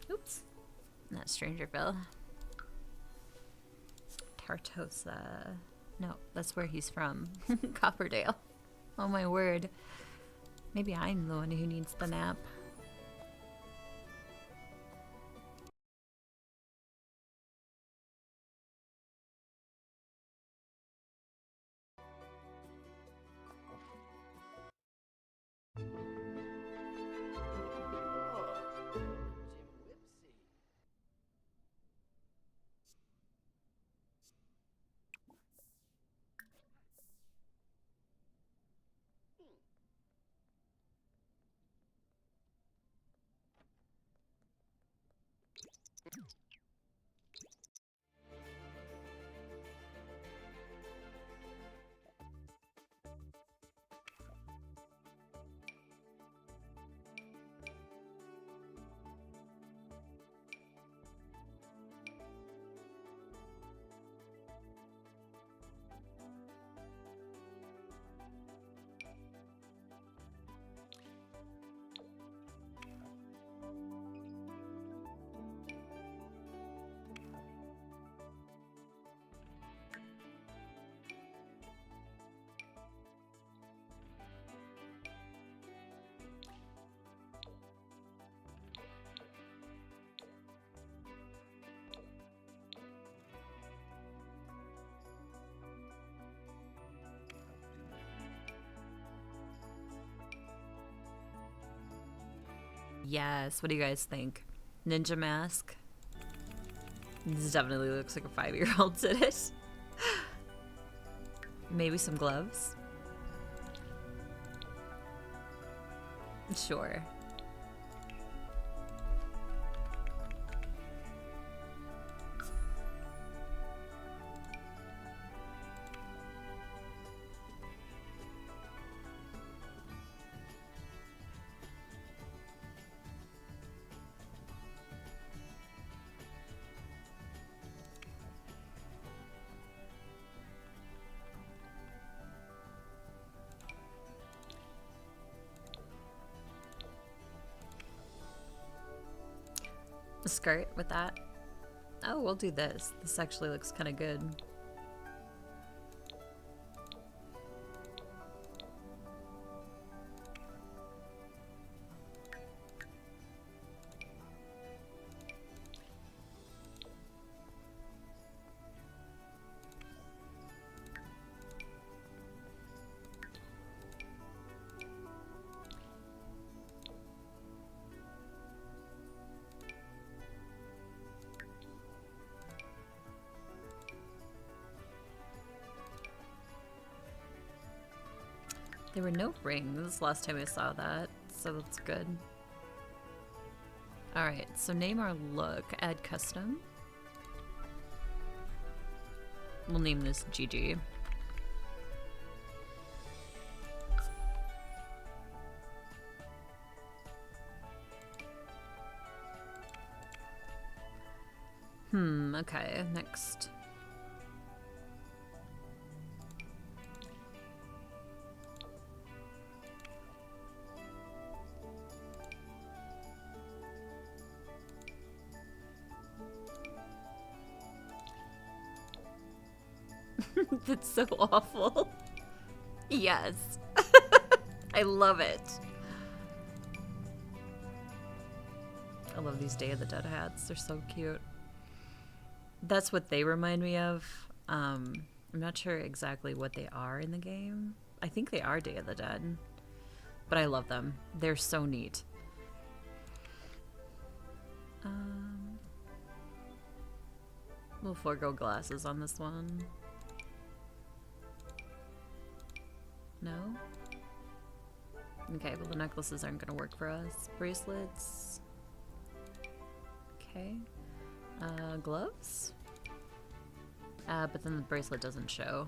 Oops. Not Strangerville. Tartosa. No, that's where he's from. Copperdale. Oh my word. Maybe I'm the one who needs the nap. Yes, what do you guys think? Ninja mask? This definitely looks like a 5-year-old did it. Maybe some gloves? Sure. A skirt with that? Oh, we'll do this. This actually looks kind of good. There were no rings last time I saw that, so that's good. Alright, so name our look. Add custom. We'll name this GG. Okay, next. That's so awful. Yes. I love it. I love these Day of the Dead hats. They're so cute. That's what they remind me of. I'm not sure exactly what they are in the game. I think they are Day of the Dead. But I love them. They're so neat. We'll forego glasses on this one. No? Okay, well the necklaces aren't gonna work for us. Bracelets. Okay. Gloves? But then the bracelet doesn't show.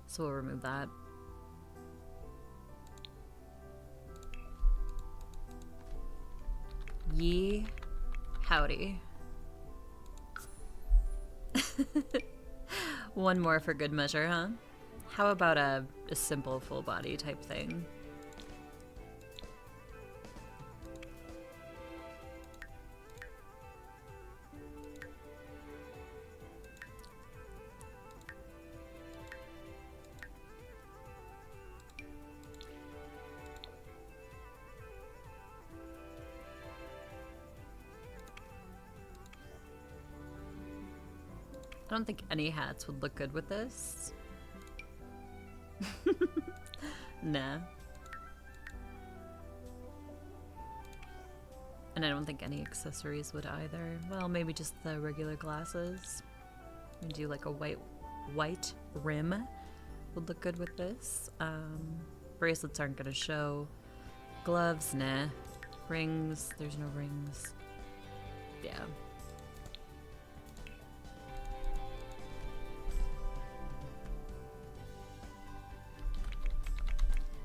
So we'll remove that. Yee howdy. One more for good measure, huh? How about a simple full body type thing? I don't think any hats would look good with this. Nah. And I don't think any accessories would either. Well, maybe just the regular glasses. And do like a white rim would look good with this. Bracelets aren't gonna show. Gloves, nah. Rings, there's no rings. Yeah.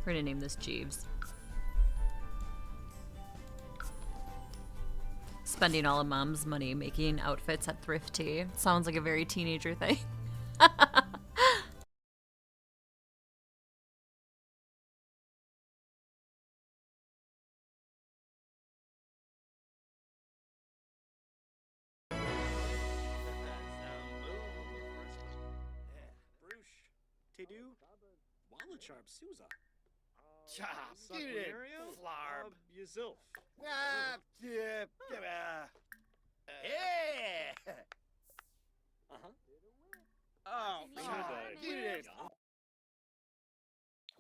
We're gonna name this Jeeves. Spending all of Mom's money making outfits at Thrifty. Sounds like a very teenager thing. Bruce, Tedu, Walacharb, Souza. Chop, get it, flarb. Yazilf. Ah, yeah, yeah. Uh-huh. Oh, Should get it.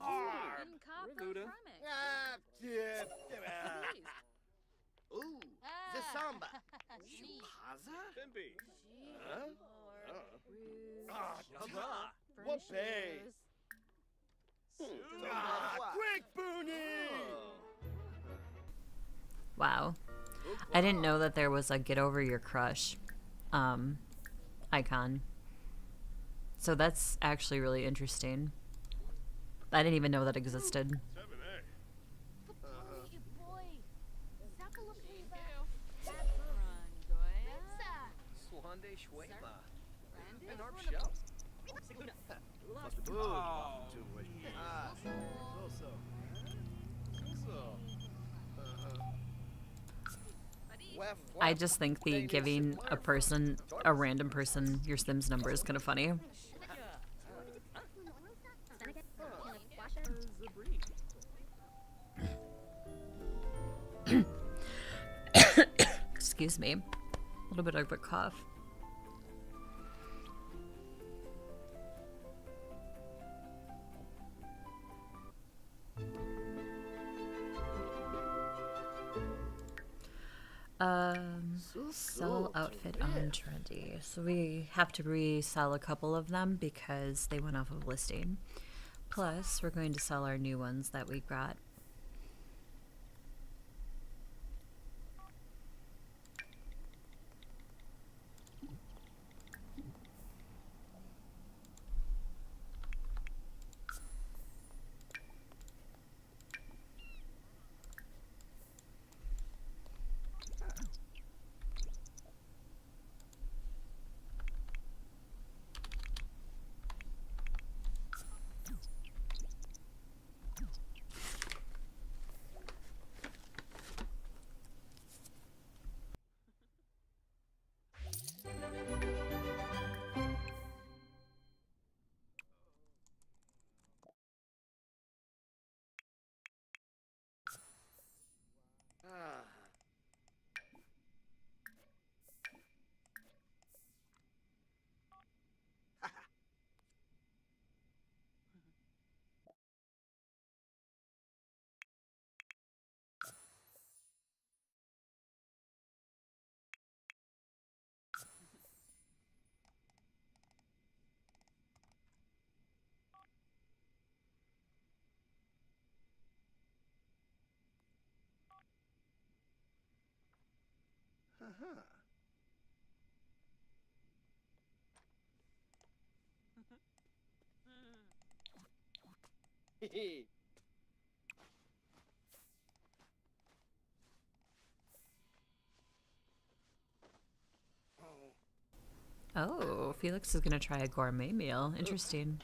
Flarb. Buddha. Ah, yeah, yeah. Ooh, the samba. Chupaza? Bimby. Huh? Ah, Jabba. Whoopee. Ah, quick, Booney! Wow. I didn't know that there was a get over your crush icon. So that's actually really interesting. I didn't even know that existed. 7A. Swande Schweba. And Arp Shell. I just think the giving a random person your Sims number is kind of funny. Excuse me. A little bit of a cough. Sell outfit on trendy. So we have to resell a couple of them because they went off of listing. Plus, we're going to sell our new ones that we got. Uh-huh. Hehe. Oh, Felix is gonna try a gourmet meal. Interesting.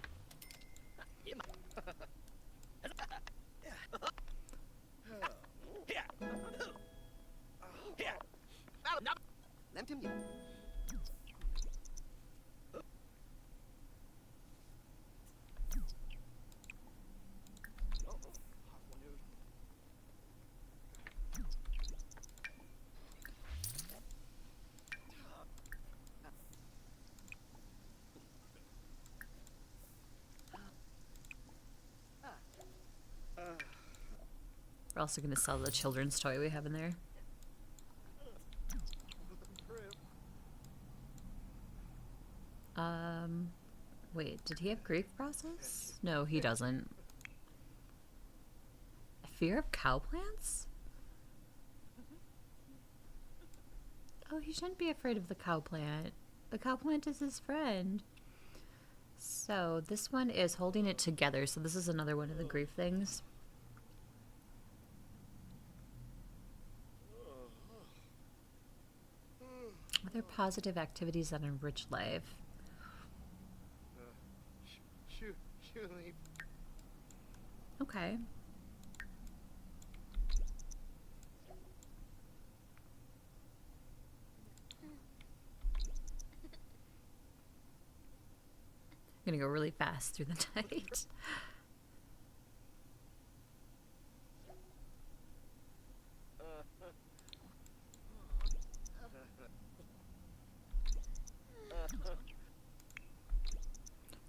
Lem Tim you. We're also gonna sell the children's toy we have in there. Wait, did he have grief process? No, he doesn't. Fear of cow plants? Oh, he shouldn't be afraid of the cow plant. The cow plant is his friend. So this one is holding it together. So this is another one of the grief things. Other positive activities that enrich life. Okay. I'm gonna go really fast through the night.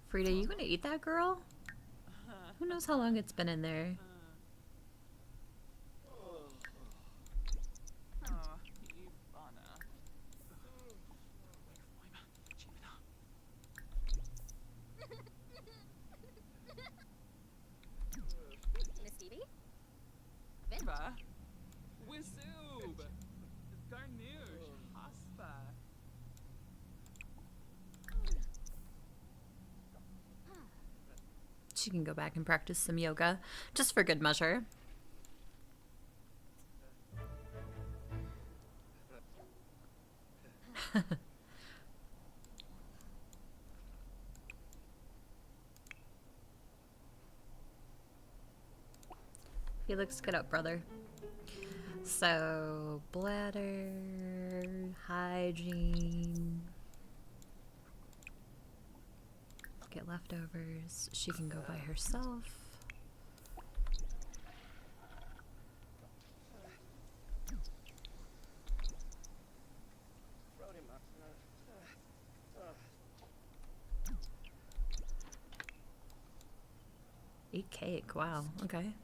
Frida, you gonna eat that girl? Who knows how long it's been in there? Miss Phoebe? Viva. Wisoob. Garnouche. Haspa. She can go back and practice some yoga, just for good measure. Felix, get up, brother. So, bladder, hygiene. Get leftovers. She can go by herself. Eat cake. Wow. Okay.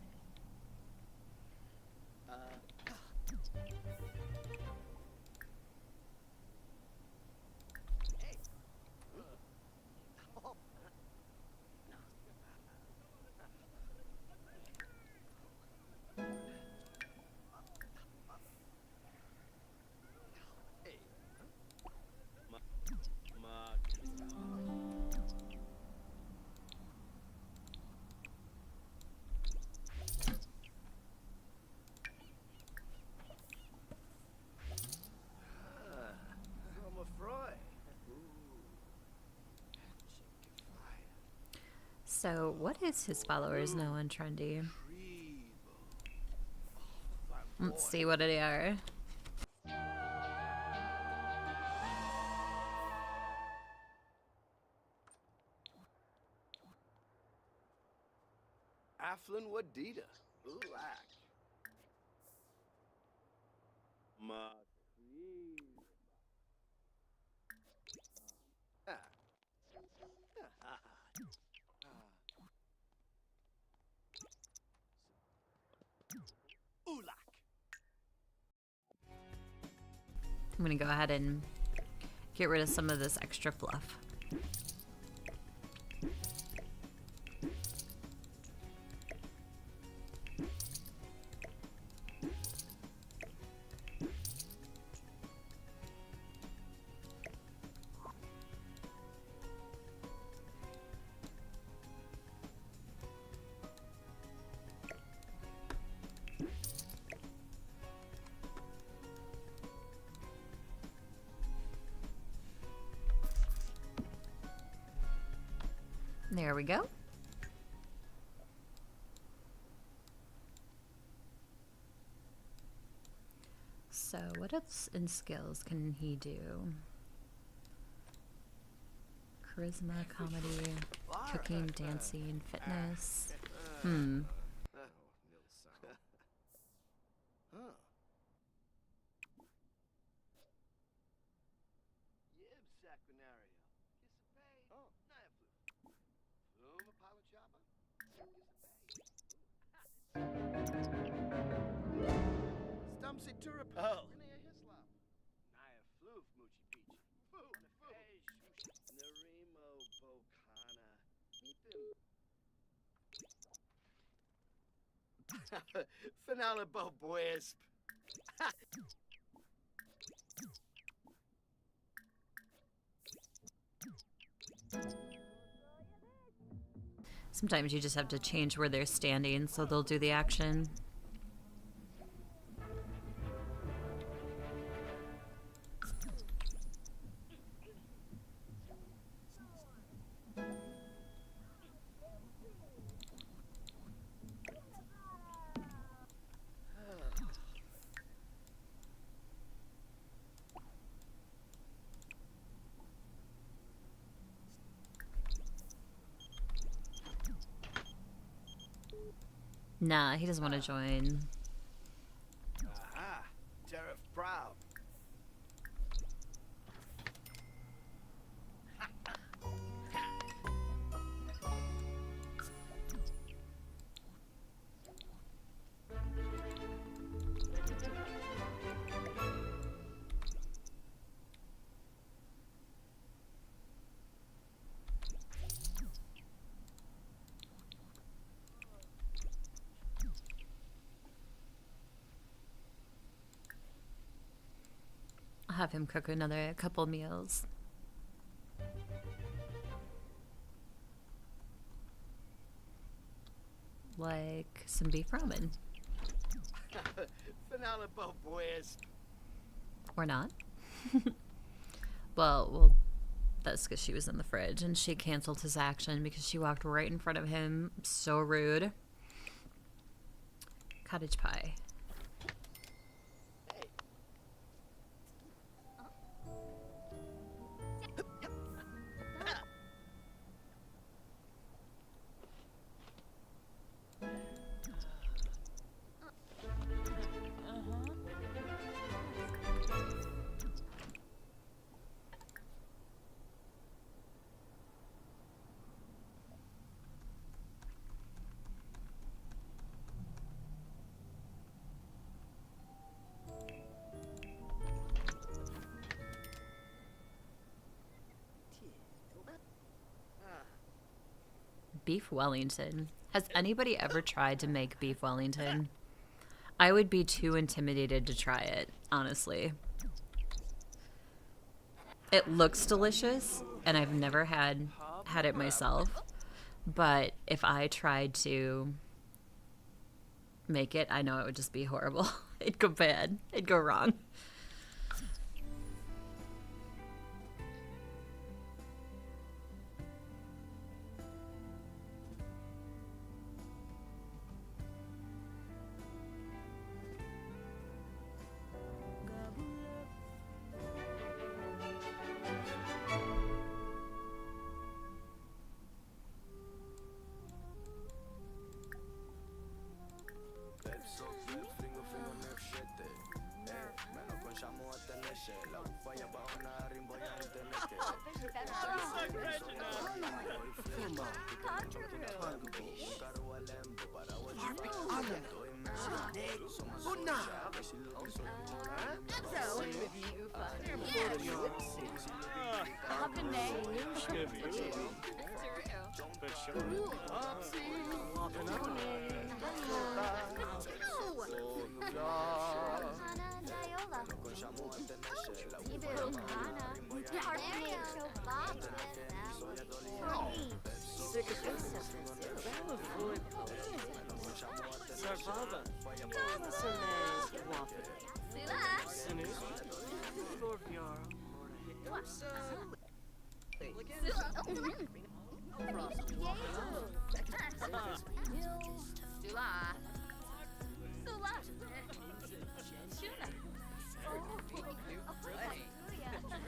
So, what is his followers now on Trendy? Let's see what they are. Aflin Wadida. Ulak. Ma. I'm gonna go ahead and get rid of some of this extra fluff. There we go. So what else in skills can he do? Charisma, comedy, cooking, dancing, fitness. Oh. Finale bo wisp. Sometimes you just have to change where they're standing so they'll do the action. Nah, he doesn't want to join. Aha. Tariff proud. I'll have him cook another couple meals. Like some beef ramen. Finale bo wisp. Or not. Well, that's because she was in the fridge and she canceled his action because she walked right in front of him. So rude. Cottage pie. Beef Wellington. Has anybody ever tried to make beef Wellington? I would be too intimidated to try it, honestly. It looks delicious, and I've never had it myself. But if I tried to make it, I know it would just be horrible. It'd go bad. It'd go wrong.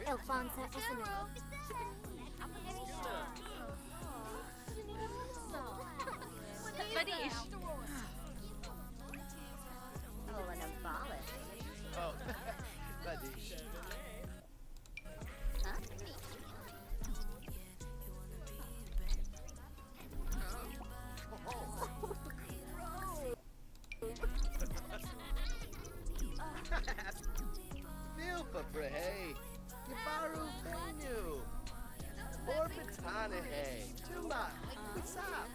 Alfonso Oh, Badish. Milpa Brehe, Yabaru Benu, Orbitana Hey, Tuma, what's up?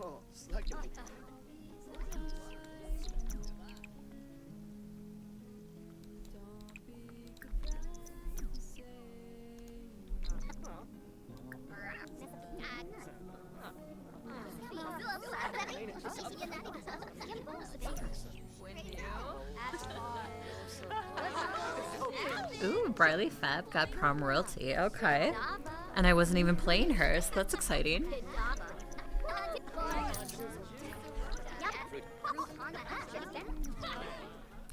Oh, slugging me. Ooh, Briley Fab got prom royalty. Okay. And I wasn't even playing her, so that's exciting.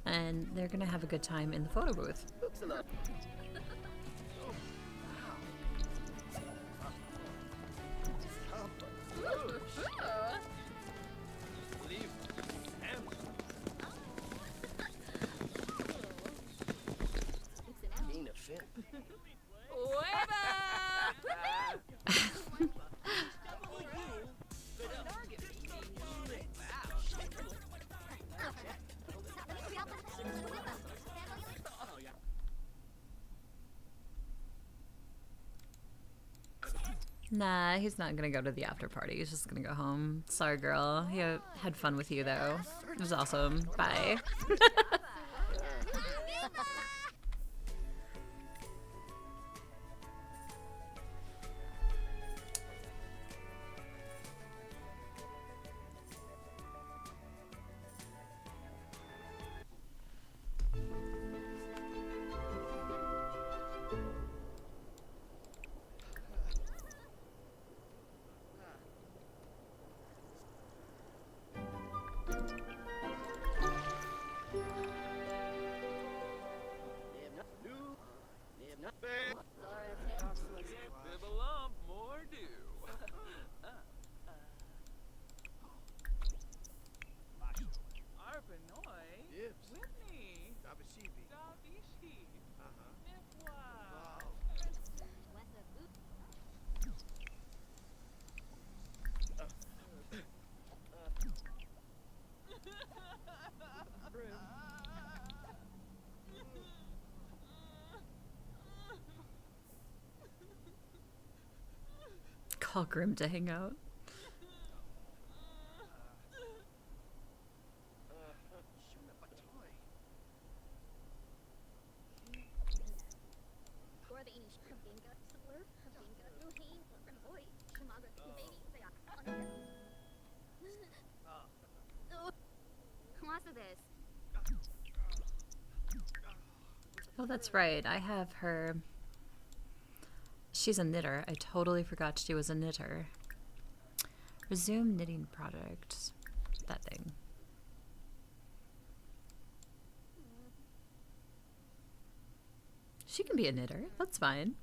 And they're gonna have a good time in the photo booth. Nah, he's not gonna go to the after party. He's just gonna go home. Sorry, girl. He had fun with you, though. It was awesome. Bye. Bibbalump, more do. Arpanoi. Whitney. Davishi. Nifwa. Call Grim to hang out. Oh, that's right. I have her. She's a knitter. I totally forgot she was a knitter. Resume knitting project. That thing. She can be a knitter. That's fine.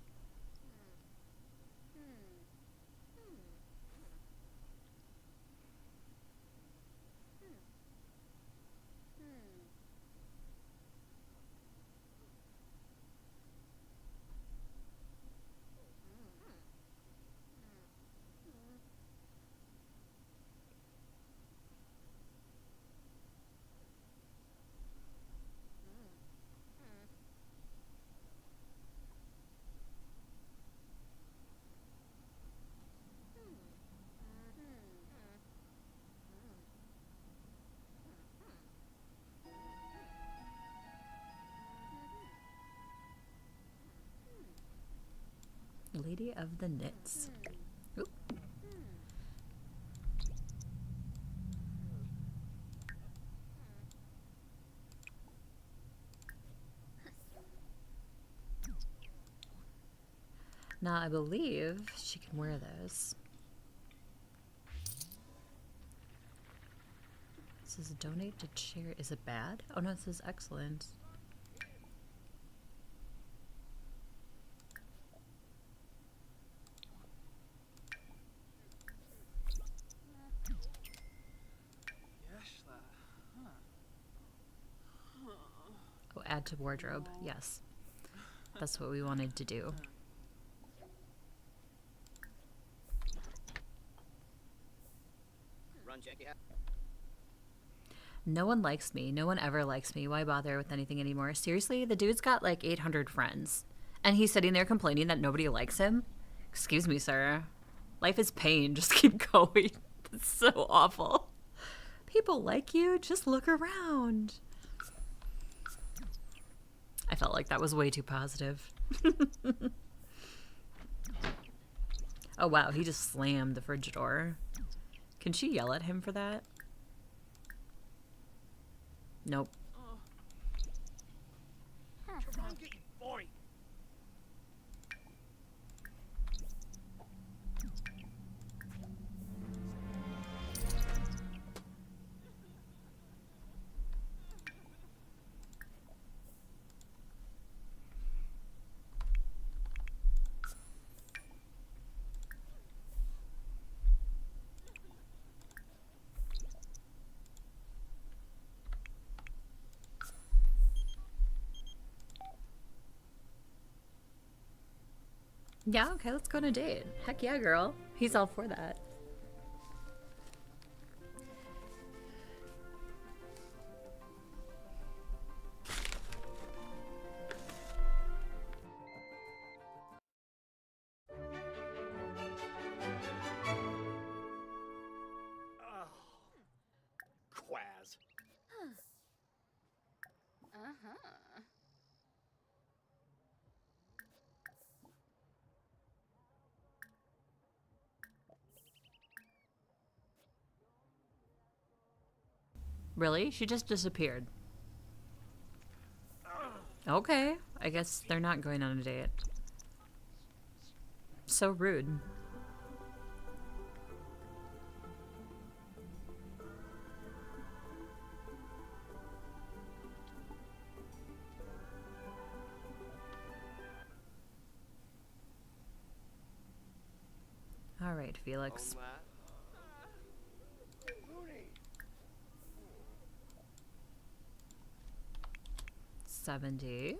Lady of the Knits. Oop. Now I believe she can wear those. It says donate to charity. Is it bad? Oh no, it says excellent. Oh, add to wardrobe. Yes. That's what we wanted to do. Run, Jackie. No one likes me. No one ever likes me. Why bother with anything anymore? Seriously, the dude's got like 800 friends. And he's sitting there complaining that nobody likes him? Excuse me, sir. Life is pain. Just keep going. That's so awful. People like you. Just look around. I felt like that was way too positive. Oh, wow. He just slammed the fridge door. Can she yell at him for that? Nope. I'm getting boring. Yeah, okay, let's go on a date. Heck yeah, girl. He's all for that. Quaz. Really? She just disappeared. Okay, I guess they're not going on a date. So rude. All right, Felix. 70.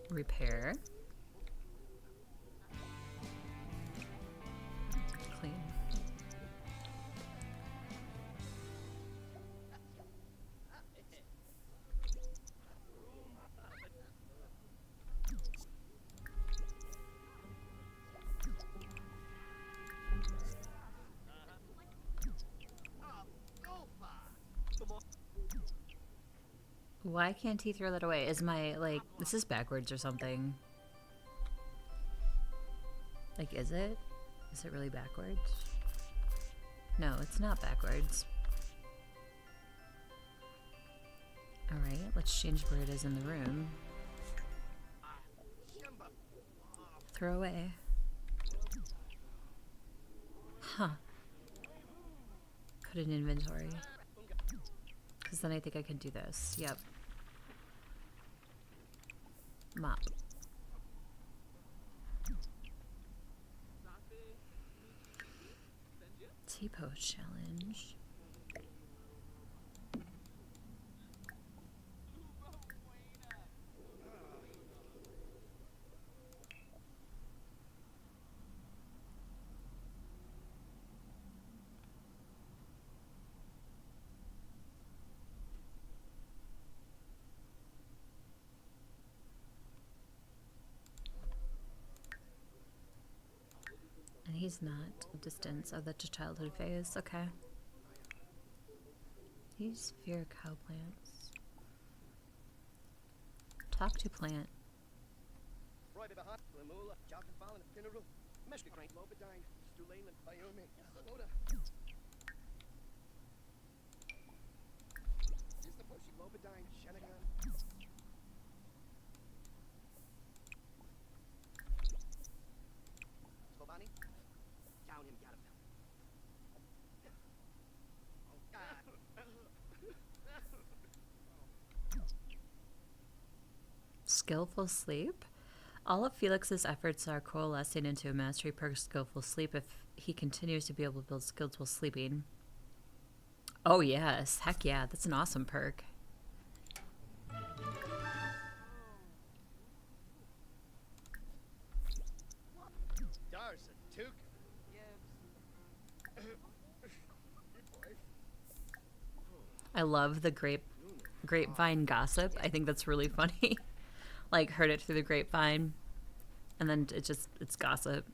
Repair. Clean. Why can't he throw that away? Is my, like, this is backwards or something? Like, is it? Is it really backwards? No, it's not backwards. Alright, let's change where it is in the room. Throw away. Huh. Put in inventory. Because then I think I can do this. Yep. Mop. T-pose challenge. And he's not a distance of the childhood phase. Okay. These fear cow plants. Talk to plant. Boy, behind Glamula, Jock and Fallon, General, Meshka Crank, Lobadine, Stulain, Wyoming, Loda. Is the Bushy, Lobadine, Shanagan. Slobani, down him, got him. Oh, God. Skillful sleep? All of Felix's efforts are coalescing into a mastery perk, skillful sleep, if he continues to be able to build skills while sleeping. Oh yes, heck yeah, that's an awesome perk. Dar's a toque. I love the grapevine gossip. I think that's really funny. Like, heard it through the grapevine, and then it's gossip.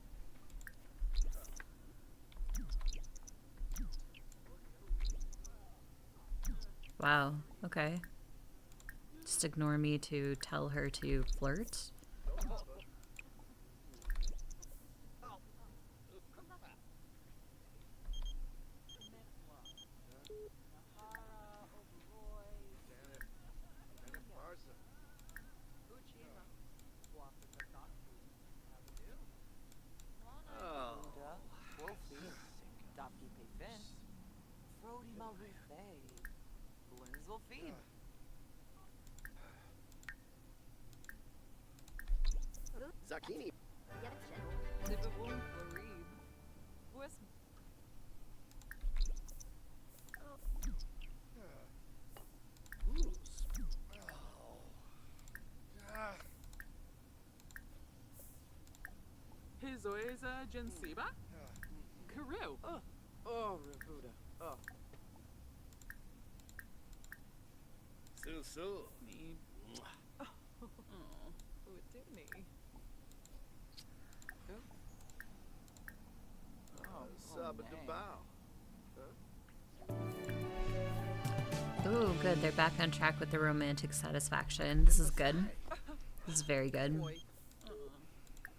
Wow, okay. Just ignore me to tell her to flirt? Zakini. Hizoeza Jensiba? Karu. Oh, Rabuda. Oh. Su. Need. Oh, Udini. Ooh, good. They're back on track with the romantic satisfaction. This is good. This is very good.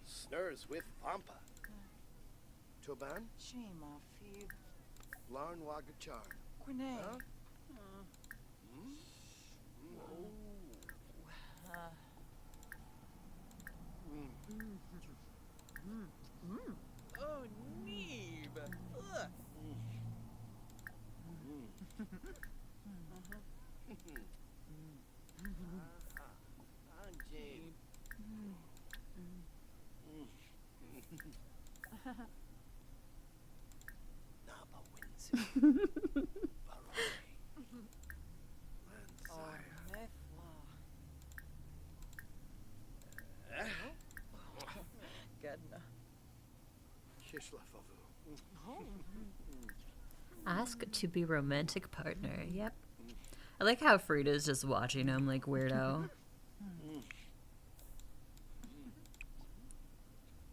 Snurs with Pampa. Toban, Shima, Phoebe. Larn Wagachar. Grenade. Huh? Oh, Neeb. Ugh. Naba Windsor. Ask to be romantic partner. Yep. I like how Frida's just watching him like weirdo.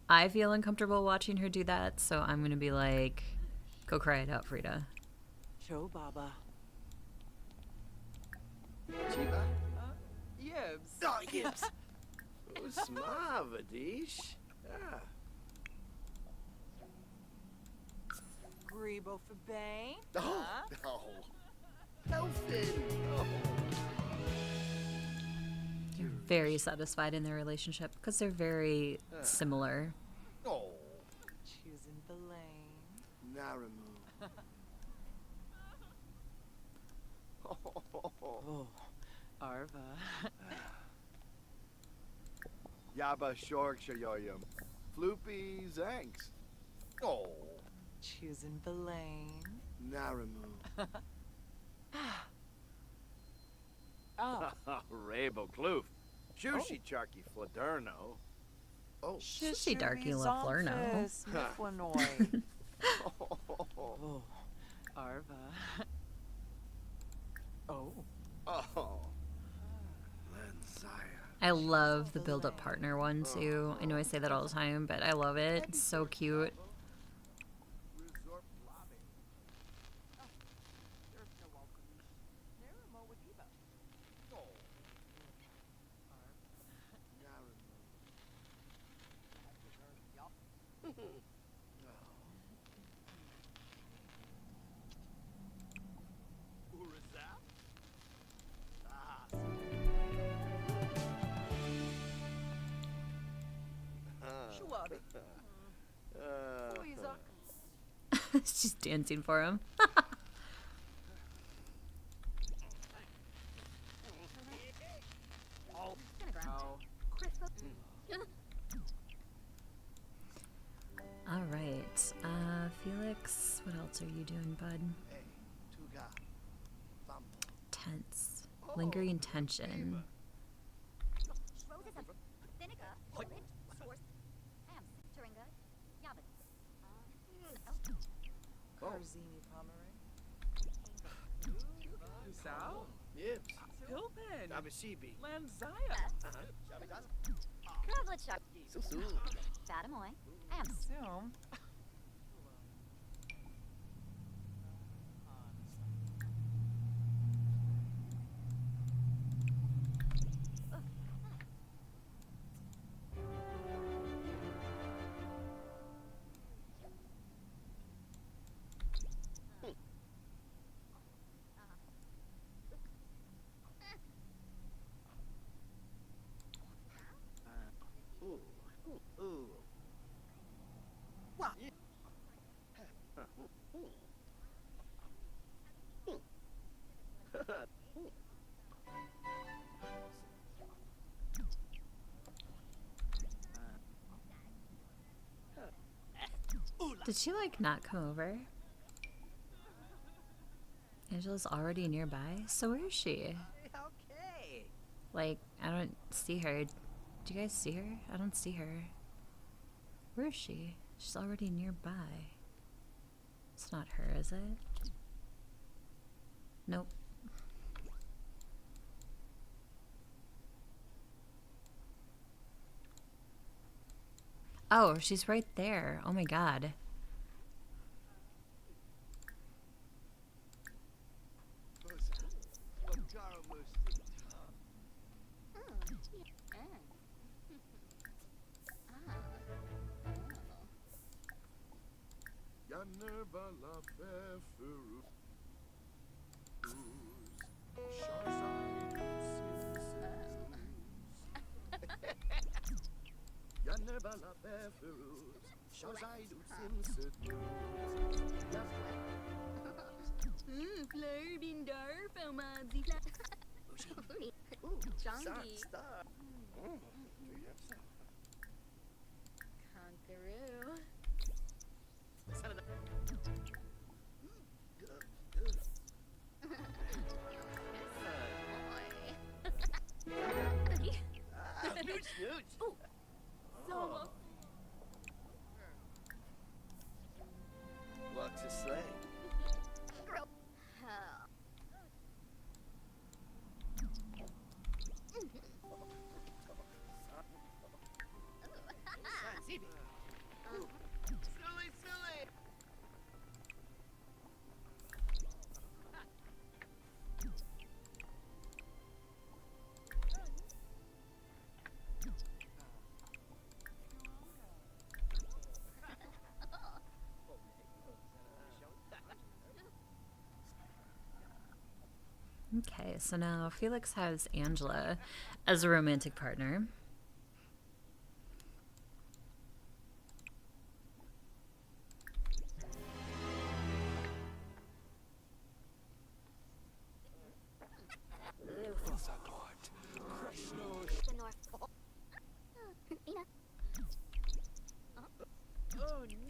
I feel uncomfortable watching her do that, so I'm gonna be like, go cry it out, Frida. Show Baba. Chiba. Yibs. Oh, Yibs. Smavadish. Ah. Grebo for Bane. Oh, no. Elfin. Oh. They're very satisfied in their relationship because they're very similar. Oh. Choosing the lane. Naramu. Oh, Arva. Yaba Shork Shayoyum. Floopy Zanks. Oh. Choosing the lane. Naramu. Oh. Rabo Kloof. Shushi Charky Fladerno. Oh. Shushy Darky LaFlurno. Mifflinoy. Oh, Arva. Oh. Oh. I love the build-up partner one too. I know I say that all the time, but I love it. It's so cute. Shawabi. She's dancing for him. All right. Felix, what else are you doing, bud? Tense. Lingering tension. Carzini Pomeray. Husau. Yes. Pilpin. Abishibi. Lanzaya. Kravlichuk. Susu. Fatamoy. Am. Zoom. Ooh. Did she like not come over? Angela's already nearby. So where is she? Okay. Like, I don't see her. Do you guys see her? I don't see her. Where is she? She's already nearby. It's not her, is it? Nope. Oh, she's right there. Oh my god. Flirting darf, Omazi. Junkie. Conqueror. So What's his slang? Okay, so now Felix has Angela as a romantic partner.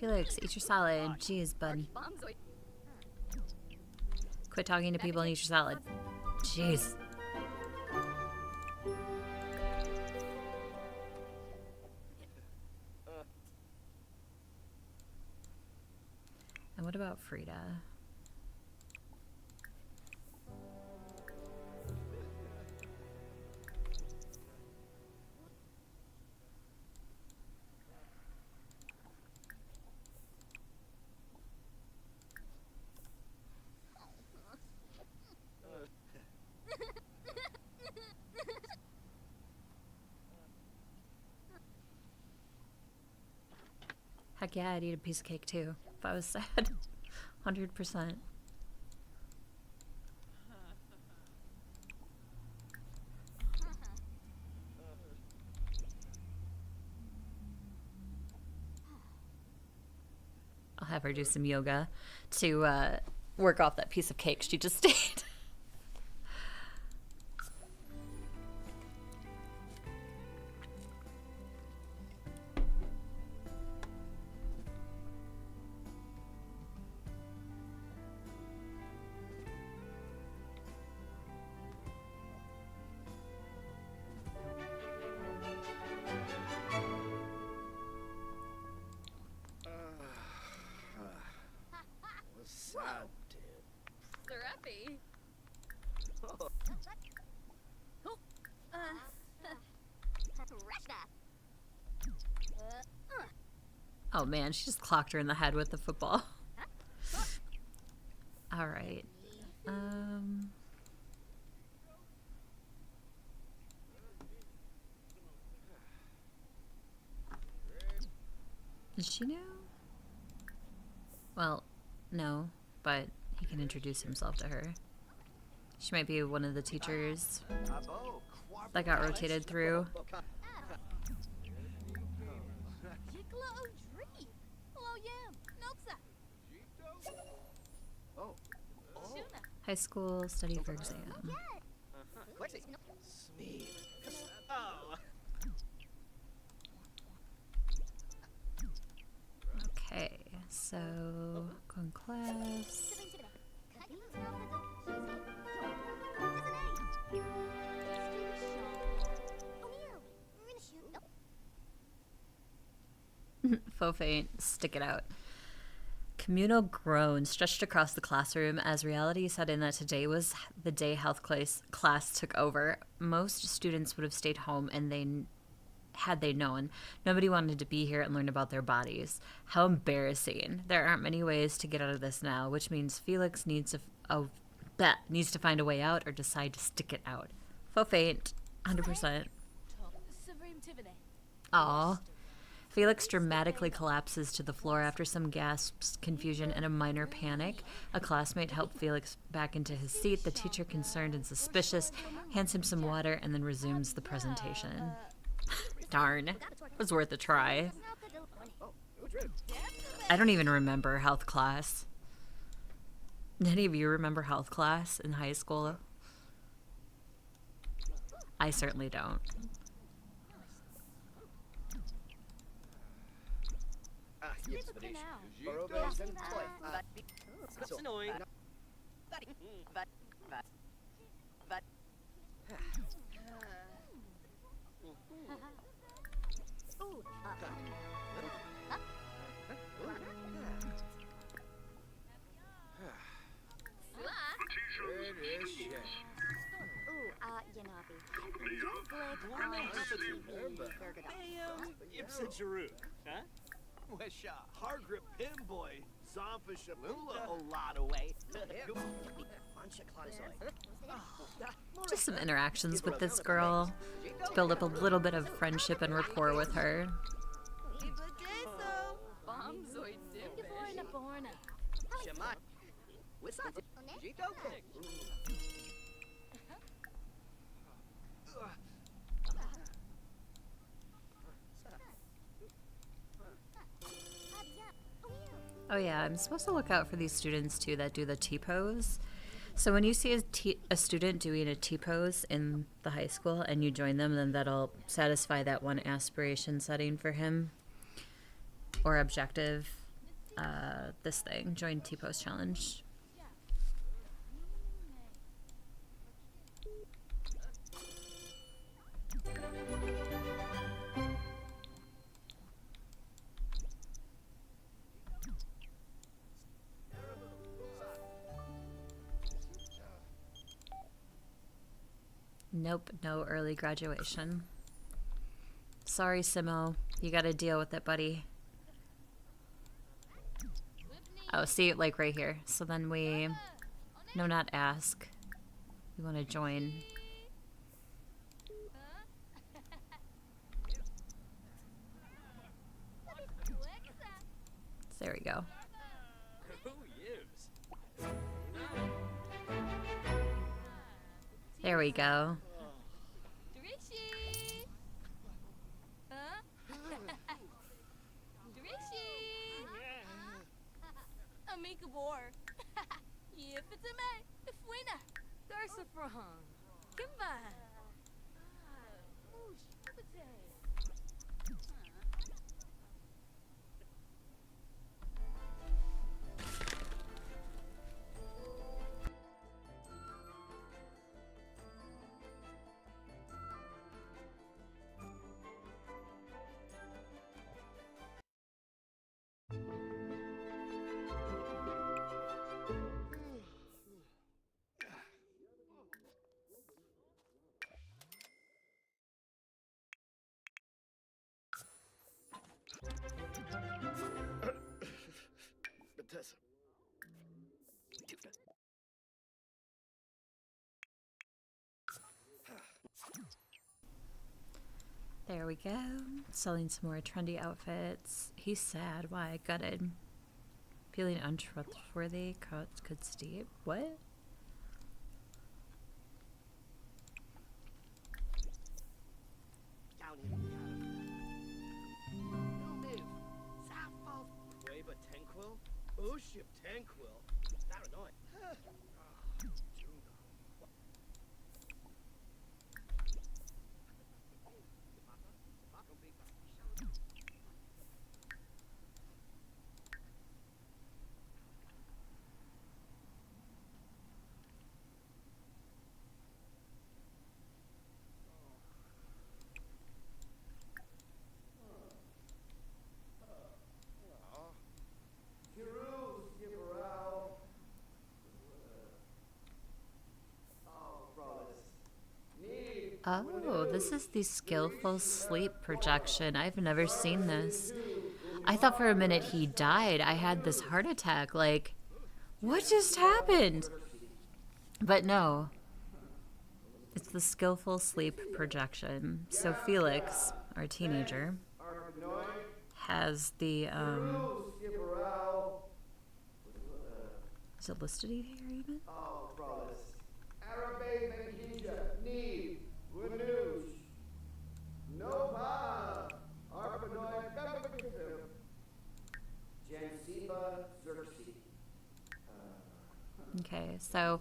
Felix, eat your salad. Jeez, bud. Quit talking to people and eat your salad. Jeez. And what about Frida? Heck Heck yeah, I'd eat a piece of cake too if I was sad. 100%. I'll have her do some yoga to work off that piece of cake she just ate. What's up, dude? Serapi. Oh man, she just clocked her in the head with the football. All right. Is she new? Well, no, but he can introduce himself to her. She might be one of the teachers that got rotated through. High school study for exam. Okay, so go in class. Faux faint, stick it out. Communal groan stretched across the classroom as reality set in that today was the day health class took over. Most students would have stayed home and had they known. Nobody wanted to be here and learn about their bodies. How embarrassing. There aren't many ways to get out of this now, which means Felix needs to find a way out or decide to stick it out. Faux faint, 100%. Aw. Felix dramatically collapses to the floor after some gasps, confusion, and a minor panic. A classmate helped Felix back into his seat. The teacher, concerned and suspicious, hands him some water and then resumes the presentation. Darn. It was worth a try. I don't even remember health class. Did any of you remember health class in high school? I certainly don't. That's annoying. Ipsa Jeru, huh? Wesha, Hargrip Pimboy, Zompa Shamula, Oladaway. Just some interactions with this girl to build up a little bit of friendship and rapport with her. Oh yeah, I'm supposed to look out for these students too that do the T-pose. So when you see a student doing a T-pose in the high school and you join them, then that'll satisfy that one aspiration setting for him. Or objective, this thing, join T-pose challenge. Nope, no early graduation. Sorry, Simo. You gotta deal with it, buddy. Oh, see, like right here. So then we... No, not ask. We want to join. There we go. Who use? There we go. Drishy! Huh? Drishy! Amika Bor. Yifitame. Ifwina. Darsafron. Kimba. Oh, shibate. Bethesda. There we go. Selling some more trendy outfits. He's sad. Why? Gutted. Feeling untrustworthy. Could steep. What? Down in the live. South of Quaba Tenquil. Oship Tenquil. Saranoi. Oh, this is the skillful sleep projection. I've never seen this. I thought for a minute he died. I had this heart attack. Like, what just happened? But no. It's the skillful sleep projection. So Felix, our teenager, has the, is it listed here even? Okay, so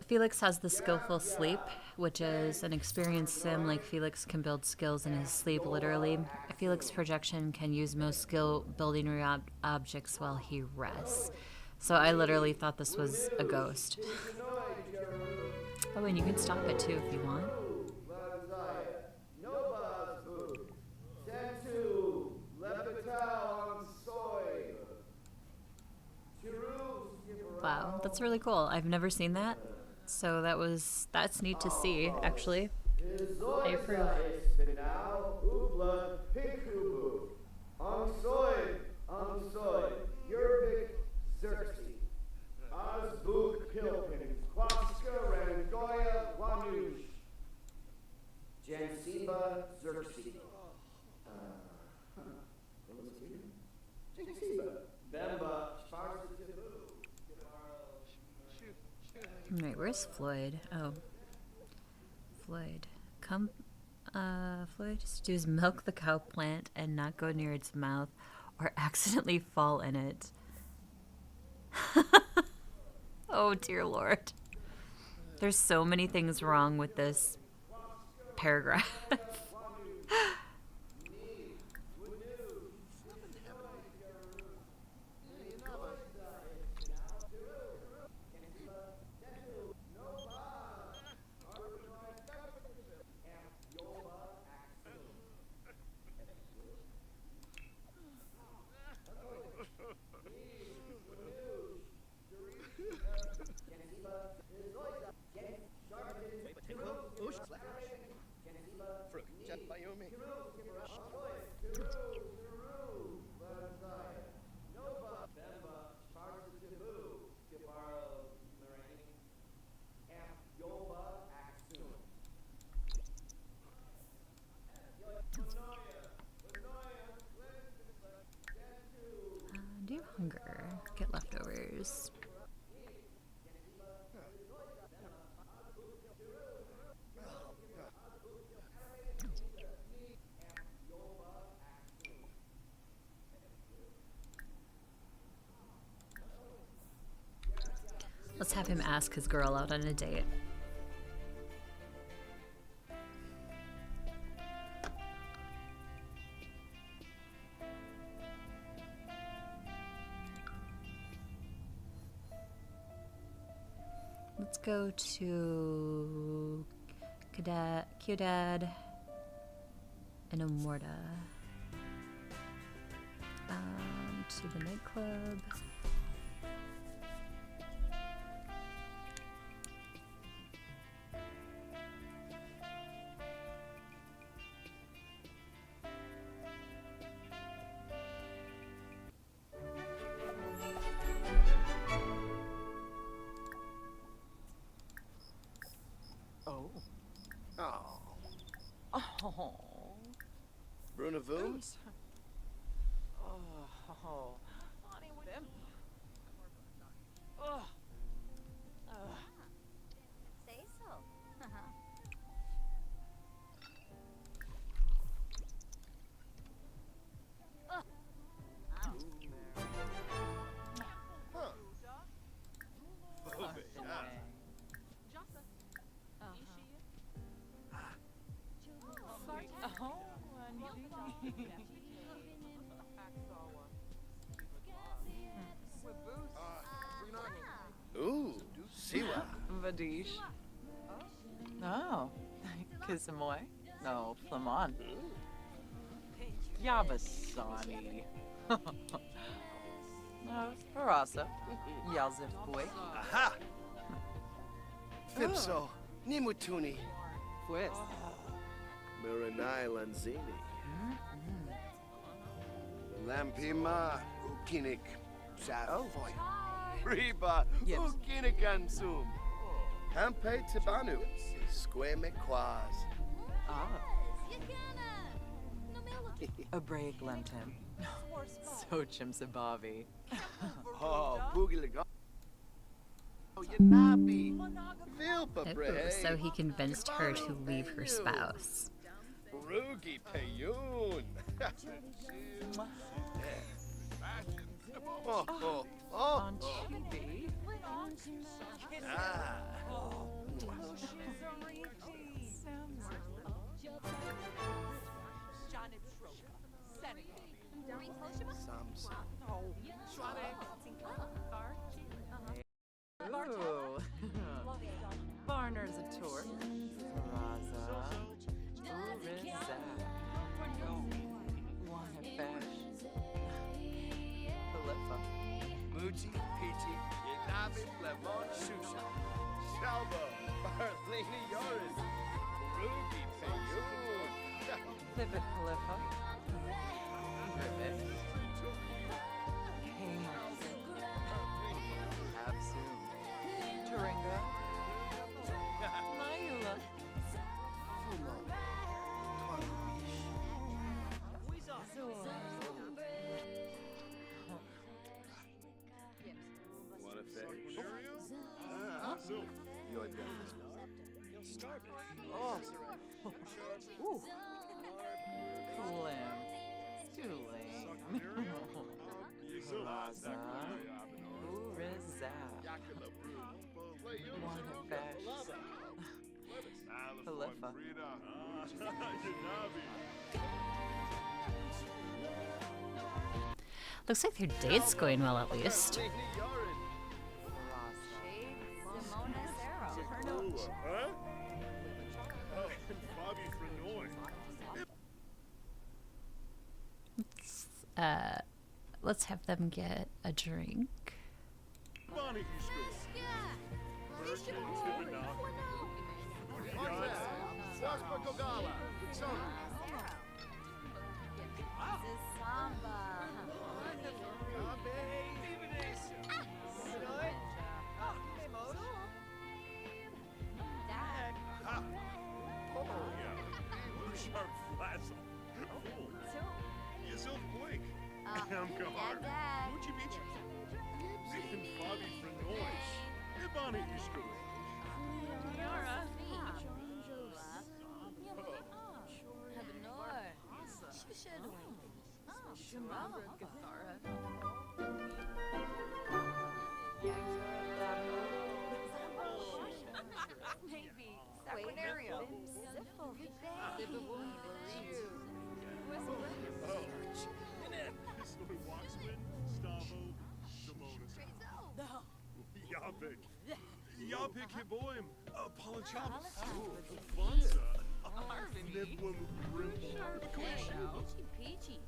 Felix has the skillful sleep, which is an experience sim like Felix can build skills in his sleep literally. Felix projection can use most skill building objects while he rests. So I literally thought this was a ghost. Oh, and you can stop it too if you want. Wow, that's really cool. I've never seen that. So that's neat to see, actually. I approve. Alright, where's Floyd? Oh. Floyd. Floyd just do is milk the cow plant and not go near its mouth or accidentally fall in it. Oh, dear Lord. There's so many things wrong with this paragraph. Let's have him ask his girl out on a date. Let's go to Kidad and Amorta. To the nightclub. Oh. Oh. Oh. Brunavoon? Oh. Honey, with them. Oh. Say so. Ooh, Siwa. Vadish. Oh. Kisamoy. No, Flamon. Yabasani. No, Parasa. Yalzif boy. Aha! Fipso, Nimutuni, Pues. Miranai Lanzini. Lampima, Ukinik, Savoy. Riba, Yes. Ukinik Ansum. Hampe Tibanu, Square Mequaz. Ah. A break lentem. So chimsabavi. Oh, Boogie Oh, Yanabi. Vilpa Ooh, so he convinced her to leave her spouse. Rugi Payun. Oh. On TV. Ah. Samson. Ooh. Barner's a tour. Raza. Uriza. Wanabesh. Philippa. Muji, Peachy, Yanabi, Lemon, Shusha. Shalbo, Barlini, Yoris. Rugi Payun. Pivot Philippa. Ribbit. Kmart. Absu. Turinga. Mayula. What a fish. Your Oh. Ooh. Clem. Tulane. Plaza. Uriza. Wanabesh. Philippa. Looks like their date's going well at least. Let's have them get a drink. Yapik hiboim, Palachop, Fonza, Niblum Peachy.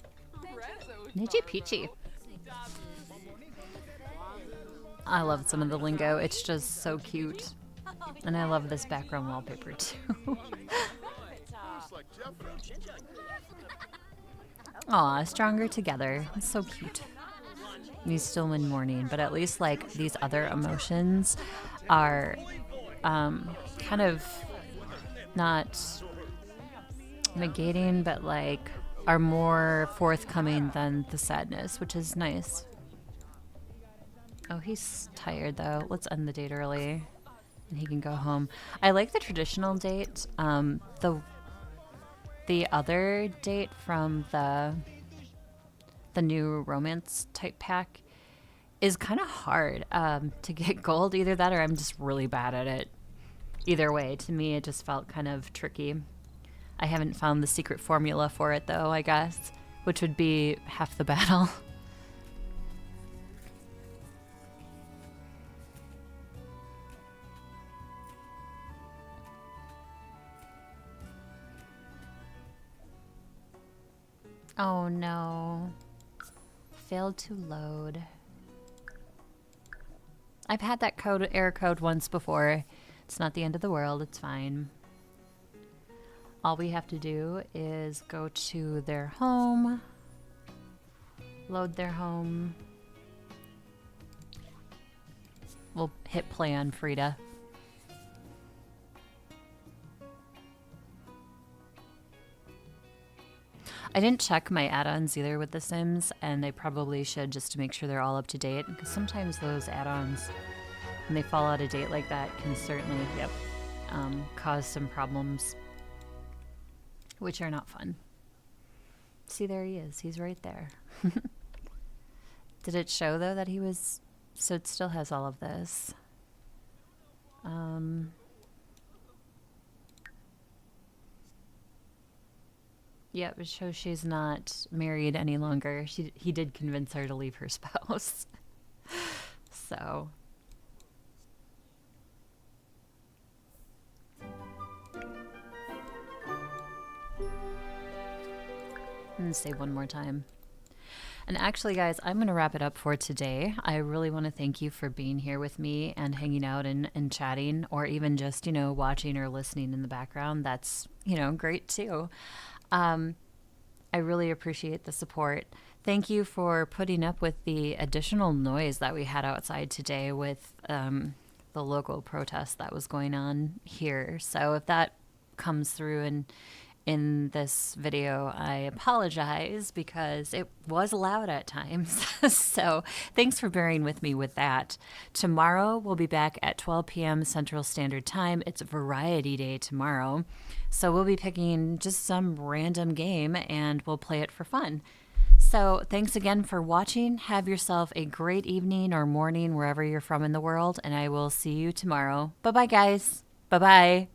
Nitchy Peachy. I love some of the lingo. It's just so cute. And I love this background wallpaper too. Aw, stronger together. It's so cute. He's still in mourning, but at least like these other emotions are kind of not negating, but like are more forthcoming than the sadness, which is nice. Oh, he's tired though. Let's end the date early and he can go home. I like the traditional date. The other date from the new romance type pack is kind of hard to get gold. Either that or I'm just really bad at it. Either way, to me, it just felt kind of tricky. I haven't found the secret formula for it, though, I guess, which would be half the battle. Oh, no. Failed to load. I've had that error code once before. It's not the end of the world. It's fine. All we have to do is go to their home, load their home. We'll hit play on Frida. I didn't check my add-ons either with The Sims, and I probably should just to make sure they're all up to date, because sometimes those add-ons, when they fall out of date like that, can certainly cause some problems, which are not fun. See, there he is. He's right there. Did it show, though, that he was... So it still has all of this. Yep, it shows she's not married any longer. He did convince her to leave her spouse. So. I'm going to say one more time. And actually, guys, I'm going to wrap it up for today. I really want to thank you for being here with me and hanging out and chatting, or even just, watching or listening in the background. That's, great too. I really appreciate the support. Thank you for putting up with the additional noise that we had outside today with the local protest that was going on here. So if that comes through in this video, I apologize because it was loud at times. So thanks for bearing with me with that. Tomorrow we'll be back at 12 p.m. Central Standard Time. It's Variety Day tomorrow. So we'll be picking just some random game and we'll play it for fun. So thanks again for watching. Have yourself a great evening or morning wherever you're from in the world, and I will see you tomorrow. Bye-bye, guys. Bye-bye.